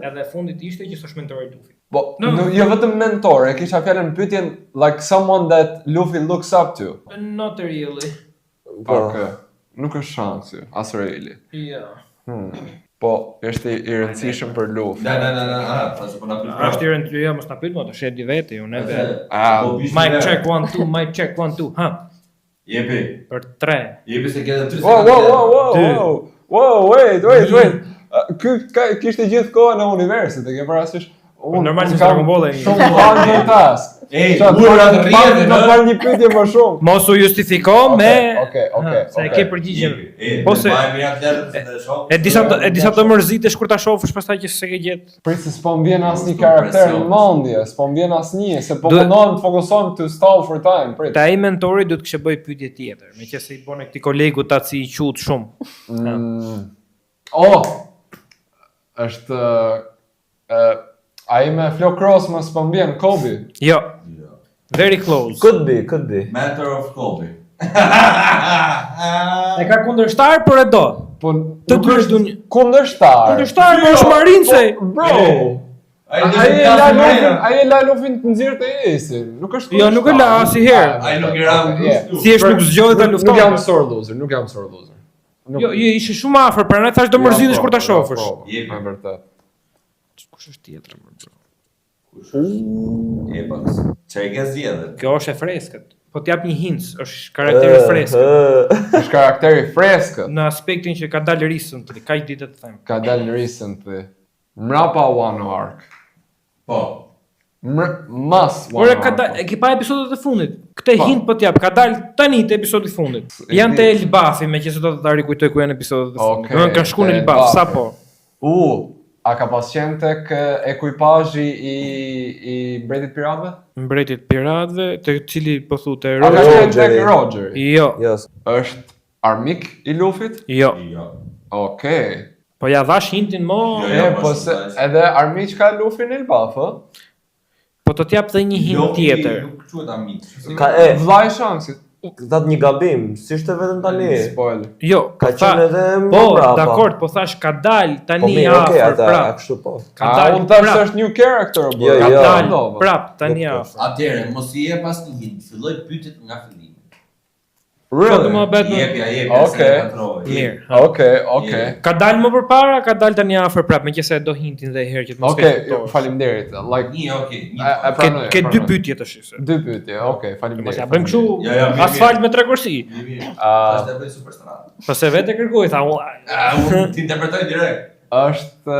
[SPEAKER 1] Edhe e fundit ishte që s'është mentori i Luffy.
[SPEAKER 5] Po, jo vetëm mentor, e kisha fjalën pyetjen like someone that Luffy looks up to.
[SPEAKER 1] Not really.
[SPEAKER 3] Po.
[SPEAKER 5] Okej. Nuk është shansi, as reali.
[SPEAKER 1] Jo.
[SPEAKER 5] Po, është i rëndësishëm për Luffy.
[SPEAKER 2] Na, tash po na pyet.
[SPEAKER 1] Pra është i rëndë, jo, mos na pyet më, të shedi vete, unë e vetë.
[SPEAKER 5] Ah,
[SPEAKER 1] Mic check 1 2, mic check 1 2. Ha,
[SPEAKER 2] Jepi.
[SPEAKER 1] për 3.
[SPEAKER 2] Jepi se ke edhe 3
[SPEAKER 5] Wow, wait. Kishte gjithë kohën në universit, e ke parasysh?
[SPEAKER 1] Normal që Dragon Ball e një.
[SPEAKER 5] Shumë hard task.
[SPEAKER 2] Ej, ura të rrjedhën,
[SPEAKER 5] Në parë një pyetje më shumë.
[SPEAKER 1] Mos u justifiko me
[SPEAKER 5] Okej.
[SPEAKER 1] se e ke përgjigjen.
[SPEAKER 2] Po
[SPEAKER 1] Po se e disa të mërzitesh kur ta shohësh pastaj që s'e ke gjetë.
[SPEAKER 5] Prit se s'po më vjen asnjë karakter në mendje, s'po më vjen asnjë, se po
[SPEAKER 1] Duhet-
[SPEAKER 5] mundohem të fokusohem to stall for time, prit.
[SPEAKER 1] Ta ai mentori duhet kishte bëj pyetje tjetër, meqense i bën këtij kolegu taci i qut shumë.
[SPEAKER 5] Është ai me Flo Cross më s'po më vjen Kobe.
[SPEAKER 1] Jo. Very close.
[SPEAKER 3] Could be.
[SPEAKER 2] Matter of Kobe.
[SPEAKER 1] E ka kundërshtar por e do.
[SPEAKER 5] Po
[SPEAKER 1] Të
[SPEAKER 5] nuk
[SPEAKER 1] dy
[SPEAKER 5] është
[SPEAKER 1] është
[SPEAKER 5] kundërshtar.
[SPEAKER 1] Kundërshtar po është Marince.
[SPEAKER 5] Bro. Ai e la Lufin të nxirr të esi. Nuk është.
[SPEAKER 1] Jo, nuk e la asnjëherë.
[SPEAKER 2] Ai nuk i ram gustu.
[SPEAKER 1] Thjesht nuk zgjohet ta lufton.
[SPEAKER 5] Nuk jam sore loser.
[SPEAKER 1] Jo, ishe shumë afër, prandaj thash do mërzitesh kur ta shohësh.
[SPEAKER 2] Jepi.
[SPEAKER 5] Me vërtet.
[SPEAKER 1] Kush është tjetër më bro?
[SPEAKER 2] Jepax. Çe ke zgjedhur?
[SPEAKER 1] Kjo është e freskët. Po t'jap një hints, është karakter i freskët.
[SPEAKER 5] Është karakteri freskët.
[SPEAKER 1] Në aspektin që ka dalë recently, kaq ditë të them.
[SPEAKER 5] Ka dalë recently. Mrapa One Arc.
[SPEAKER 2] Po.
[SPEAKER 5] Mas One
[SPEAKER 1] Ora
[SPEAKER 5] Arc.
[SPEAKER 1] ka dalë, e ke pa episodet e fundit. Këtë hint po t'jap, ka dalë tani te episodi i fundit. Janë te Elbafi, meqense do të ta rikujtoj ku janë episodet e fundit.
[SPEAKER 5] Okej,
[SPEAKER 1] Kanë shkuar në
[SPEAKER 5] te
[SPEAKER 1] Elbaf,
[SPEAKER 5] Elbafi.
[SPEAKER 1] sapo.
[SPEAKER 5] A ka pas qenë tek ekuipazhi i mbretit piratëve?
[SPEAKER 1] Mbretit piratëve, te cili po thotë
[SPEAKER 5] A ka qenë tek
[SPEAKER 3] Rogeri.
[SPEAKER 5] Rogeri?
[SPEAKER 1] Jo,
[SPEAKER 3] Yes.
[SPEAKER 5] Është armik i Lufit?
[SPEAKER 1] jo.
[SPEAKER 2] Jo.
[SPEAKER 5] Okej.
[SPEAKER 1] Po ja dhash hintin mo.
[SPEAKER 2] Jo.
[SPEAKER 5] Po se edhe armiq ka Lufi në Elbaf, ë?
[SPEAKER 1] Po të t'jap dhe një hint tjetër.
[SPEAKER 2] Nuk quhet amik.
[SPEAKER 3] Ka e.
[SPEAKER 5] Vllai i shansit.
[SPEAKER 3] Thatë një gabim, si ishte vetëm tani.
[SPEAKER 5] Spoil.
[SPEAKER 1] Jo,
[SPEAKER 3] Ka qenë edhe më
[SPEAKER 1] po,
[SPEAKER 3] brapa.
[SPEAKER 1] dakord, po thash ka dal
[SPEAKER 3] Po
[SPEAKER 1] tani
[SPEAKER 3] mirë, okay,
[SPEAKER 1] afër
[SPEAKER 3] ata
[SPEAKER 1] prap.
[SPEAKER 3] kështu po.
[SPEAKER 1] Ka dal
[SPEAKER 5] Unë tash
[SPEAKER 1] prap.
[SPEAKER 5] është new character, bro.
[SPEAKER 3] Jo,
[SPEAKER 1] Ka
[SPEAKER 3] jo.
[SPEAKER 1] dal prap tani
[SPEAKER 3] Nuk
[SPEAKER 1] afër.
[SPEAKER 2] Atëherë, mos i jep asnjë hint, filloj pyetjet nga fillimi.
[SPEAKER 1] Çfarë më
[SPEAKER 5] Really?
[SPEAKER 1] bëhet?
[SPEAKER 2] Jep,
[SPEAKER 5] Okay.
[SPEAKER 1] Mirë.
[SPEAKER 5] Okay.
[SPEAKER 1] Ka dal më përpara, ka dal tani afër prap, meqense do hintin dhe herë që të mos kesh
[SPEAKER 5] Okay,
[SPEAKER 1] kuptuar.
[SPEAKER 5] faleminderit. Like
[SPEAKER 2] Një.
[SPEAKER 5] pranoj.
[SPEAKER 1] Ke dy pyetje tash.
[SPEAKER 5] Dy pyetje. Okay, faleminderit.
[SPEAKER 1] Mos ja bëjmë kështu
[SPEAKER 2] mirë,
[SPEAKER 1] asfalt me tre kursi.
[SPEAKER 2] Tash të bëj superstar.
[SPEAKER 1] Po se vetë kërkoj, tha unë.
[SPEAKER 2] Unë ti interpretoj direkt.
[SPEAKER 5] Është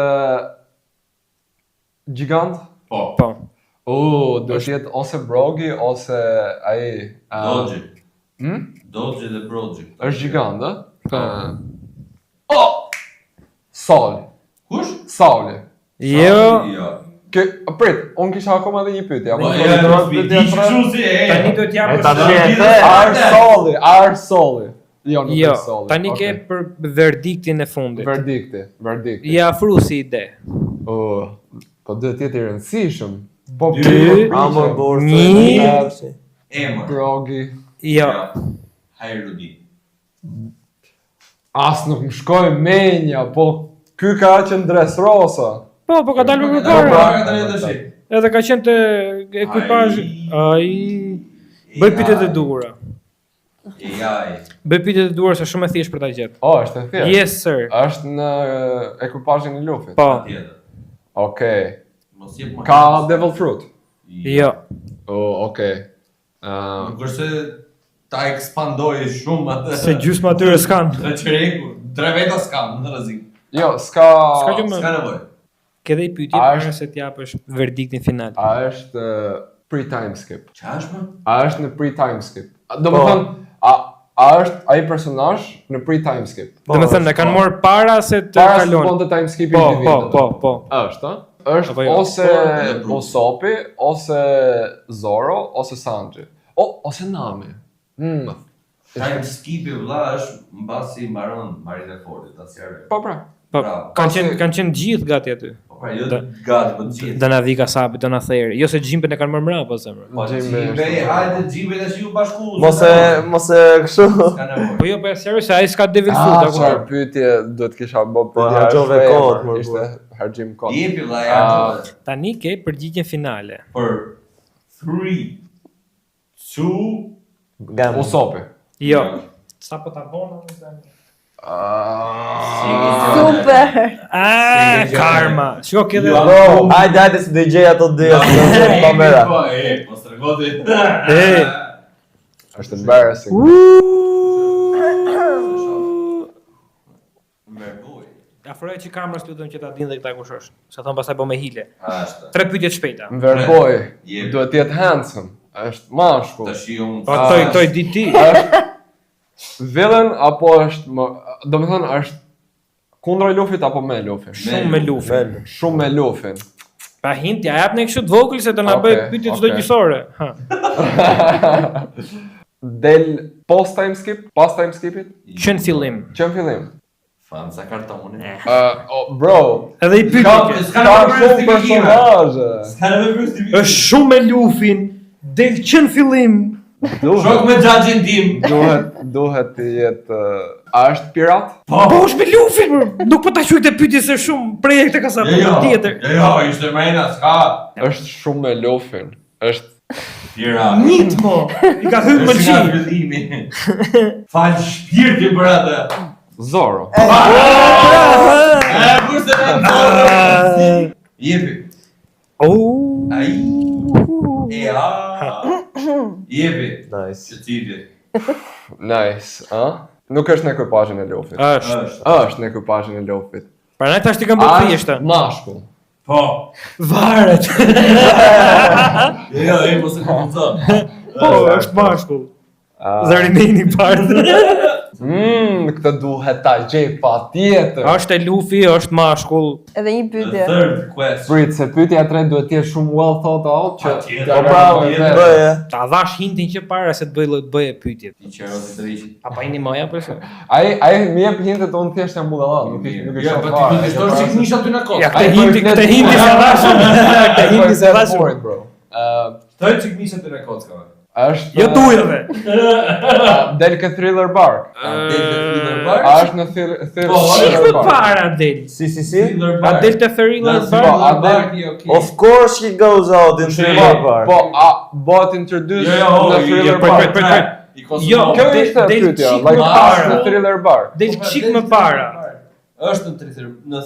[SPEAKER 5] gjigant?
[SPEAKER 2] Po.
[SPEAKER 1] Po.
[SPEAKER 5] Duhet jetë ose Brogi ose ai.
[SPEAKER 2] Dodge.
[SPEAKER 5] Hm?
[SPEAKER 2] Dodge dhe Brogi.
[SPEAKER 5] Është gjigant, ë?
[SPEAKER 1] Po.
[SPEAKER 5] Sauli.
[SPEAKER 2] Kush?
[SPEAKER 5] Sauli.
[SPEAKER 1] Jo.
[SPEAKER 5] Prit, unë kisha akoma edhe një pyetje. Apo
[SPEAKER 1] Tani do t'jap
[SPEAKER 3] E tani e the.
[SPEAKER 5] Arsoli. Jo, nuk
[SPEAKER 1] Jo,
[SPEAKER 5] është Sauli.
[SPEAKER 1] tani ke
[SPEAKER 5] Okay.
[SPEAKER 1] për verdiktin e fundit.
[SPEAKER 5] Verdikti.
[SPEAKER 1] I afru si ide.
[SPEAKER 5] Po duhet jetë i rëndësishëm. Po
[SPEAKER 1] Dy,
[SPEAKER 3] Amor borë.
[SPEAKER 1] Një.
[SPEAKER 2] Emër.
[SPEAKER 5] Brogi.
[SPEAKER 1] Jo.
[SPEAKER 2] Hajrudi.
[SPEAKER 5] As nuk më shkoj menja, po ky ka qenë Dressrosa.
[SPEAKER 1] Po ka dalë më
[SPEAKER 2] Para
[SPEAKER 1] përpara.
[SPEAKER 2] tani tash.
[SPEAKER 1] Edhe ka qenë te ekuipazhi. Ai bëj pyetjet e duhura.
[SPEAKER 2] Jaj.
[SPEAKER 1] Bëj pyetjet e duhura se shumë e thjesht për ta gjetë.
[SPEAKER 5] Është e thjeshtë.
[SPEAKER 1] Yes sir.
[SPEAKER 5] Është në ekipazhin e luftit.
[SPEAKER 1] Po.
[SPEAKER 2] Tjetër.
[SPEAKER 5] Okej.
[SPEAKER 2] Mos jep më.
[SPEAKER 5] Ka Devil Fruit.
[SPEAKER 1] Jo.
[SPEAKER 5] Okej.
[SPEAKER 2] Nuk është se ta ekspandoj shumë atë.
[SPEAKER 1] Se gjysmë atyre s'kan.
[SPEAKER 2] Të qereku, 3 veta s'kam në rrezik.
[SPEAKER 5] Jo, s'ka
[SPEAKER 1] gjë më.
[SPEAKER 2] S'ka nevojë.
[SPEAKER 1] Ke dhe i pyetje
[SPEAKER 5] A
[SPEAKER 1] para se t'japësh verdiktin final.
[SPEAKER 5] A është pre-time skip?
[SPEAKER 2] Ç'a është më?
[SPEAKER 5] A është në pre-time skip? Do të thënë, a është ai personazh në pre-time skip?
[SPEAKER 1] Do të thënë, e kanë marrë para se të
[SPEAKER 5] Para se të
[SPEAKER 1] kalon.
[SPEAKER 5] bënte time skipin
[SPEAKER 1] Po,
[SPEAKER 5] individët.
[SPEAKER 1] po.
[SPEAKER 5] Është, ë? Është
[SPEAKER 1] Apo jo?
[SPEAKER 5] ose
[SPEAKER 2] Po,
[SPEAKER 5] Usopi, ose Zoro, ose Sanji. Ose Nami.
[SPEAKER 2] Time skip i vëlla është mbasi mbaron Marinefordit, asnjëherë.
[SPEAKER 5] Po pra.
[SPEAKER 1] Po,
[SPEAKER 2] Bravo.
[SPEAKER 1] kanë qenë gjithë gati aty.
[SPEAKER 2] Po pra, jo gati po të gjithë.
[SPEAKER 1] Do na vi Kasapi, do na theri. Jo se Gjimpen e kanë marrë mbrapa zemra.
[SPEAKER 2] Po
[SPEAKER 5] Gjimbe
[SPEAKER 2] Gjimbe,
[SPEAKER 5] është-
[SPEAKER 2] hajde Gjimbe tash ju bashku.
[SPEAKER 3] Mos e kështu.
[SPEAKER 2] Ka nevojë.
[SPEAKER 1] Po jo, po seriozisht se ai s'ka Devil Fruit, a
[SPEAKER 5] Çfarë
[SPEAKER 1] kupton?
[SPEAKER 5] pyetje duhet kisha bë
[SPEAKER 3] Po,
[SPEAKER 5] pyetje.
[SPEAKER 3] harxove
[SPEAKER 5] shpejtë,
[SPEAKER 3] kohët, më
[SPEAKER 5] ishte harxhim kohë.
[SPEAKER 2] Jepi vëlla ja.
[SPEAKER 1] Tani ke përgjigjen finale.
[SPEAKER 2] Për 3 2
[SPEAKER 3] Gam.
[SPEAKER 5] Usopi.
[SPEAKER 1] Jo. Sa po ta bona?
[SPEAKER 4] Super.
[SPEAKER 1] Karma. Shiko ke dhe.
[SPEAKER 3] Bro, hajde se do gjej ato dy në kamera.
[SPEAKER 2] Po, mos tregoti.
[SPEAKER 5] Është embarrassing.
[SPEAKER 2] Mergoj.
[SPEAKER 1] Afroj që kamerës lutem që ta dinë dhe këta kush është. Se thon pastaj po me hile.
[SPEAKER 2] Ashtë.
[SPEAKER 1] 3 pyetje të shpejta.
[SPEAKER 5] Verboj.
[SPEAKER 2] Jep.
[SPEAKER 5] Duhet të jetë handsome. Është mashkull.
[SPEAKER 2] Tash unë.
[SPEAKER 1] Po toj di ti.
[SPEAKER 5] Është villain apo është, domethënë është kundra Lufit apo me Lufin?
[SPEAKER 1] Shumë me lufin.
[SPEAKER 5] Shumë me Lufin.
[SPEAKER 1] Pa hint, ja jap ne kështu të vogël se do na bëj
[SPEAKER 5] Okej,
[SPEAKER 1] pyetje çdo
[SPEAKER 5] okej.
[SPEAKER 1] gjysore. Ha.
[SPEAKER 5] Del post time skip, pas time skipit,
[SPEAKER 1] Qen fillim.
[SPEAKER 5] që në fillim.
[SPEAKER 2] Fan sa kartone.
[SPEAKER 5] Bro,
[SPEAKER 1] Edhe i pyetje.
[SPEAKER 2] S'ka
[SPEAKER 5] ka
[SPEAKER 2] nevojë
[SPEAKER 5] shumë personazhe.
[SPEAKER 2] S'ka nevojë për justifikime.
[SPEAKER 1] Është shumë me lufin. Del qen fillim.
[SPEAKER 2] Shok me xhaxhin tim.
[SPEAKER 5] Duhet të jetë a është pirat?
[SPEAKER 1] Po është me lufin. Bro. Nuk po ta quaj këtë pyetje se shumë projekte ka sa tjetër.
[SPEAKER 2] Jo, ishte Marina, s'ka.
[SPEAKER 5] Është shumë me Lufin. Është
[SPEAKER 2] Tjera.
[SPEAKER 1] Nit mo. I ka hyrë më
[SPEAKER 2] Nga
[SPEAKER 1] çi.
[SPEAKER 2] fillimi. Fal shpirti për atë.
[SPEAKER 5] Zoro.
[SPEAKER 2] Kurse në Jepi.
[SPEAKER 1] Oh.
[SPEAKER 2] Ai. Jepi.
[SPEAKER 3] Nice.
[SPEAKER 2] Që titi.
[SPEAKER 5] Nice, a? Nuk është në ekipazhin e Lufit.
[SPEAKER 1] Është.
[SPEAKER 5] Është në ekipazhin e Lufit.
[SPEAKER 1] Pra ne tash ti kam bërë thjeshta.
[SPEAKER 5] Mashkull.
[SPEAKER 2] Po.
[SPEAKER 1] Varet.
[SPEAKER 2] Jo, mos e kupton.
[SPEAKER 1] Po, është mashkull. The remaining part.
[SPEAKER 5] Këtë duhet ta gjej patjetër.
[SPEAKER 1] Është e lufi, është mashkull.
[SPEAKER 4] Edhe një pyetje.
[SPEAKER 2] Third quest.
[SPEAKER 5] Prit, se pyetja e tretë duhet të jetë shumë well thought out që
[SPEAKER 2] Patjetër.
[SPEAKER 5] t'ja
[SPEAKER 2] Bravo,
[SPEAKER 5] bëj
[SPEAKER 2] patjetër.
[SPEAKER 5] vetë.
[SPEAKER 3] Bëje.
[SPEAKER 1] Ta dhash hintin që para se të bëje pyetjet.
[SPEAKER 2] Ti qero të rrish.
[SPEAKER 1] Apo jeni moja apo se?
[SPEAKER 5] Ai më jep hintet unë thjesht jam budallat, nuk e
[SPEAKER 2] Jo,
[SPEAKER 5] shoh
[SPEAKER 2] po
[SPEAKER 5] fare.
[SPEAKER 2] ti do të shik nisha ty në kot.
[SPEAKER 1] Ja,
[SPEAKER 5] Ai
[SPEAKER 1] këtë hinti se dhash. Këtë hinti se dhash.
[SPEAKER 5] Bro.
[SPEAKER 2] Thoj çik nisha ty në kot, ska.
[SPEAKER 5] Është
[SPEAKER 1] Jo dujave.
[SPEAKER 5] del ke Thriller Bark. A është në
[SPEAKER 1] Çik
[SPEAKER 5] Thriller
[SPEAKER 1] më
[SPEAKER 5] Bark?
[SPEAKER 1] para del.
[SPEAKER 3] Si.
[SPEAKER 1] A del te Thriller
[SPEAKER 5] Po,
[SPEAKER 1] Bark?
[SPEAKER 5] a del
[SPEAKER 3] Of course he goes out in Thriller Bark.
[SPEAKER 5] Po, a bot introduce në Thriller
[SPEAKER 1] prit.
[SPEAKER 5] Bark?
[SPEAKER 1] Jo,
[SPEAKER 5] Kjo ishte
[SPEAKER 1] del
[SPEAKER 5] pyetja,
[SPEAKER 1] çik
[SPEAKER 5] like
[SPEAKER 1] më
[SPEAKER 5] pas në
[SPEAKER 1] para.
[SPEAKER 5] Thriller Bark.
[SPEAKER 1] Del çik më para.
[SPEAKER 2] Është në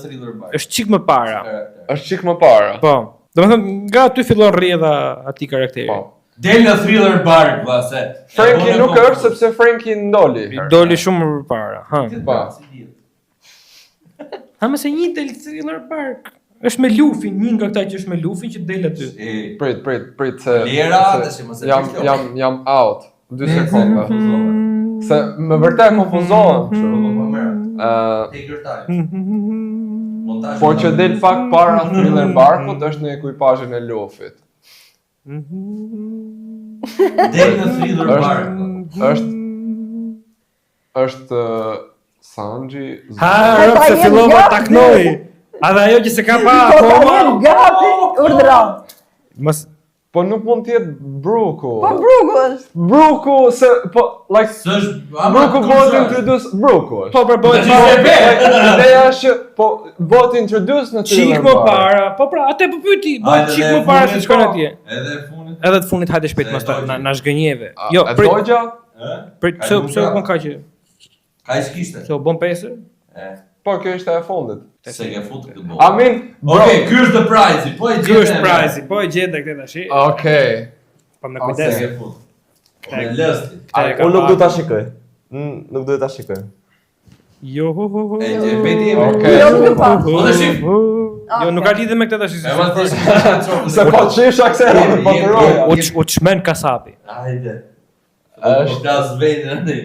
[SPEAKER 2] Thriller Bark.
[SPEAKER 1] Është çik më para.
[SPEAKER 5] Është çik më para.
[SPEAKER 1] Po. Domethënë nga aty fillon rrjedha atij karakteri.
[SPEAKER 5] Po.
[SPEAKER 2] Del në Thriller Bark, vase.
[SPEAKER 5] Frankie nuk është sepse Frankie ndoli.
[SPEAKER 1] Doli shumë më para. Ha.
[SPEAKER 5] Po.
[SPEAKER 1] Ha më se një del Thriller Bark. Është me Lufin, një nga këta që është me Lufin që del aty.
[SPEAKER 5] Prit se
[SPEAKER 2] Lera, tash mos e
[SPEAKER 5] jam out. 2 sekonda. Se më vërtet më fuzohem kështu.
[SPEAKER 2] Take your time. Montazhi.
[SPEAKER 5] Po që del pak para Thriller Barkut është në ekuipazhin e Lufit.
[SPEAKER 2] Del në Thriller Bark.
[SPEAKER 5] Është Sanji.
[SPEAKER 1] Ha, rëpë se fillova ta knoj. A dhe ajo që se ka pa
[SPEAKER 4] Po ta
[SPEAKER 1] akoma.
[SPEAKER 4] jem gati, urdhëro.
[SPEAKER 1] Mos
[SPEAKER 5] Po nuk mund të jetë Bruku.
[SPEAKER 4] Po Bruku është.
[SPEAKER 5] Bruku se po like
[SPEAKER 2] S'është
[SPEAKER 5] Bruku bëhet introduce Bruku është.
[SPEAKER 1] po për bëhet
[SPEAKER 5] Ideja është që po bëhet introduce në
[SPEAKER 1] çik
[SPEAKER 5] Thriller
[SPEAKER 1] më
[SPEAKER 5] Bark.
[SPEAKER 1] para. Po pra, atë po pyeti, bëhet çik më para se shkon atje.
[SPEAKER 2] Edhe funit.
[SPEAKER 1] Edhe të funit hajde shpejt mos na zgënjeve.
[SPEAKER 5] A,
[SPEAKER 1] Jo,
[SPEAKER 5] e
[SPEAKER 1] prit,
[SPEAKER 5] dogja?
[SPEAKER 1] prit, pse u bën kaq?
[SPEAKER 2] Ka ish kishte.
[SPEAKER 1] Se u bën pesë?
[SPEAKER 5] Po kjo ishte e fundit.
[SPEAKER 2] Se ke fut këtë botë.
[SPEAKER 5] I mean, bro.
[SPEAKER 2] Okej, ky është the prize. Po e
[SPEAKER 1] Ky është prize, po e gjete këtë tash.
[SPEAKER 5] Okej.
[SPEAKER 1] Po me
[SPEAKER 2] Se
[SPEAKER 1] kujdes.
[SPEAKER 2] ke fut. Me lësti.
[SPEAKER 3] Unë nuk duhet ta shikoj. Nuk duhet ta shikoj.
[SPEAKER 1] Jo.
[SPEAKER 2] E beti.
[SPEAKER 5] Okej.
[SPEAKER 4] Jo, nuk pa.
[SPEAKER 2] Po të shif.
[SPEAKER 1] Jo, nuk ka lidhje me këtë tash.
[SPEAKER 2] E ma të
[SPEAKER 5] Se po çisha kse po të roja.
[SPEAKER 1] U çmen kasapi.
[SPEAKER 2] Hajde.
[SPEAKER 5] Është
[SPEAKER 2] Das vjen tani.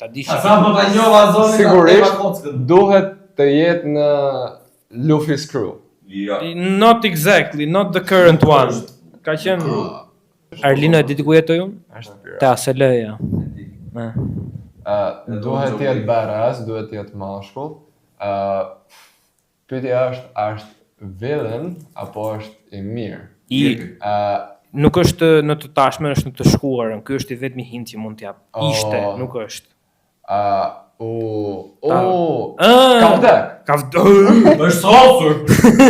[SPEAKER 1] Ta dish.
[SPEAKER 2] Sa më ta njova zonin.
[SPEAKER 5] sigurisht duhet të jetë në Luffy's crew.
[SPEAKER 2] Jo.
[SPEAKER 1] Not exactly, not the current one. Ka qenë Arlino e diti ku jetoj unë? Te ASL-ja.
[SPEAKER 5] Duhet të jetë badass, duhet të jetë mashkull. Pyetja është villain apo është i mirë?
[SPEAKER 1] Nuk është në të tashmen, është në të shkuarën. Ky është i vetmi hint që mund t'jap. Ishte, nuk është.
[SPEAKER 5] Ka vdek.
[SPEAKER 1] Ka vdek.
[SPEAKER 2] Është sosur.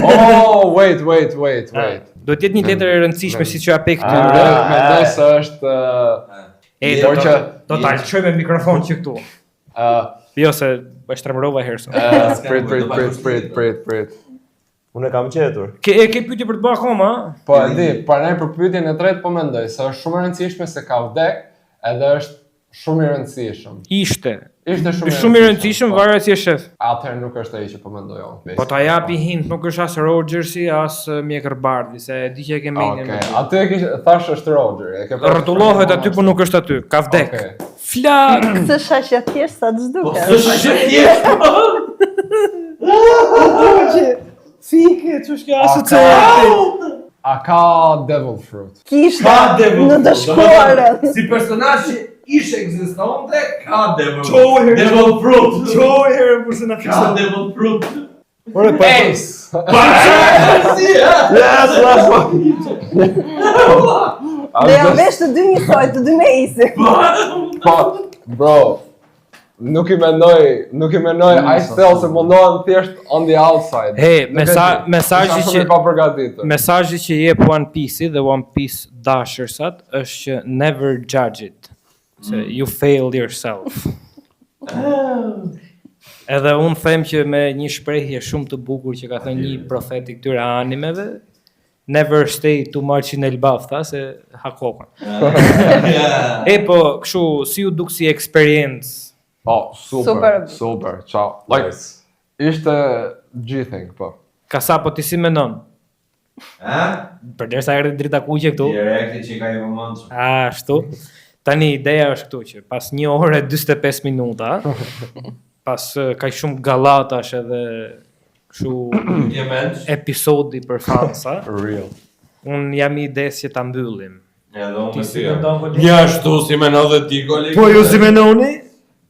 [SPEAKER 5] Oh, wait.
[SPEAKER 1] Do të jetë një letër e rëndësishme siç ju apek këtu.
[SPEAKER 5] Mendoj se është
[SPEAKER 1] Do të alçoj me mikrofon që këtu. Jo se është tremërova herë.
[SPEAKER 5] prit.
[SPEAKER 3] Unë e kam gjetur.
[SPEAKER 1] Ke pyetje për të bërë akoma?
[SPEAKER 5] Po e di, pranaj për pyetjen e tretë po mendoj se është shumë e rëndësishme se ka vdek, edhe është shumë i rëndësishëm.
[SPEAKER 1] Ishte
[SPEAKER 5] Ishte
[SPEAKER 1] i rëndësishëm varet si e shef.
[SPEAKER 5] Atëherë nuk është ai që po mendoj unë.
[SPEAKER 1] Po ta japi hint, nuk është as Rogersi, as Mjekërbardhi, se e di që e ke mendjen.
[SPEAKER 5] Okej, aty e kish thash është Roger. E ke
[SPEAKER 1] Rrotullohet aty, po nuk është aty. Ka vdek.
[SPEAKER 5] Okej.
[SPEAKER 1] Flak.
[SPEAKER 4] Se shashja thjesht sa të zduket.
[SPEAKER 1] Fike, ç'është kjo asociati?
[SPEAKER 5] A ka devil fruit?
[SPEAKER 4] Kishte
[SPEAKER 2] Ka devil.
[SPEAKER 4] në të shkuarën.
[SPEAKER 2] Si personazh që ishte ekzistonte, ka devil.
[SPEAKER 1] Çoher.
[SPEAKER 2] Devil fruit.
[SPEAKER 1] Çoj herë për se na
[SPEAKER 2] Ka
[SPEAKER 1] fikson.
[SPEAKER 2] devil fruit.
[SPEAKER 1] Ore po.
[SPEAKER 5] Ace!
[SPEAKER 3] Yes, last
[SPEAKER 4] Dhe janë vesh të dy njësoj, të dy me isi.
[SPEAKER 5] Po, bro, nuk i mendoj, I still se mundohen thjesht on the outside.
[SPEAKER 1] Hey, mesazhi
[SPEAKER 5] mesazhi
[SPEAKER 1] që jep One Piece dhe One Piece dashursat është që never judge it. Se you failed yourself. Edhe unë them që me një shprehje shumë të bukur që ka thënë një profet i këtyre animeve, never stay too much in Elbaf, tha se ha kokën. E po, kështu si u duk si experience.
[SPEAKER 5] Oh, super, ciao. Like, ishte G-Thing, po.
[SPEAKER 1] Ka sa po ti si menon? Përderisa erdhi drita kuqe këtu.
[SPEAKER 2] Direkti që ka i vëmendshëm.
[SPEAKER 1] Ashtu. Tani ideja është këtu që pas 1 orë e 45 minuta, pas kaq shumë gallatash edhe kështu episodi për fansa,
[SPEAKER 5] Real.
[SPEAKER 1] un jam i idesë që ta mbyllim.
[SPEAKER 2] Edhe unë
[SPEAKER 1] Si
[SPEAKER 2] si.
[SPEAKER 1] mendon
[SPEAKER 2] Ja ashtu si mendon dhe ti koleg.
[SPEAKER 1] Po ju si mendoni?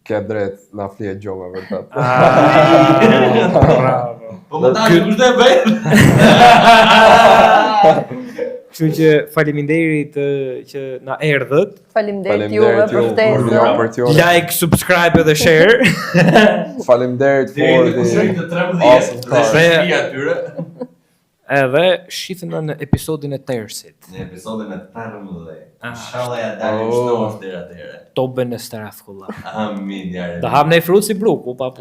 [SPEAKER 5] Ke drejt, na flie gjome vërtet.
[SPEAKER 1] Bravo.
[SPEAKER 2] Po më tash kush do e bëj?
[SPEAKER 1] Kështu që faleminderit që na erdhët.
[SPEAKER 4] Faleminderit juve për ftesën.
[SPEAKER 1] Like, subscribe dhe share.
[SPEAKER 5] Faleminderit for the awesome talk.
[SPEAKER 1] Edhe shifna në episodin e tërësit.
[SPEAKER 2] Në episodin e 13. Inshallah ja dalim shtosh deri atëherë.
[SPEAKER 1] Toben e starafkulla.
[SPEAKER 2] Amin ja.
[SPEAKER 1] Da ham ne frut si bruku, pa.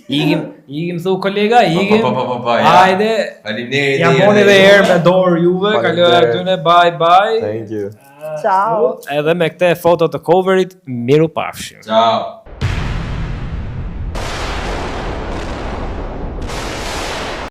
[SPEAKER 1] Igim thu kolega, igim. Hajde.
[SPEAKER 2] Faleminderit.
[SPEAKER 1] Ja moni edhe herë me dorë juve, kaloj aty bye bye.
[SPEAKER 3] Thank you.
[SPEAKER 4] Ciao.
[SPEAKER 1] Edhe me këtë foto të coverit, miru pafshim.
[SPEAKER 2] Ciao.